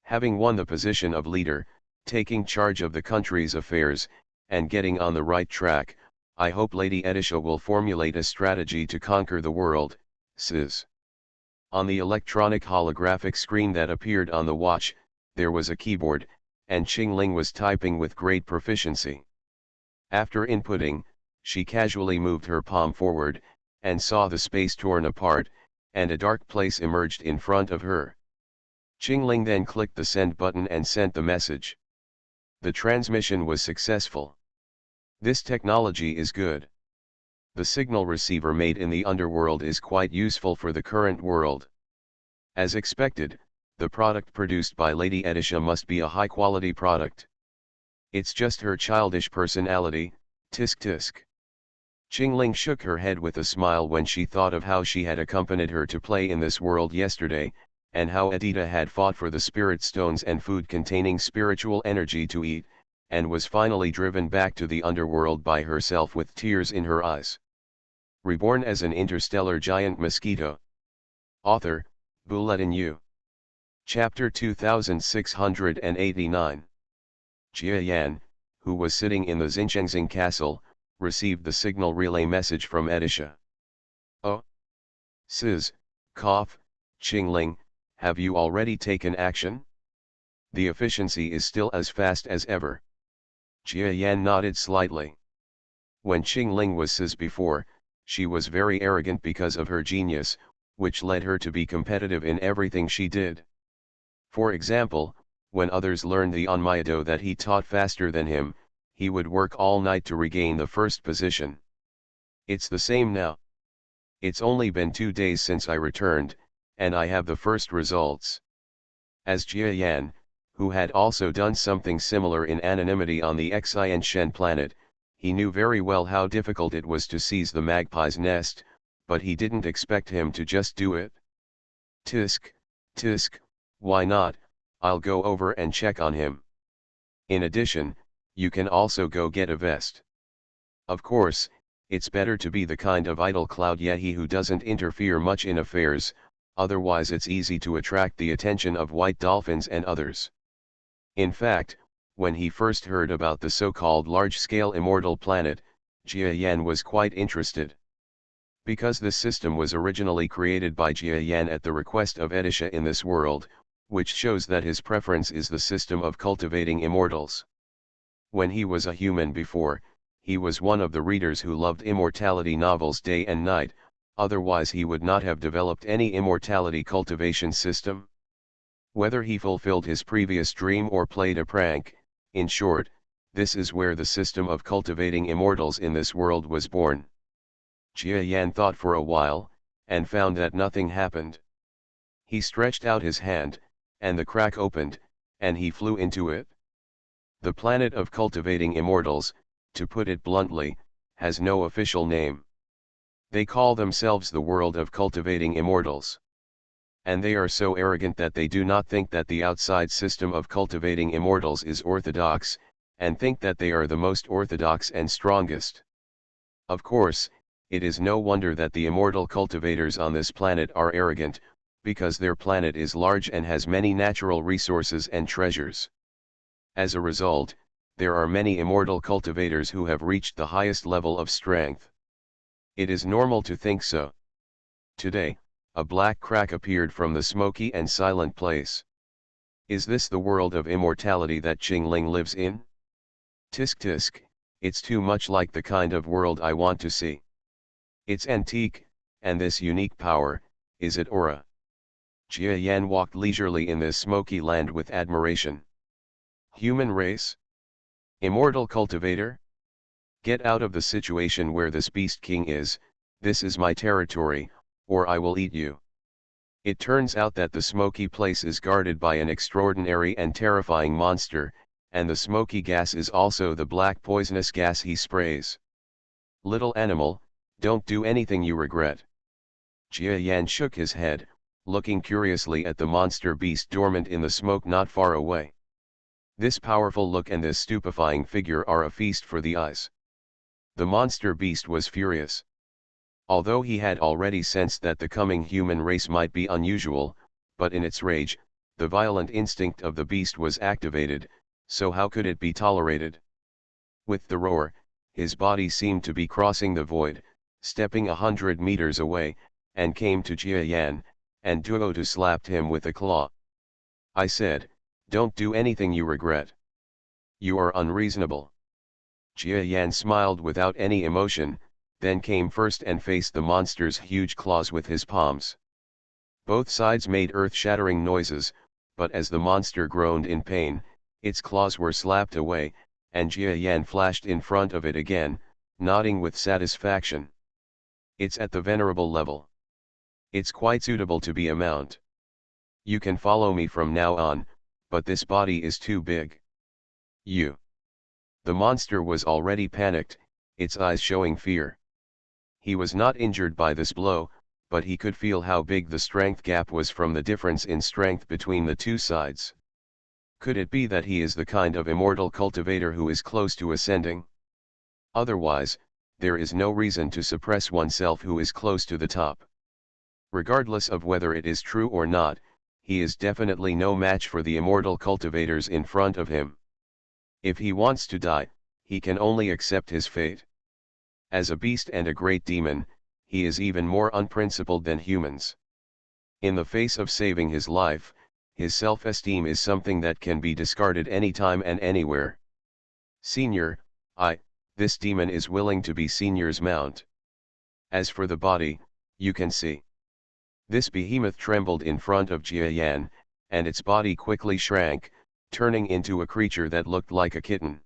[SPEAKER 1] Having won the position of leader, taking charge of the country's affairs, and getting on the right track, I hope Lady Edisha will formulate a strategy to conquer the world, says. On the electronic holographic screen that appeared on the watch, there was a keyboard, and Qingling was typing with great proficiency. After inputting, she casually moved her palm forward, and saw the space torn apart, and a dark place emerged in front of her. Qingling then clicked the send button and sent the message. The transmission was successful. This technology is good. The signal receiver made in the underworld is quite useful for the current world. As expected, the product produced by Lady Edisha must be a high-quality product. It's just her childish personality, tisk tisk. Qingling shook her head with a smile when she thought of how she had accompanied her to play in this world yesterday, and how Edita had fought for the spirit stones and food containing spiritual energy to eat, and was finally driven back to the underworld by herself with tears in her eyes. Reborn as an interstellar giant mosquito. Author, Bulletin U. Chapter 2689. Jia Yan, who was sitting in the Xinchengxing castle, received the signal relay message from Edisha. Oh. Sis, cough, Qingling, have you already taken action? The efficiency is still as fast as ever. Jia Yan nodded slightly. When Qingling was sis before, she was very arrogant because of her genius, which led her to be competitive in everything she did. For example, when others learned the onmyedo that he taught faster than him, he would work all night to regain the first position. It's the same now. It's only been 2 days since I returned, and I have the first results. As Jia Yan, who had also done something similar in anonymity on the Xian Shen planet, he knew very well how difficult it was to seize the magpie's nest, but he didn't expect him to just do it. Tisk, tisk, why not, I'll go over and check on him. In addition, you can also go get a vest. Of course, it's better to be the kind of idle cloud yehi who doesn't interfere much in affairs, otherwise it's easy to attract the attention of white dolphins and others. In fact, when he first heard about the so-called large-scale immortal planet, Jia Yan was quite interested. Because this system was originally created by Jia Yan at the request of Edisha in this world, which shows that his preference is the system of cultivating immortals. When he was a human before, he was one of the readers who loved immortality novels day and night, otherwise he would not have developed any immortality cultivation system. Whether he fulfilled his previous dream or played a prank, in short, this is where the system of cultivating immortals in this world was born. Jia Yan thought for a while, and found that nothing happened. He stretched out his hand, and the crack opened, and he flew into it. The planet of cultivating immortals, to put it bluntly, has no official name. They call themselves the world of cultivating immortals. And they are so arrogant that they do not think that the outside system of cultivating immortals is orthodox, and think that they are the most orthodox and strongest. Of course, it is no wonder that the immortal cultivators on this planet are arrogant, because their planet is large and has many natural resources and treasures. As a result, there are many immortal cultivators who have reached the highest level of strength. It is normal to think so. Today, a black crack appeared from the smoky and silent place. Is this the world of immortality that Qingling lives in? Tisk tisk, it's too much like the kind of world I want to see. It's antique, and this unique power, is it aura? Jia Yan walked leisurely in this smoky land with admiration. Human race? Immortal cultivator? Get out of the situation where this beast king is, this is my territory, or I will eat you. It turns out that the smoky place is guarded by an extraordinary and terrifying monster, and the smoky gas is also the black poisonous gas he sprays. Little animal, don't do anything you regret. Jia Yan shook his head, looking curiously at the monster beast dormant in the smoke not far away. This powerful look and this stupefying figure are a feast for the eyes. The monster beast was furious. Although he had already sensed that the coming human race might be unusual, but in its rage, the violent instinct of the beast was activated, so how could it be tolerated? With the roar, his body seemed to be crossing the void, stepping 100 meters away, and came to Jia Yan, and Duotu slapped him with a claw. I said, don't do anything you regret. You are unreasonable. Jia Yan smiled without any emotion, then came first and faced the monster's huge claws with his palms. Both sides made earth-shattering noises, but as the monster groaned in pain, its claws were slapped away, and Jia Yan flashed in front of it again, nodding with satisfaction. It's at the venerable level. It's quite suitable to be a mount. You can follow me from now on, but this body is too big. You. The monster was already panicked, its eyes showing fear. He was not injured by this blow, but he could feel how big the strength gap was from the difference in strength between the two sides. Could it be that he is the kind of immortal cultivator who is close to ascending? Otherwise, there is no reason to suppress oneself who is close to the top. Regardless of whether it is true or not, he is definitely no match for the immortal cultivators in front of him. If he wants to die, he can only accept his fate. As a beast and a great demon, he is even more unprincipled than humans. In the face of saving his life, his self-esteem is something that can be discarded anytime and anywhere. Senior, this demon is willing to be Senior's mount. As for the body, you can see. This behemoth trembled in front of Jia Yan, and its body quickly shrank, turning into a creature that looked like a kitten.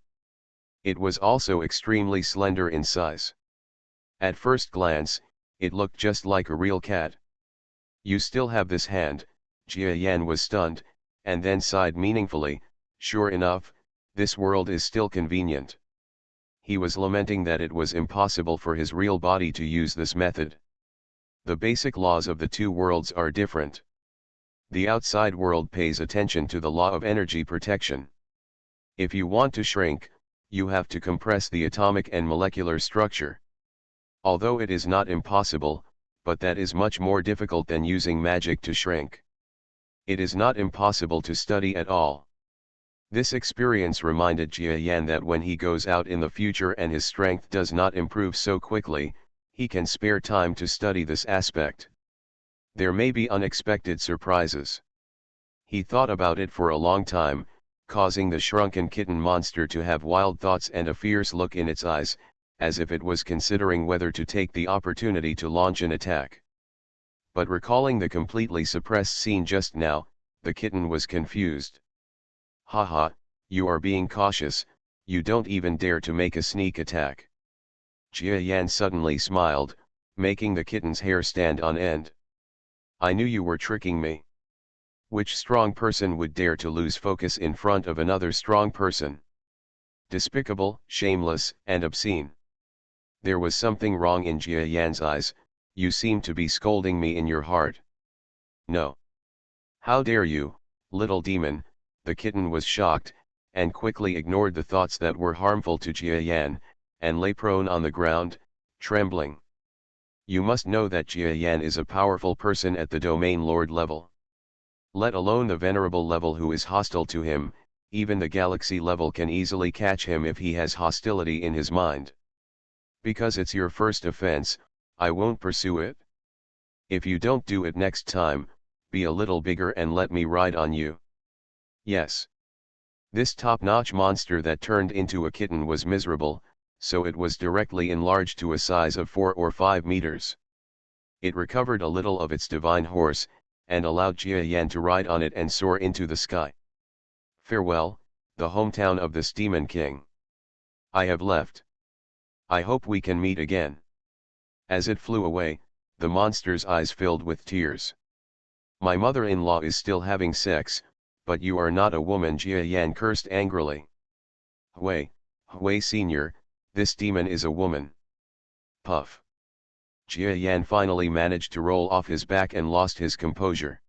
[SPEAKER 1] It was also extremely slender in size. At first glance, it looked just like a real cat. You still have this hand, Jia Yan was stunned, and then sighed meaningfully, sure enough, this world is still convenient. He was lamenting that it was impossible for his real body to use this method. The basic laws of the two worlds are different. The outside world pays attention to the law of energy protection. If you want to shrink, you have to compress the atomic and molecular structure. Although it is not impossible, but that is much more difficult than using magic to shrink. It is not impossible to study at all. This experience reminded Jia Yan that when he goes out in the future and his strength does not improve so quickly, he can spare time to study this aspect. There may be unexpected surprises. He thought about it for a long time, causing the shrunken kitten monster to have wild thoughts and a fierce look in its eyes, as if it was considering whether to take the opportunity to launch an attack. But recalling the completely suppressed scene just now, the kitten was confused. Haha, you are being cautious, you don't even dare to make a sneak attack. Jia Yan suddenly smiled, making the kitten's hair stand on end. I knew you were tricking me. Which strong person would dare to lose focus in front of another strong person? Despicable, shameless, and obscene. There was something wrong in Jia Yan's eyes. You seem to be scolding me in your heart. No. How dare you, little demon? The kitten was shocked, and quickly ignored the thoughts that were harmful to Jia Yan, and lay prone on the ground, trembling. You must know that Jia Yan is a powerful person at the domain lord level. Let alone the venerable level who is hostile to him, even the galaxy level can easily catch him if he has hostility in his mind. Because it's your first offense, I won't pursue it. If you don't do it next time, be a little bigger and let me ride on you. Yes. This top-notch monster that turned into a kitten was miserable, so it was directly enlarged to a size of 4 or 5 meters. It recovered a little of its divine horse, and allowed Jia Yan to ride on it and soar into the sky. Farewell, the hometown of this demon king. I have left. I hope we can meet again. As it flew away, the monster's eyes filled with tears. My mother-in-law is still having sex, but you are not a woman, Jia Yan cursed angrily. Hui Senior, this demon is a woman. Puff. Jia Yan finally managed to roll off his back and lost his composure.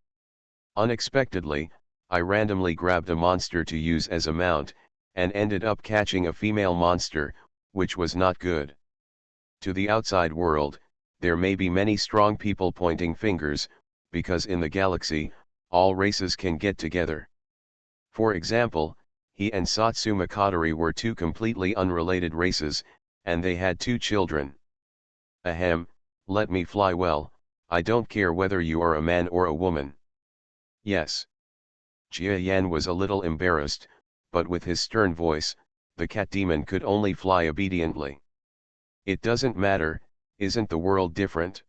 [SPEAKER 1] Unexpectedly, I randomly grabbed a monster to use as a mount, and ended up catching a female monster, which was not good. To the outside world, there may be many strong people pointing fingers, because in the galaxy, all races can get together. For example, he and Satsuma Katari were two completely unrelated races, and they had 2 children. Ahem, let me fly well, I don't care whether you are a man or a woman. Yes. Jia Yan was a little embarrassed, but with his stern voice, the cat demon could only fly obediently. It doesn't matter, isn't the world different?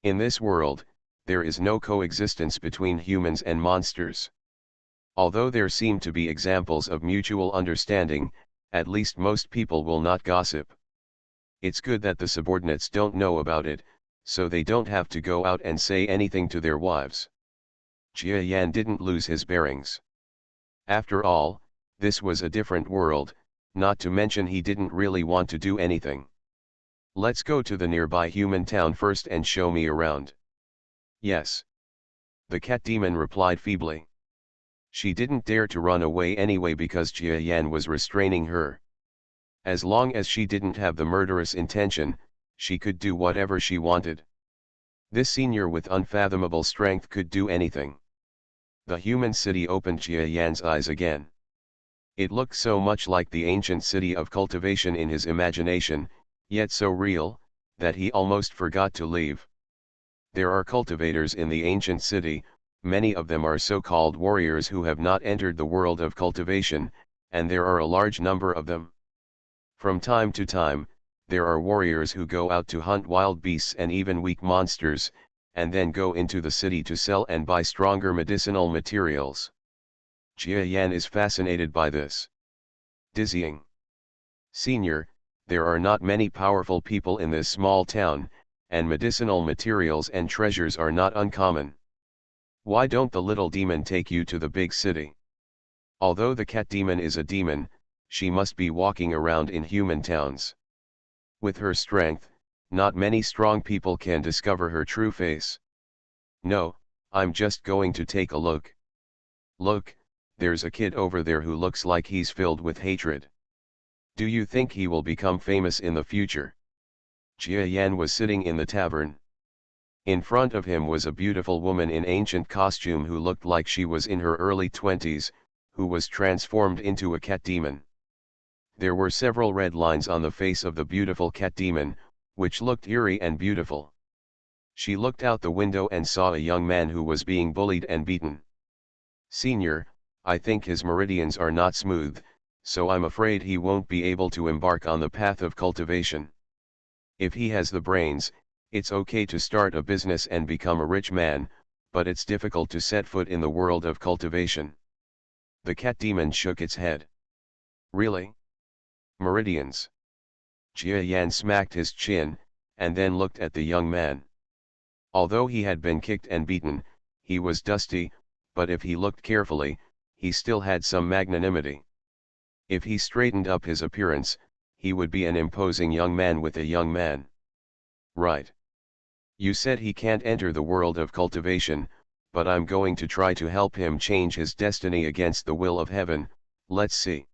[SPEAKER 1] In this world, there is no coexistence between humans and monsters. Although there seem to be examples of mutual understanding, at least most people will not gossip. It's good that the subordinates don't know about it, so they don't have to go out and say anything to their wives. Jia Yan didn't lose his bearings. After all, this was a different world, not to mention he didn't really want to do anything. Let's go to the nearby human town first and show me around. Yes. The cat demon replied feebly. She didn't dare to run away anyway because Jia Yan was restraining her. As long as she didn't have the murderous intention, she could do whatever she wanted. This senior with unfathomable strength could do anything. The human city opened Jia Yan's eyes again. It looked so much like the ancient city of cultivation in his imagination, yet so real, that he almost forgot to leave. There are cultivators in the ancient city, many of them are so-called warriors who have not entered the world of cultivation, and there are a large number of them. From time to time, there are warriors who go out to hunt wild beasts and even weak monsters, and then go into the city to sell and buy stronger medicinal materials. Jia Yan is fascinated by this. Dizzying. Senior, There are not many powerful people in this small town, and medicinal materials and treasures are not uncommon. Why don't the little demon take you to the big city? Although the cat demon is a demon, she must be walking around in human towns. With her strength, not many strong people can discover her true face. No, I'm just going to take a look. Look, there's a kid over there who looks like he's filled with hatred. Do you think he will become famous in the future? Jia Yan was sitting in the tavern. In front of him was a beautiful woman in ancient costume who looked like she was in her early 20s, who was transformed into a cat demon. There were several red lines on the face of the beautiful cat demon, which looked eerie and beautiful. She looked out the window and saw a young man who was being bullied and beaten. Senior, I think his meridians are not smooth, so I'm afraid he won't be able to embark on the path of cultivation. If he has the brains, it's okay to start a business and become a rich man, but it's difficult to set foot in the world of cultivation. The cat demon shook its head. Really? Meridians? Jia Yan smacked his chin, and then looked at the young man. Although he had been kicked and beaten, he was dusty, but if he looked carefully, he still had some magnanimity. If he straightened up his appearance, he would be an imposing young man with a young man. Right. You said he can't enter the world of cultivation, but I'm going to try to help him change his destiny against the will of heaven. Let's see.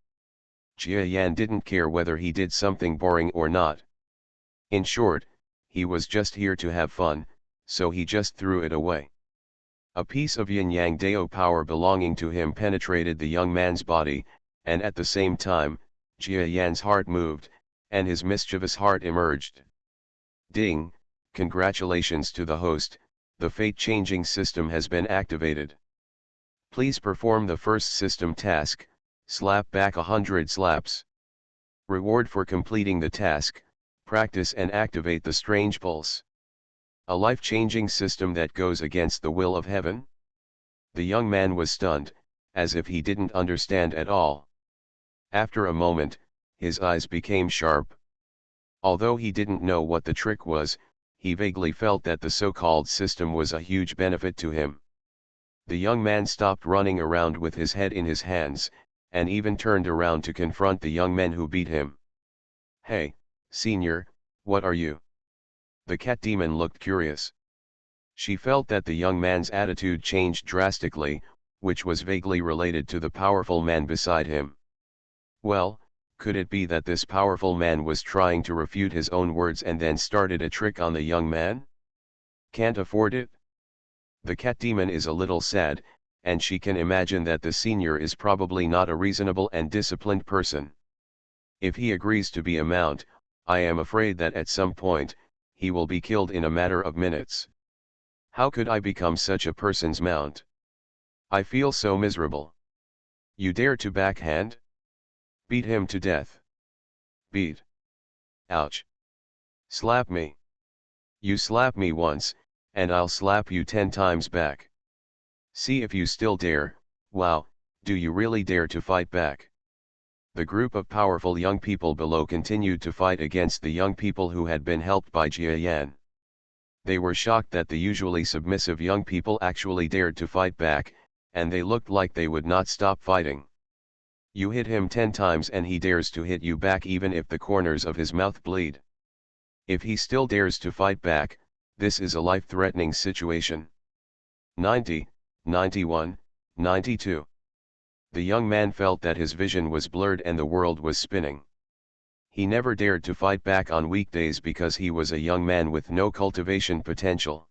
[SPEAKER 1] Jia Yan didn't care whether he did something boring or not. In short, he was just here to have fun, so he just threw it away. A piece of yin-yang Dao power belonging to him penetrated the young man's body, and at the same time, Jia Yan's heart moved, and his mischievous heart emerged. Ding! Congratulations to the host, the fate-changing system has been activated. Please perform the first system task, slap back 100 slaps. Reward for completing the task, practice and activate the strange pulse. A life-changing system that goes against the will of heaven? The young man was stunned, as if he didn't understand at all. After a moment, his eyes became sharp. Although he didn't know what the trick was, he vaguely felt that the so-called system was a huge benefit to him. The young man stopped running around with his head in his hands, and even turned around to confront the young men who beat him. Hey, senior, what are you? The cat demon looked curious. She felt that the young man's attitude changed drastically, which was vaguely related to the powerful man beside him. Well, could it be that this powerful man was trying to refute his own words and then started a trick on the young man? Can't afford it? The cat demon is a little sad, and she can imagine that the senior is probably not a reasonable and disciplined person. If he agrees to be a mount, I am afraid that at some point, he will be killed in a matter of minutes. How could I become such a person's mount? I feel so miserable. You dare to backhand? Beat him to death. Beat. Ouch. Slap me. You slap me once, and I'll slap you 10 times back. See if you still dare. Wow, do you really dare to fight back? The group of powerful young people below continued to fight against the young people who had been helped by Jia Yan. They were shocked that the usually submissive young people actually dared to fight back, and they looked like they would not stop fighting. You hit him 10 times and he dares to hit you back even if the corners of his mouth bleed. If he still dares to fight back, this is a life-threatening situation. 90, 91, 92. The young man felt that his vision was blurred and the world was spinning. He never dared to fight back on weekdays because he was a young man with no cultivation potential.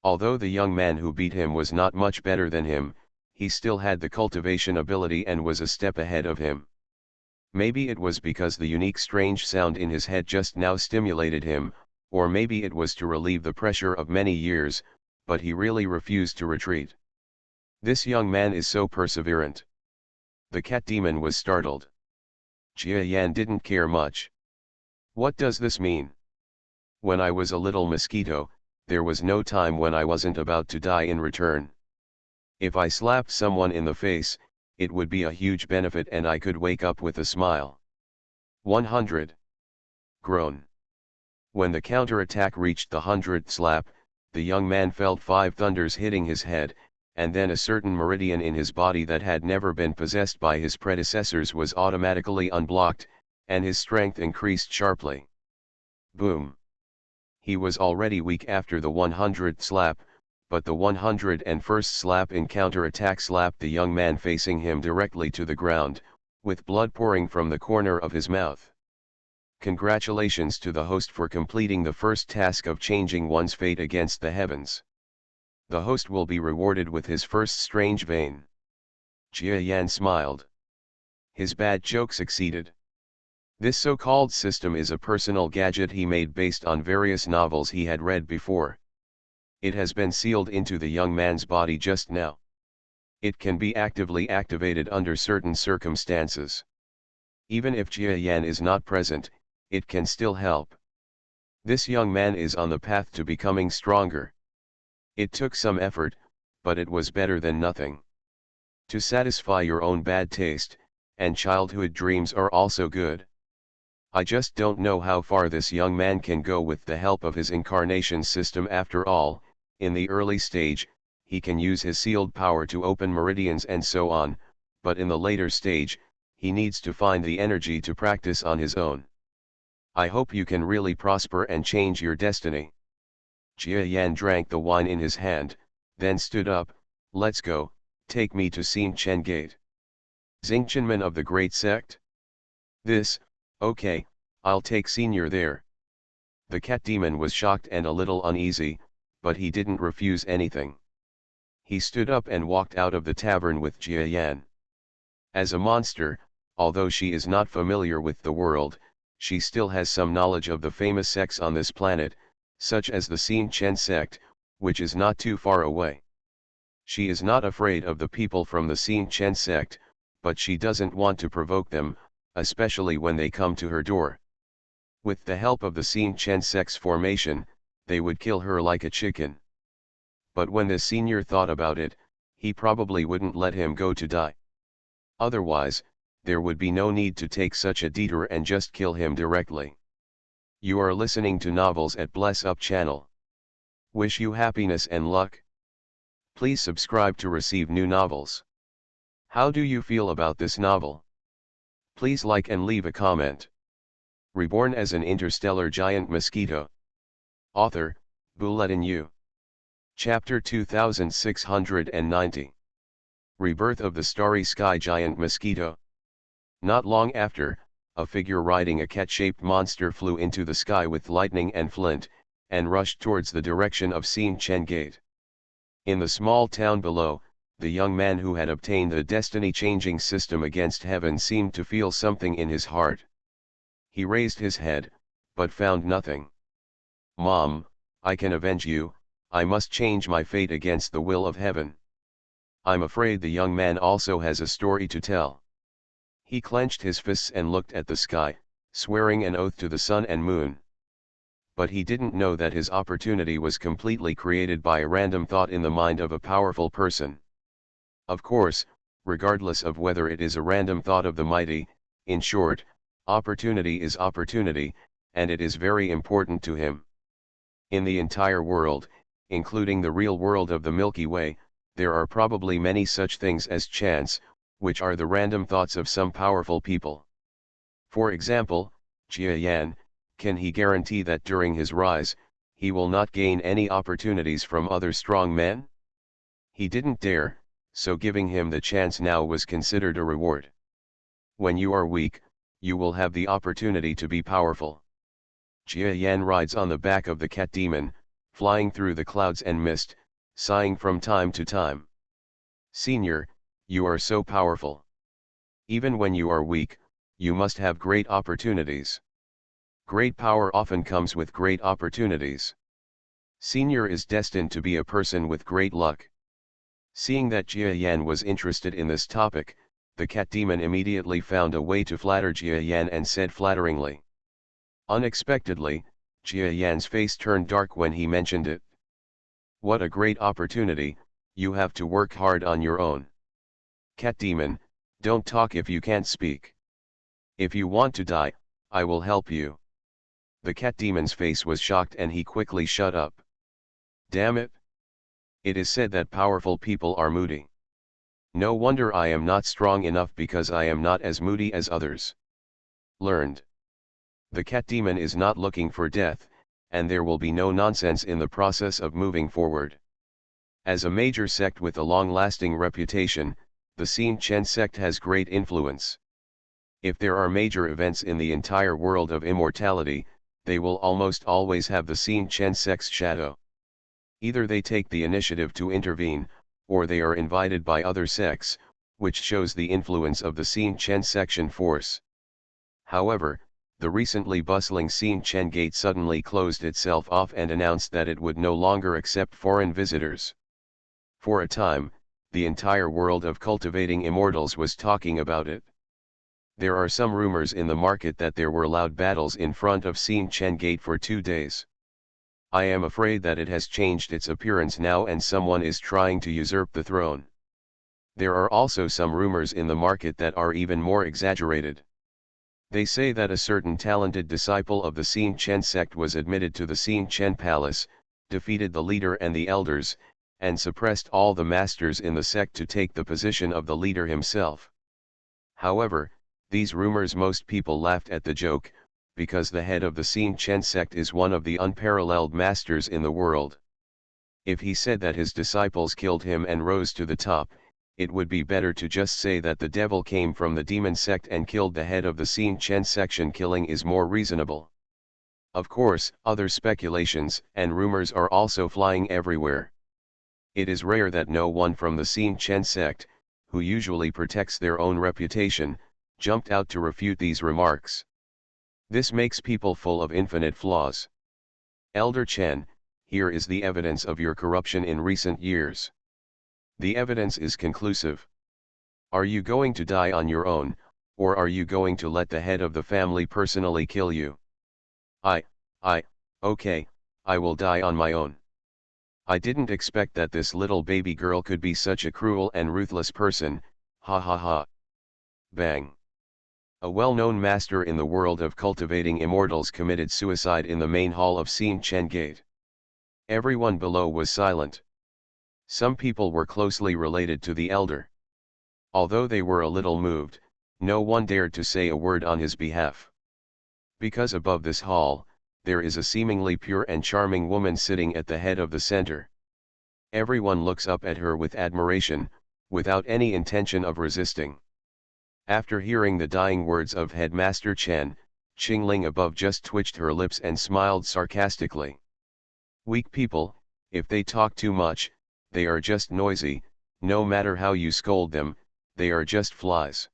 [SPEAKER 1] Although the young man who beat him was not much better than him, he still had the cultivation ability and was a step ahead of him. Maybe it was because the unique strange sound in his head just now stimulated him, or maybe it was to relieve the pressure of many years, but he really refused to retreat. This young man is so perseverant. The cat demon was startled. Jia Yan didn't care much. What does this mean? When I was a little mosquito, there was no time when I wasn't about to die in return. If I slapped someone in the face, it would be a huge benefit and I could wake up with a smile. 100. groan. When the counterattack reached the 100th slap, the young man felt 5 thunders hitting his head, and then a certain meridian in his body that had never been possessed by his predecessors was automatically unblocked, and his strength increased sharply. Boom! He was already weak after the 100th slap, but the 101st slap in counterattack slapped the young man facing him directly to the ground, with blood pouring from the corner of his mouth. Congratulations to the host for completing the first task of changing one's fate against the heavens. The host will be rewarded with his first strange vein. Jia Yan smiled. His bad joke succeeded. This so-called system is a personal gadget he made based on various novels he had read before. It has been sealed into the young man's body just now. It can be actively activated under certain circumstances. Even if Jia Yan is not present, it can still help. This young man is on the path to becoming stronger. It took some effort, but it was better than nothing. To satisfy your own bad taste, and childhood dreams are also good. I just don't know how far this young man can go with the help of his incarnation system. After all, in the early stage, he can use his sealed power to open meridians and so on, but in the later stage, he needs to find the energy to practice on his own. I hope you can really prosper and change your destiny. Jia Yan drank the wine in his hand, then stood up. Let's go, take me to Xin Chen Gate. Xingqianmen of the Great Sect? This, okay, I'll take Senior there. The cat demon was shocked and a little uneasy, but he didn't refuse anything. He stood up and walked out of the tavern with Jia Yan. As a monster, although she is not familiar with the world, she still has some knowledge of the famous sects on this planet, such as the Xin Chen sect, which is not too far away. She is not afraid of the people from the Xin Chen sect, but she doesn't want to provoke them, especially when they come to her door. With the help of the Xin Chen sect's formation, they would kill her like a chicken. But when the senior thought about it, he probably wouldn't let him go to die. Otherwise, there would be no need to take such a detour and just kill him directly. You are listening to Novels at Bless Up channel. Wish you happiness and luck. Please subscribe to receive new novels. How do you feel about this novel? Please like and leave a comment. Reborn as an interstellar giant mosquito. Author, Bulletin U. Chapter 2690. Rebirth of the starry sky giant mosquito. Not long after, a figure riding a cat-shaped monster flew into the sky with lightning and flint, and rushed towards the direction of Xin Chen Gate. In the small town below, the young man who had obtained the destiny-changing system against heaven seemed to feel something in his heart. He raised his head, but found nothing. Mom, I can avenge you, I must change my fate against the will of heaven. I'm afraid the young man also has a story to tell. He clenched his fists and looked at the sky, swearing an oath to the sun and moon. But he didn't know that his opportunity was completely created by a random thought in the mind of a powerful person. Of course, regardless of whether it is a random thought of the mighty, in short, opportunity is opportunity, and it is very important to him. In the entire world, including the real world of the Milky Way, there are probably many such things as chance, which are the random thoughts of some powerful people. For example, Jia Yan, can he guarantee that during his rise, he will not gain any opportunities from other strong men? He didn't dare, so giving him the chance now was considered a reward. When you are weak, you will have the opportunity to be powerful. Jia Yan rides on the back of the cat demon, flying through the clouds and mist, sighing from time to time. Senior, you are so powerful. Even when you are weak, you must have great opportunities. Great power often comes with great opportunities. Senior is destined to be a person with great luck. Seeing that Jia Yan was interested in this topic, the cat demon immediately found a way to flatter Jia Yan and said flatteringly. Unexpectedly, Jia Yan's face turned dark when he mentioned it. What a great opportunity, you have to work hard on your own. Cat demon, don't talk if you can't speak. If you want to die, I will help you. The cat demon's face was shocked and he quickly shut up. Damn it! It is said that powerful people are moody. No wonder I am not strong enough because I am not as moody as others. Learned. The cat demon is not looking for death, and there will be no nonsense in the process of moving forward. As a major sect with a long-lasting reputation, the Xin Chen sect has great influence. If there are major events in the entire world of immortality, they will almost always have the Xin Chen sect's shadow. Either they take the initiative to intervene, or they are invited by other sects, which shows the influence of the Xin Chen section force. However, the recently bustling Xin Chen gate suddenly closed itself off and announced that it would no longer accept foreign visitors. For a time, the entire world of cultivating immortals was talking about it. There are some rumors in the market that there were loud battles in front of Xin Chen gate for 2 days. I am afraid that it has changed its appearance now and someone is trying to usurp the throne. There are also some rumors in the market that are even more exaggerated. They say that a certain talented disciple of the Xin Chen sect was admitted to the Xin Chen palace, defeated the leader and the elders, and suppressed all the masters in the sect to take the position of the leader himself. However, these rumors most people laughed at the joke, because the head of the Xin Chen sect is one of the unparalleled masters in the world. If he said that his disciples killed him and rose to the top, it would be better to just say that the devil came from the demon sect and killed the head of the Xin Chen section. Killing is more reasonable. Of course, other speculations and rumors are also flying everywhere. It is rare that no one from the Xin Chen sect, who usually protects their own reputation, jumped out to refute these remarks. This makes people full of infinite flaws. Elder Chen, here is the evidence of your corruption in recent years. The evidence is conclusive. Are you going to die on your own, or are you going to let the head of the family personally kill you? Okay, I will die on my own. I didn't expect that this little baby girl could be such a cruel and ruthless person, ha ha ha. Bang. A well-known master in the world of cultivating immortals committed suicide in the main hall of Xin Chen Gate. Everyone below was silent. Some people were closely related to the elder. Although they were a little moved, no one dared to say a word on his behalf. Because above this hall, there is a seemingly pure and charming woman sitting at the head of the center. Everyone looks up at her with admiration, without any intention of resisting. After hearing the dying words of Headmaster Chen, Qingling above just twitched her lips and smiled sarcastically. Weak people, if they talk too much, they are just noisy, no matter how you scold them, they are just flies.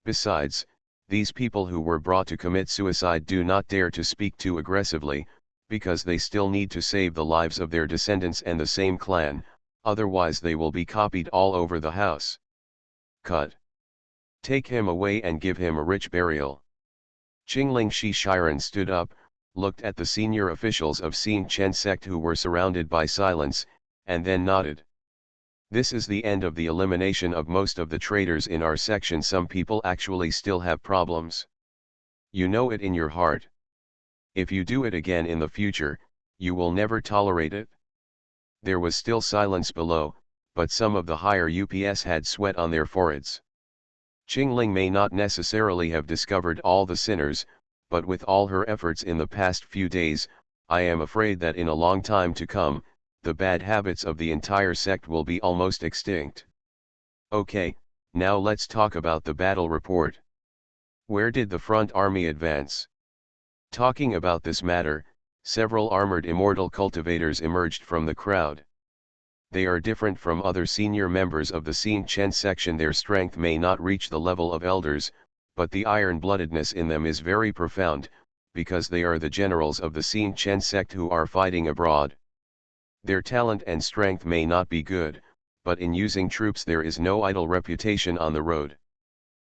[SPEAKER 1] Besides, these people who were brought to commit suicide do not dare to speak too aggressively, because they still need to save the lives of their descendants and the same clan, otherwise they will be copied all over the house. Cut. Take him away and give him a rich burial. Qingling Shi Shiren stood up, looked at the senior officials of Xin Chen sect who were surrounded by silence, and then nodded. This is the end of the elimination of most of the traitors in our section. Some people actually still have problems. You know it in your heart. If you do it again in the future, you will never tolerate it. There was still silence below, but some of the higher UPS had sweat on their foreheads. Qingling may not necessarily have discovered all the sinners, but with all her efforts in the past few days, I am afraid that in a long time to come, the bad habits of the entire sect will be almost extinct. Okay, now let's talk about the battle report. Where did the front army advance? Talking about this matter, several armored immortal cultivators emerged from the crowd. They are different from other senior members of the Xin Chen section. Their strength may not reach the level of elders, but the iron-bloodedness in them is very profound, because they are the generals of the Xin Chen sect who are fighting abroad. Their talent and strength may not be good, but in using troops there is no idle reputation on the road.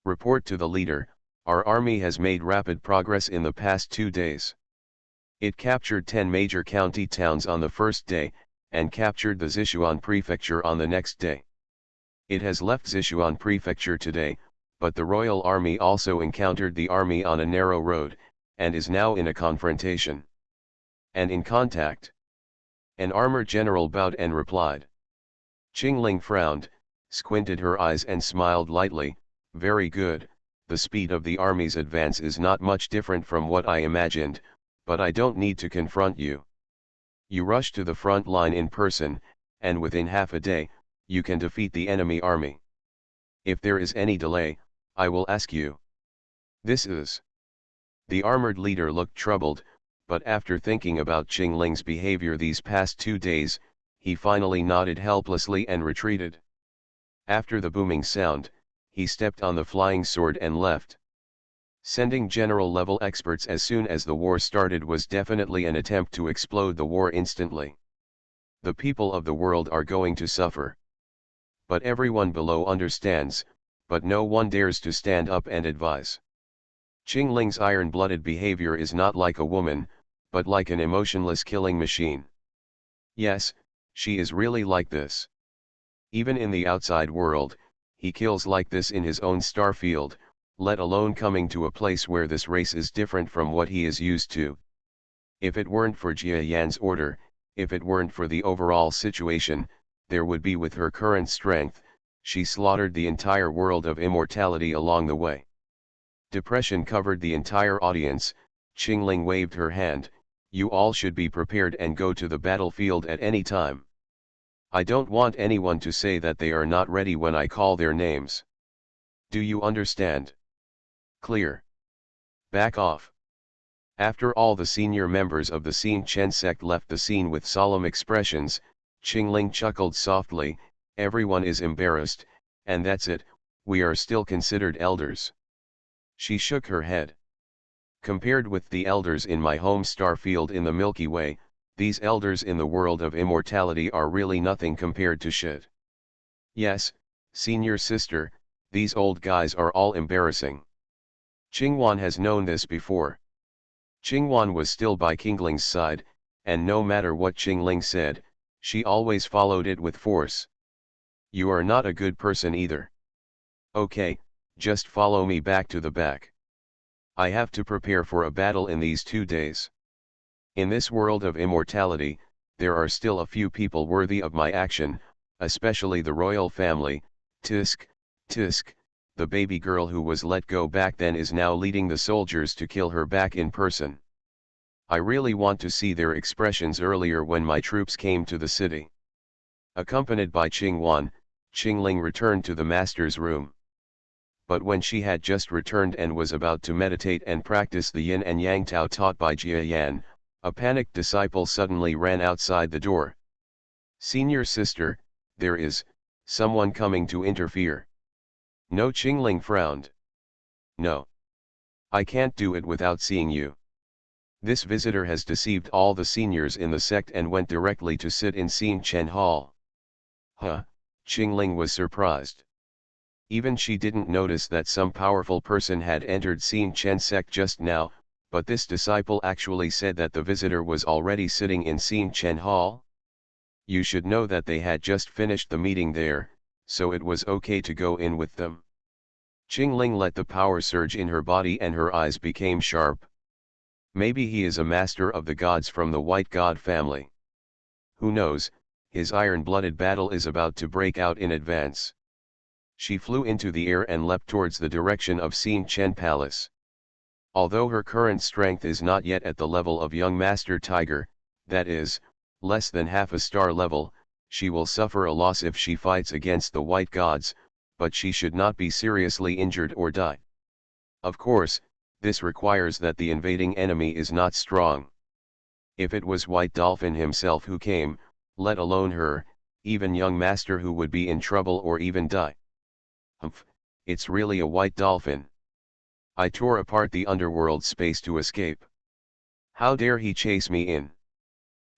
[SPEAKER 1] Report to the leader, our army has made rapid progress in the past 2 days. It captured 10 major county towns on the first day, and captured the Sichuan prefecture on the next day. It has left Sichuan prefecture today, but the royal army also encountered the army on a narrow road, and is now in a confrontation. And in contact. An armored general bowed and replied. Qingling frowned, squinted her eyes and smiled lightly. Very good, the speed of the army's advance is not much different from what I imagined, but I don't need to confront you. You rush to the front line in person, and within half a day, you can defeat the enemy army. If there is any delay, I will ask you. This is. The armored leader looked troubled, but after thinking about Qingling's behavior these past 2 days, he finally nodded helplessly and retreated. After the booming sound, he stepped on the flying sword and left. Sending general-level experts as soon as the war started was definitely an attempt to explode the war instantly. The people of the world are going to suffer. But everyone below understands, but no one dares to stand up and advise. Qingling's iron-blooded behavior is not like a woman, but like an emotionless killing machine. Yes, she is really like this. Even in the outside world, he kills like this in his own star field, let alone coming to a place where this race is different from what he is used to. If it weren't for Jia Yan's order, if it weren't for the overall situation, there would be with her current strength, she slaughtered the entire world of immortality along the way. Depression covered the entire audience. Qingling waved her hand. You all should be prepared and go to the battlefield at any time. I don't want anyone to say that they are not ready when I call their names. Do you understand? Clear. Back off. After all the senior members of the Xin Chen sect left the scene with solemn expressions, Qingling chuckled softly. Everyone is embarrassed, and that's it, we are still considered elders. She shook her head. Compared with the elders in my home star field in the Milky Way, these elders in the world of immortality are really nothing compared to shit. Yes, senior sister, these old guys are all embarrassing. Qingwan has known this before. Qingwan was still by Qingling's side, and no matter what Qingling said, she always followed it with force. You are not a good person either. Okay, just follow me back to the back. I have to prepare for a battle in these 2 days. In this world of immortality, there are still a few people worthy of my action, especially the royal family. Tisk, tisk, the baby girl who was let go back then is now leading the soldiers to kill her back in person. I really want to see their expressions earlier when my troops came to the city. Accompanied by Qingwan, Qingling returned to the master's room. But when she had just returned and was about to meditate and practice the yin and yang Tao taught by Jia Yan, a panicked disciple suddenly ran outside the door. Senior sister, there is someone coming to interfere. No, Qingling frowned. No. I can't do it without seeing you. This visitor has deceived all the seniors in the sect and went directly to sit in Xin Chen Hall. Huh, Qingling was surprised. Even she didn't notice that some powerful person had entered Xin Chen sect just now, but this disciple actually said that the visitor was already sitting in Xin Chen Hall. You should know that they had just finished the meeting there, so it was okay to go in with them. Qingling let the power surge in her body and her eyes became sharp. Maybe he is a master of the gods from the White God family. Who knows, his iron-blooded battle is about to break out in advance. She flew into the air and leapt towards the direction of Xin Chen Palace. Although her current strength is not yet at the level of young Master Tiger, that is, less than half a star level, she will suffer a loss if she fights against the White Gods, but she should not be seriously injured or die. Of course, this requires that the invading enemy is not strong. If it was White Dolphin himself who came, let alone her, even young Master who would be in trouble or even die. Humph, it's really a white dolphin. I tore apart the underworld space to escape. How dare he chase me in?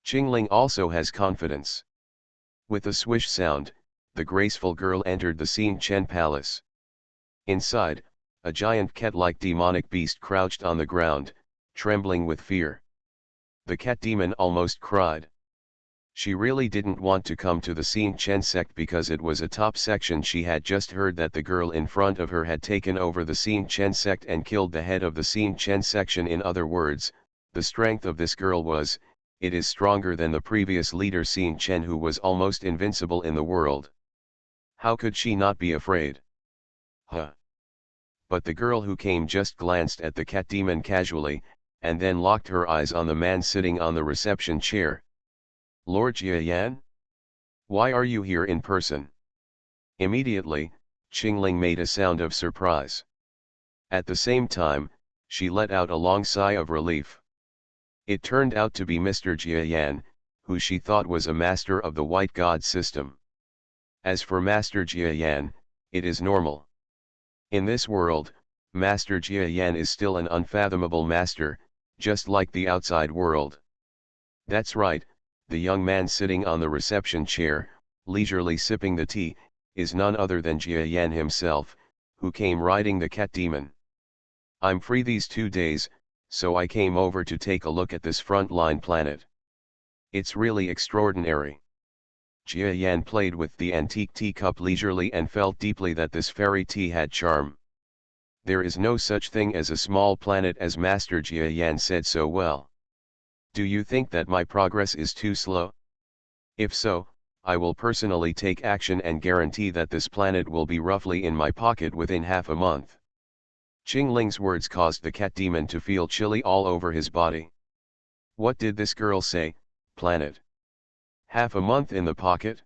[SPEAKER 1] Qingling also has confidence. With a swish sound, the graceful girl entered the Xin Chen Palace. Inside, a giant cat-like demonic beast crouched on the ground, trembling with fear. The cat demon almost cried. She really didn't want to come to the Xing Chen sect because it was a top section. She had just heard that the girl in front of her had taken over the Xing Chen sect and killed the head of the Xing Chen section. In other words, the strength of this girl it is stronger than the previous leader Xing Chen, who was almost invincible in the world. How could she not be afraid? Huh. But the girl who came just glanced at the cat demon casually, and then locked her eyes on the man sitting on the reception chair. Lord Jiayan? Why are you here in person? Immediately, Qingling made a sound of surprise. At the same time, she let out a long sigh of relief. It turned out to be Mr. Jiayan, who she thought was a master of the White God system. As for Master Jiayan, it is normal. In this world, Master Jiayan is still an unfathomable master, just like the outside world. That's right. The young man sitting on the reception chair, leisurely sipping the tea, is none other than Jiayan himself, who came riding the cat demon. I'm free these 2 days, so I came over to take a look at this frontline planet. It's really extraordinary. Jiayan played with the antique teacup leisurely and felt deeply that this fairy tea had charm. There is no such thing as a small planet, as Master Jiayan said so well. Do you think that my progress is too slow? If so, I will personally take action and guarantee that this planet will be roughly in my pocket within half a month. Qingling's words caused the cat demon to feel chilly all over his body. What did this girl say? Planet? Half a month in the pocket?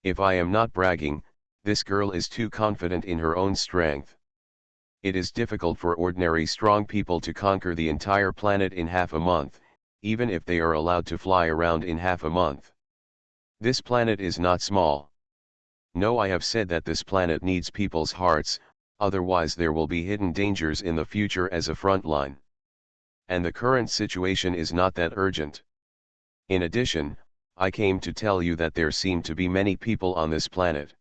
[SPEAKER 1] If I am not bragging, this girl is too confident in her own strength. It is difficult for ordinary strong people to conquer the entire planet in half a month, even if they are allowed to fly around in half a month. This planet is not small. No, I have said that this planet needs people's hearts, otherwise there will be hidden dangers in the future as a front line. And the current situation is not that urgent. In addition, I came to tell you that there seem to be many people on this planet.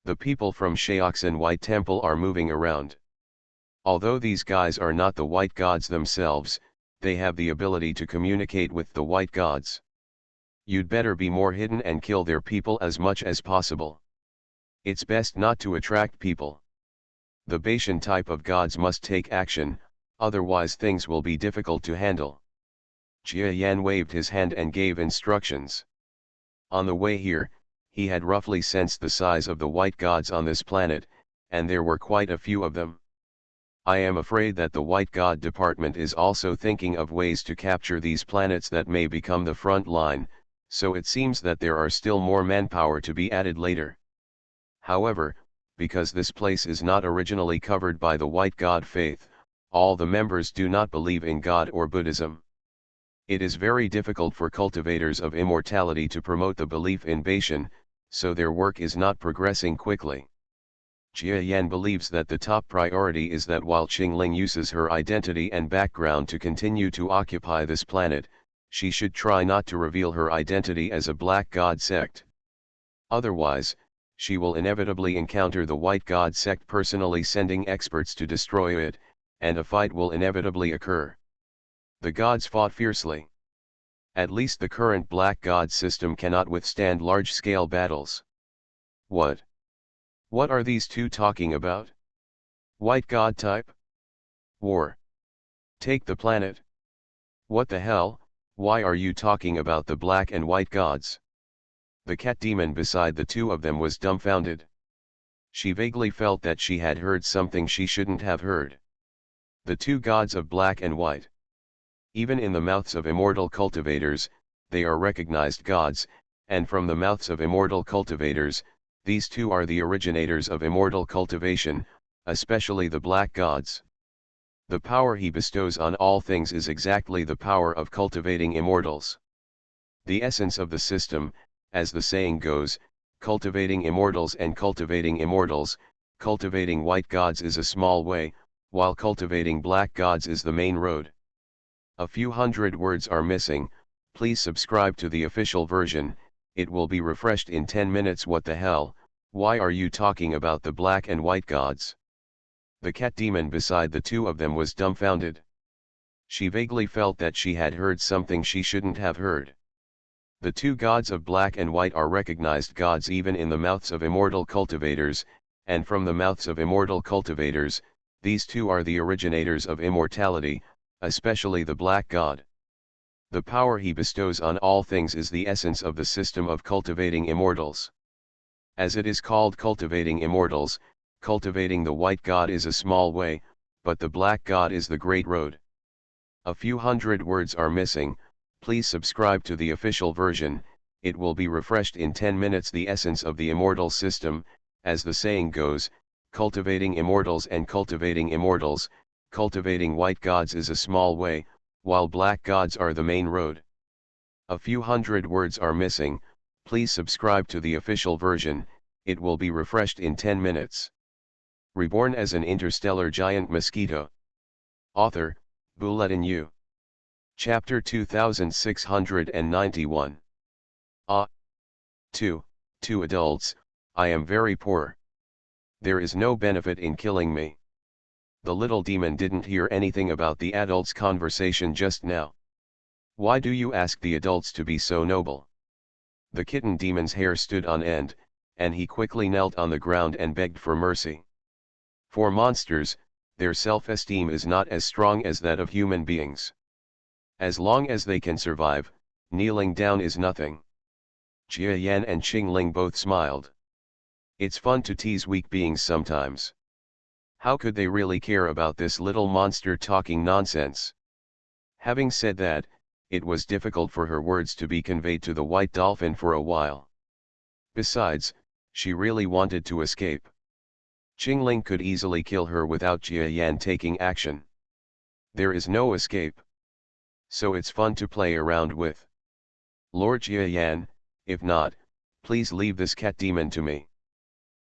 [SPEAKER 1] The people from Shaoxan White Temple are moving around. Although these guys are not the white gods themselves, they have the ability to communicate with the white gods. You'd better be more hidden and kill their people as much as possible. It's best not to attract people. The Bashan type of gods must take action, otherwise things will be difficult to handle. Jiayan waved his hand and gave instructions. On the way here, he had roughly sensed the size of the white gods on this planet, and there were quite a few of them. I am afraid that the White God Department is also thinking of ways to capture these planets that may become the front line, so it seems that there are still more manpower to be added later. However, because this place is not originally covered by the White God faith, all the members do not believe in God or Buddhism. It is very difficult for cultivators of immortality to promote the belief in Bashan, so their work is not progressing quickly. Jiayan believes that the top priority is that while Qingling uses her identity and background to continue to occupy this planet, she should try not to reveal her identity as a Black God sect. Otherwise, she will inevitably encounter the White God sect personally sending experts to destroy it, and a fight will inevitably occur. The gods fought fiercely. At least the current Black God system cannot withstand large-scale battles. What? What are these two talking about? White God type? War. Take the planet. What the hell, why are you talking about the black and white gods? The cat demon beside the two of them was dumbfounded. She vaguely felt that she had heard something she shouldn't have heard. The two gods of black and white. Even in the mouths of immortal cultivators, they are recognized gods, and from the mouths of immortal cultivators, these two are the originators of immortal cultivation, especially the black gods. The power he bestows on all things is exactly the power of cultivating immortals. The essence of the system, as the saying goes, cultivating immortals and cultivating immortals, cultivating white gods is a small way, while cultivating black gods is the main road. A few hundred words are missing. Please subscribe to the official version. It will be refreshed in 10 minutes. What the hell, why are you talking about the black and white gods? The cat demon beside the two of them was dumbfounded. She vaguely felt that she had heard something she shouldn't have heard. The two gods of black and white are recognized gods even in the mouths of immortal cultivators, and from the mouths of immortal cultivators, these two are the originators of immortality, especially the black god. The power he bestows on all things is the essence of the system of cultivating immortals. As it is called cultivating immortals, cultivating the white god is a small way, but the black god is the great road. A few hundred words are missing. Please subscribe to the official version, it will be refreshed in 10 minutes. The essence of the immortal system, as the saying goes, cultivating immortals and cultivating immortals, cultivating white gods is a small way, while black gods are the main road. A few hundred words are missing. Please subscribe to the official version, it will be refreshed in 10 minutes. Reborn as an interstellar giant mosquito. Author, Bulletin U. Chapter 2691. 2 adults, I am very poor. There is no benefit in killing me. The little demon didn't hear anything about the adults' conversation just now. Why do you ask the adults to be so noble? The kitten demon's hair stood on end, and he quickly knelt on the ground and begged for mercy. For monsters, their self-esteem is not as strong as that of human beings. As long as they can survive, kneeling down is nothing. Jia Yan and Qing Ling both smiled. It's fun to tease weak beings sometimes. How could they really care about this little monster talking nonsense? Having said that, it was difficult for her words to be conveyed to the white dolphin for a while. Besides, she really wanted to escape. Qing Ling could easily kill her without Jia Yan taking action. There is no escape. So it's fun to play around with. Lord Jia Yan, if not, please leave this cat demon to me.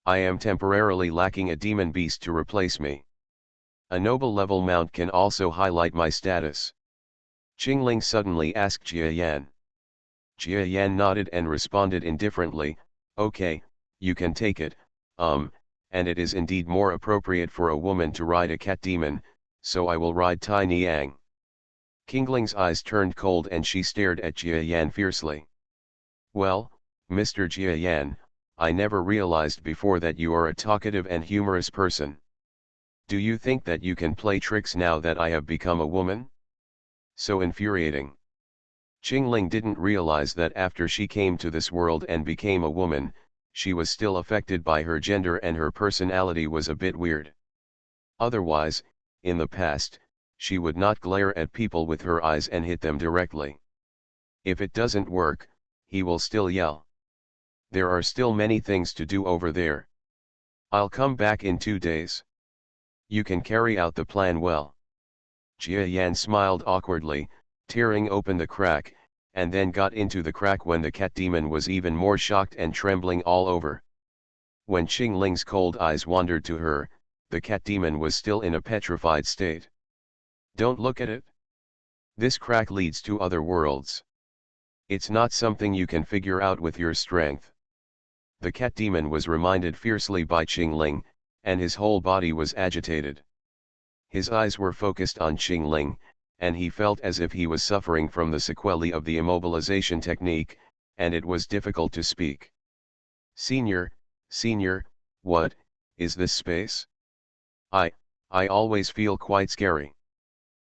[SPEAKER 1] I am temporarily lacking a demon beast to replace me. A noble level mount can also highlight my status. Qing Ling suddenly asked Jia Yan. Jia Yan nodded and responded indifferently, okay, you can take it, and it is indeed more appropriate for a woman to ride a cat demon, so I will ride Tai Niang. Qingling's eyes turned cold and she stared at Jia Yan fiercely. Well, Mr. Jia Yan, I never realized before that you are a talkative and humorous person. Do you think that you can play tricks now that I have become a woman? So infuriating. Qingling didn't realize that after she came to this world and became a woman, she was still affected by her gender and her personality was a bit weird. Otherwise, in the past, she would not glare at people with her eyes and hit them directly. If it doesn't work, he will still yell. There are still many things to do over there. I'll come back in 2 days. You can carry out the plan well. Jia Yan smiled awkwardly, tearing open the crack, and then got into the crack when the cat demon was even more shocked and trembling all over. When Qing Ling's cold eyes wandered to her, the cat demon was still in a petrified state. Don't look at it. This crack leads to other worlds. It's not something you can figure out with your strength. The cat demon was reminded fiercely by Qing Ling, and his whole body was agitated. His eyes were focused on Qing Ling, and he felt as if he was suffering from the sequelae of the immobilization technique, and it was difficult to speak. Senior, what is this space? I always feel quite scary.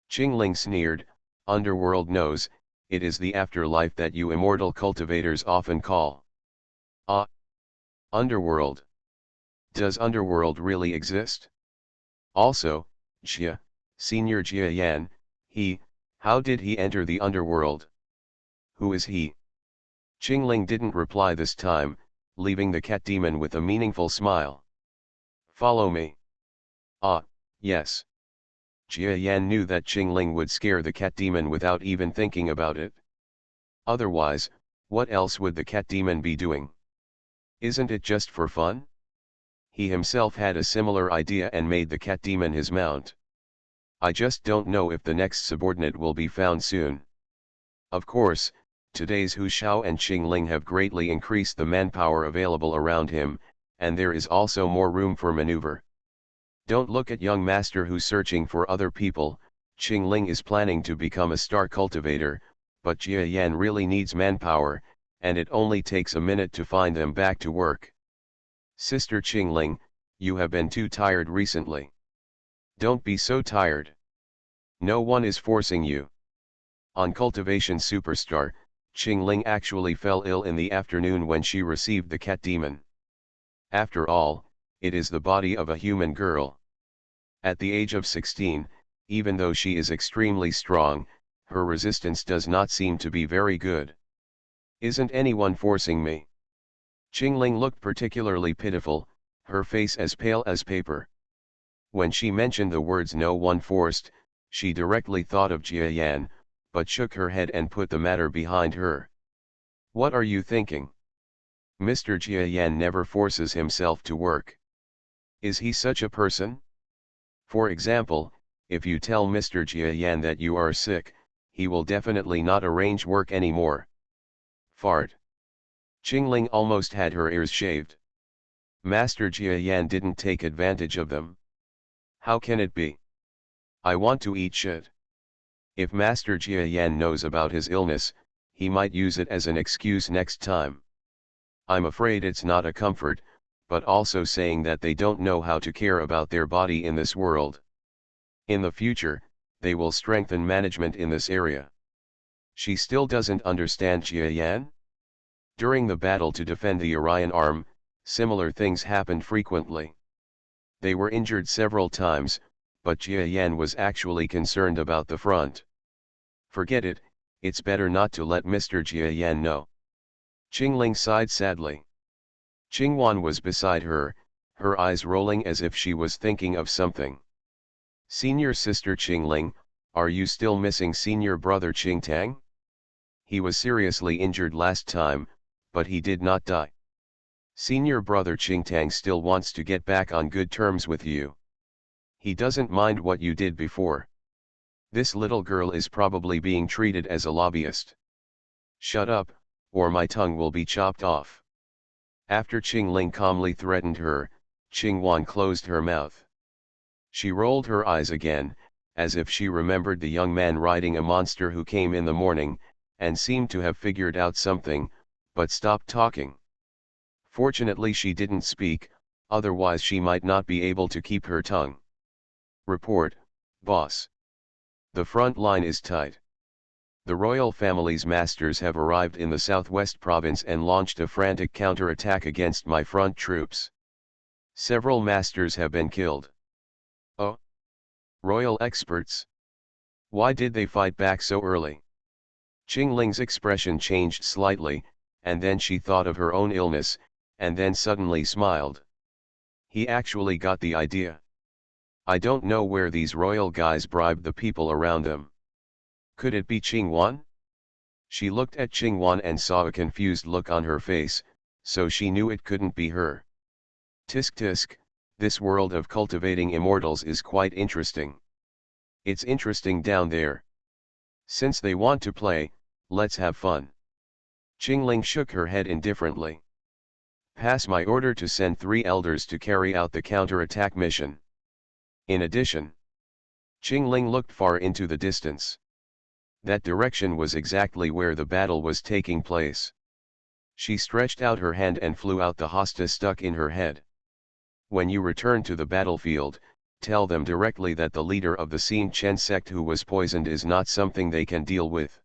[SPEAKER 1] Qing Ling sneered, Underworld knows, it is the afterlife that you immortal cultivators often call. Underworld. Does Underworld really exist? Also, Senior Jia Yan, how did he enter the Underworld? Who is he? Qing Ling didn't reply this time, leaving the cat demon with a meaningful smile. Follow me. Yes. Jia Yan knew that Qing Ling would scare the cat demon without even thinking about it. Otherwise, what else would the cat demon be doing? Isn't it just for fun? He himself had a similar idea and made the cat demon his mount. I just don't know if the next subordinate will be found soon. Of course, today's Hu Xiao and Qing Ling have greatly increased the manpower available around him, and there is also more room for maneuver. Don't look at young master who's searching for other people. Qing Ling is planning to become a star cultivator, but Jia Yan really needs manpower, and it only takes a minute to find them back to work. Sister Qingling, you have been too tired recently. Don't be so tired. No one is forcing you. On Cultivation Superstar, Qingling actually fell ill in the afternoon when she received the cat demon. After all, it is the body of a human girl. At the age of 16, even though she is extremely strong, her resistance does not seem to be very good. Isn't anyone forcing me? Qingling looked particularly pitiful, her face as pale as paper. When she mentioned the words "no one forced," she directly thought of Jia Yan, but shook her head and put the matter behind her. What are you thinking? Mr. Jia Yan never forces himself to work. Is he such a person? For example, if you tell Mr. Jia Yan that you are sick, he will definitely not arrange work anymore. Fart. Qingling almost had her ears shaved. Master Jia Yan didn't take advantage of them. How can it be? I want to eat shit. If Master Jia Yan knows about his illness, he might use it as an excuse next time. I'm afraid it's not a comfort, but also saying that they don't know how to care about their body in this world. In the future, they will strengthen management in this area. She still doesn't understand Jia Yan? During the battle to defend the Orion arm, similar things happened frequently. They were injured several times, but Jia Yan was actually concerned about the front. Forget it, it's better not to let Mr. Jia Yan know. Qingling sighed sadly. Qingwan was beside her, her eyes rolling as if she was thinking of something. Senior sister Qingling, are you still missing senior brother Qingtang? He was seriously injured last time, but he did not die. Senior brother Qingtang still wants to get back on good terms with you. He doesn't mind what you did before. This little girl is probably being treated as a lobbyist. Shut up, or my tongue will be chopped off. After Qingling calmly threatened her, Qingwan closed her mouth. She rolled her eyes again, as if she remembered the young man riding a monster who came in the morning, and seemed to have figured out something, but stopped talking. Fortunately she didn't speak, otherwise she might not be able to keep her tongue. Report, boss. The front line is tight. The royal family's masters have arrived in the southwest province and launched a frantic counterattack against my front troops. Several masters have been killed. Oh? Royal experts? Why did they fight back so early? Qingling's expression changed slightly, and then she thought of her own illness, and then suddenly smiled. He actually got the idea. I don't know where these royal guys bribed the people around them. Could it be Qingwan? She looked at Qingwan and saw a confused look on her face, so she knew it couldn't be her. Tisk tisk, this world of cultivating immortals is quite interesting. It's interesting down there. Since they want to play, let's have fun. Qingling shook her head indifferently. Pass my order to send 3 elders to carry out the counterattack mission. In addition, Qingling looked far into the distance. That direction was exactly where the battle was taking place. She stretched out her hand and flew out the hosta stuck in her head. When you return to the battlefield, tell them directly that the leader of the Xin Chen sect who was poisoned is not something they can deal with.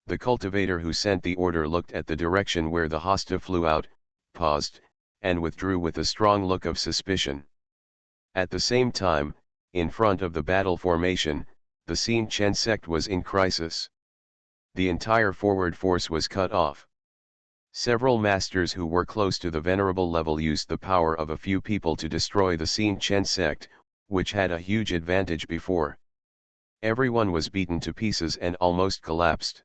[SPEAKER 1] The cultivator who sent the order looked at the direction where the hosta flew out, paused, and withdrew with a strong look of suspicion. At the same time, in front of the battle formation, the Xin Chen sect was in crisis. The entire forward force was cut off. Several masters who were close to the venerable level used the power of a few people to destroy the Xin Chen sect, which had a huge advantage before. Everyone was beaten to pieces and almost collapsed.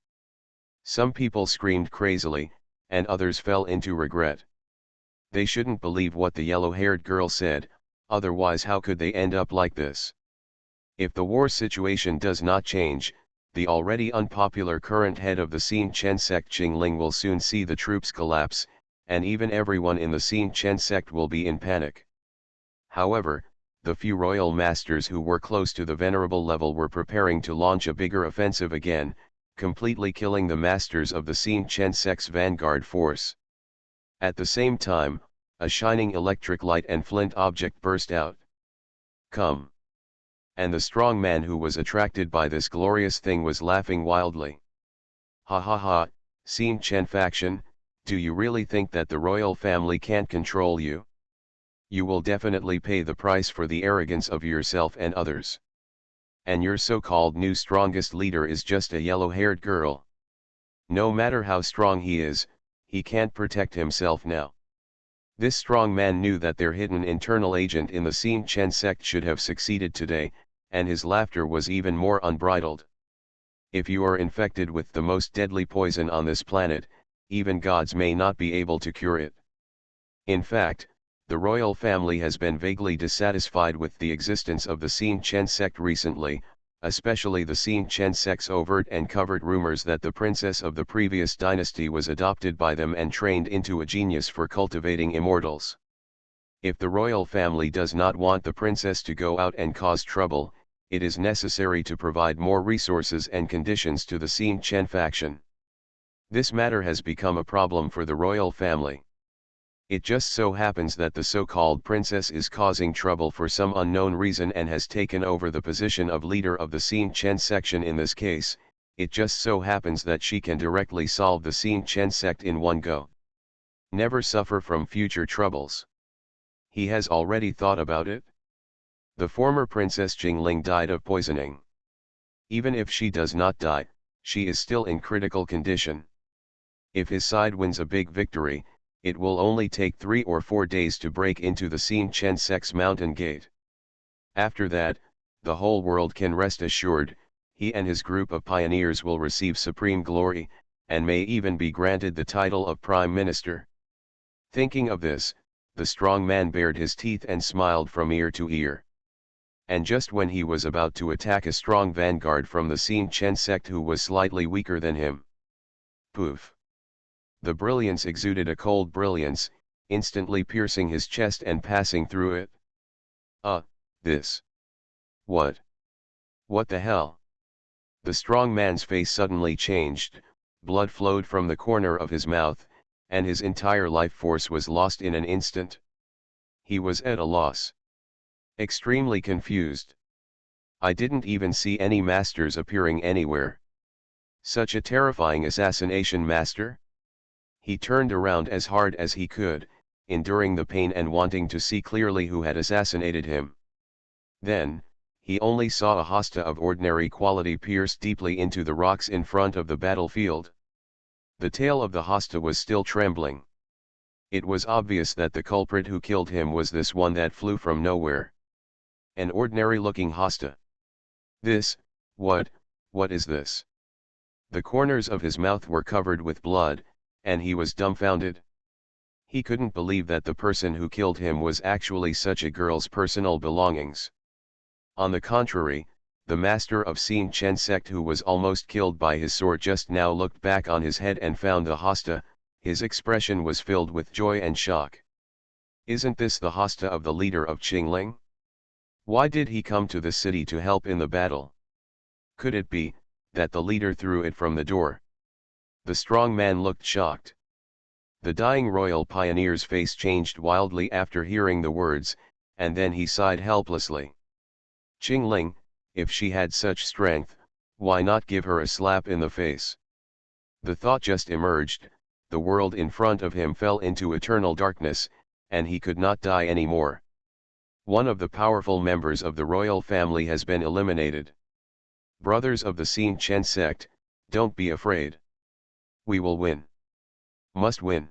[SPEAKER 1] Some people screamed crazily, and others fell into regret. They shouldn't believe what the yellow-haired girl said, otherwise how could they end up like this? If the war situation does not change, the already unpopular current head of the Xin Chen sect Qingling will soon see the troops collapse, and even everyone in the Xin Chen sect will be in panic. However, the few royal masters who were close to the venerable level were preparing to launch a bigger offensive again, completely killing the masters of the Xin Chen sect's vanguard force. At the same time, a shining electric light and flint object burst out. Come! And the strong man who was attracted by this glorious thing was laughing wildly. Ha ha ha, Xin Chen faction, do you really think that the royal family can't control you? You will definitely pay the price for the arrogance of yourself and others. And your so-called new strongest leader is just a yellow-haired girl. No matter how strong he is, he can't protect himself now. This strong man knew that their hidden internal agent in the Xin Chen sect should have succeeded today, and his laughter was even more unbridled. If you are infected with the most deadly poison on this planet, even gods may not be able to cure it. In fact, the royal family has been vaguely dissatisfied with the existence of the Xin Chen sect recently, especially the Xin Chen sect's overt and covert rumors that the princess of the previous dynasty was adopted by them and trained into a genius for cultivating immortals. If the royal family does not want the princess to go out and cause trouble, it is necessary to provide more resources and conditions to the Xin Chen faction. This matter has become a problem for the royal family. It just so happens that the so-called princess is causing trouble for some unknown reason and has taken over the position of leader of the Xin Chen section in this case. It just so happens that she can directly solve the Xin Chen sect in one go. Never suffer from future troubles. He has already thought about it. The former Princess Jingling died of poisoning. Even if she does not die, she is still in critical condition. If his side wins a big victory, it will only take 3 or 4 days to break into the Xin Chen sect's mountain gate. After that, the whole world can rest assured, he and his group of pioneers will receive supreme glory, and may even be granted the title of Prime Minister. Thinking of this, the strong man bared his teeth and smiled from ear to ear. And just when he was about to attack a strong vanguard from the Xin Chen sect who was slightly weaker than him. Poof! The brilliance exuded a cold brilliance, instantly piercing his chest and passing through it. This. What? What the hell? The strong man's face suddenly changed, blood flowed from the corner of his mouth, and his entire life force was lost in an instant. He was at a loss. Extremely confused. I didn't even see any masters appearing anywhere. Such a terrifying assassination master? He turned around as hard as he could, enduring the pain and wanting to see clearly who had assassinated him. Then, he only saw a hosta of ordinary quality pierce deeply into the rocks in front of the battlefield. The tail of the hosta was still trembling. It was obvious that the culprit who killed him was this one that flew from nowhere. An ordinary-looking hosta. What is this? The corners of his mouth were covered with blood, and he was dumbfounded. He couldn't believe that the person who killed him was actually such a girl's personal belongings. On the contrary, the master of Xin Chen sect who was almost killed by his sword just now looked back on his head and found the hosta. His expression was filled with joy and shock. Isn't this the hosta of the leader of Qingling? Why did he come to the city to help in the battle? Could it be that the leader threw it from the door? The strong man looked shocked. The dying royal pioneer's face changed wildly after hearing the words, and then he sighed helplessly. Qingling, if she had such strength, why not give her a slap in the face? The thought just emerged, the world in front of him fell into eternal darkness, and he could not die anymore. One of the powerful members of the royal family has been eliminated. Brothers of the Xin Chen sect, don't be afraid. We will win. Must win.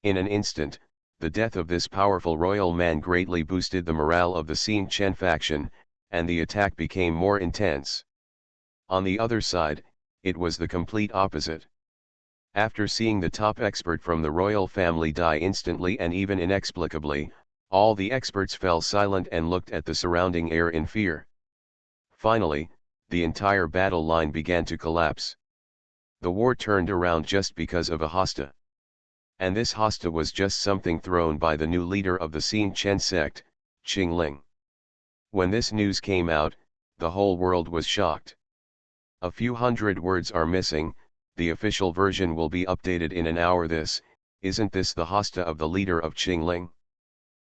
[SPEAKER 1] In an instant, the death of this powerful royal man greatly boosted the morale of the Xin Chen faction, and the attack became more intense. On the other side, it was the complete opposite. After seeing the top expert from the royal family die instantly and even inexplicably, all the experts fell silent and looked at the surrounding air in fear. Finally, the entire battle line began to collapse. The war turned around just because of a hosta. And this hosta was just something thrown by the new leader of the Xin Chen sect, Qingling. When this news came out, the whole world was shocked. A few hundred words are missing, the official version will be updated in an hour. Isn't this the hosta of the leader of Qingling?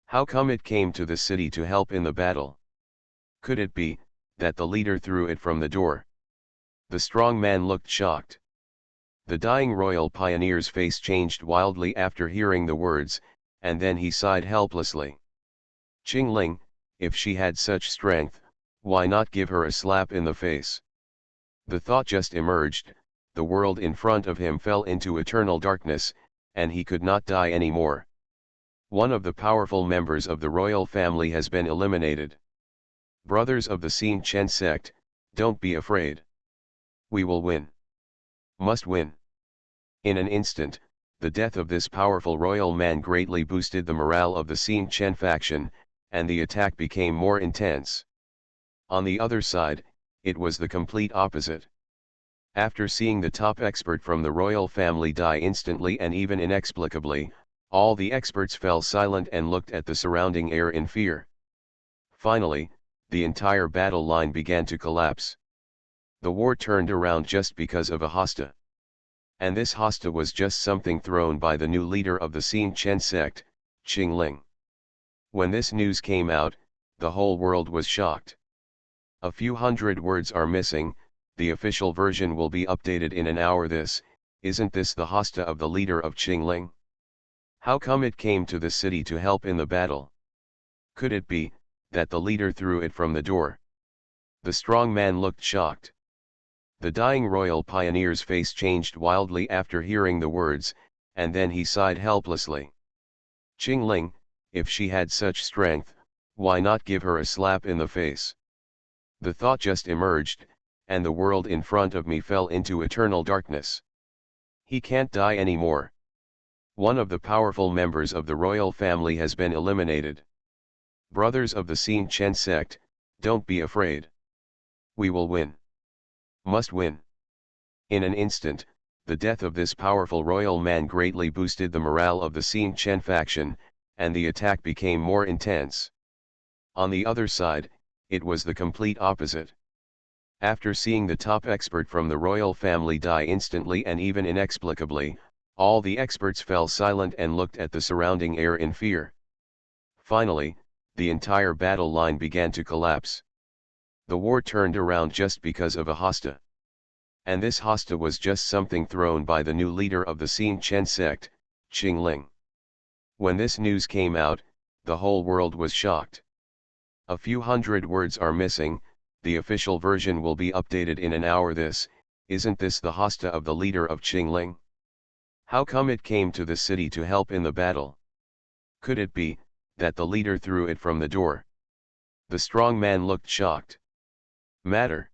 [SPEAKER 1] How come it came to the city to help in the battle? Could it be, that the leader threw it from the door? The strong man looked shocked. The dying royal pioneer's face changed wildly after hearing the words, and then he sighed helplessly. Qingling, if she had such strength, why not give her a slap in the face? The thought just emerged, the world in front of him fell into eternal darkness, and he could not die anymore. One of the powerful members of the royal family has been eliminated. Brothers of the Xin Chen sect, don't be afraid. We will win. Must win. In an instant, the death of this powerful royal man greatly boosted the morale of the Xin Chen faction, and the attack became more intense. On the other side, it was the complete opposite. After seeing the top expert from the royal family die instantly and even inexplicably, all the experts fell silent and looked at the surrounding air in fear. Finally, the entire battle line began to collapse. The war turned around just because of a hosta. And this hosta was just something thrown by the new leader of the Xin Chen sect, Qingling. When this news came out, the whole world was shocked. A few hundred words are missing, the official version will be updated in an hour. Isn't this the hosta of the leader of Qingling? How come it came to the city to help in the battle? Could it be, that the leader threw it from the door? The strong man looked shocked. The dying royal pioneer's face changed wildly after hearing the words, and then he sighed helplessly. Qingling, if she had such strength, why not give her a slap in the face? The thought just emerged, and the world in front of me fell into eternal darkness. He can't die anymore. One of the powerful members of the royal family has been eliminated. Brothers of the Xin Chen sect, don't be afraid. We will win. Must win. In an instant, the death of this powerful royal man greatly boosted the morale of the Xin Chen faction, and the attack became more intense. On the other side, it was the complete opposite. After seeing the top expert from the royal family die instantly and even inexplicably, all the experts fell silent and looked at the surrounding air in fear. Finally, the entire battle line began to collapse. The war turned around just because of a hosta. And this hosta was just something thrown by the new leader of the Xin Chen sect, Qingling. When this news came out, the whole world was shocked. A few hundred words are missing, the official version will be updated in an hour. Isn't this the hosta of the leader of Qingling? How come it came to the city to help in the battle? Could it be, that the leader threw it from the door? The strong man looked shocked. Matter.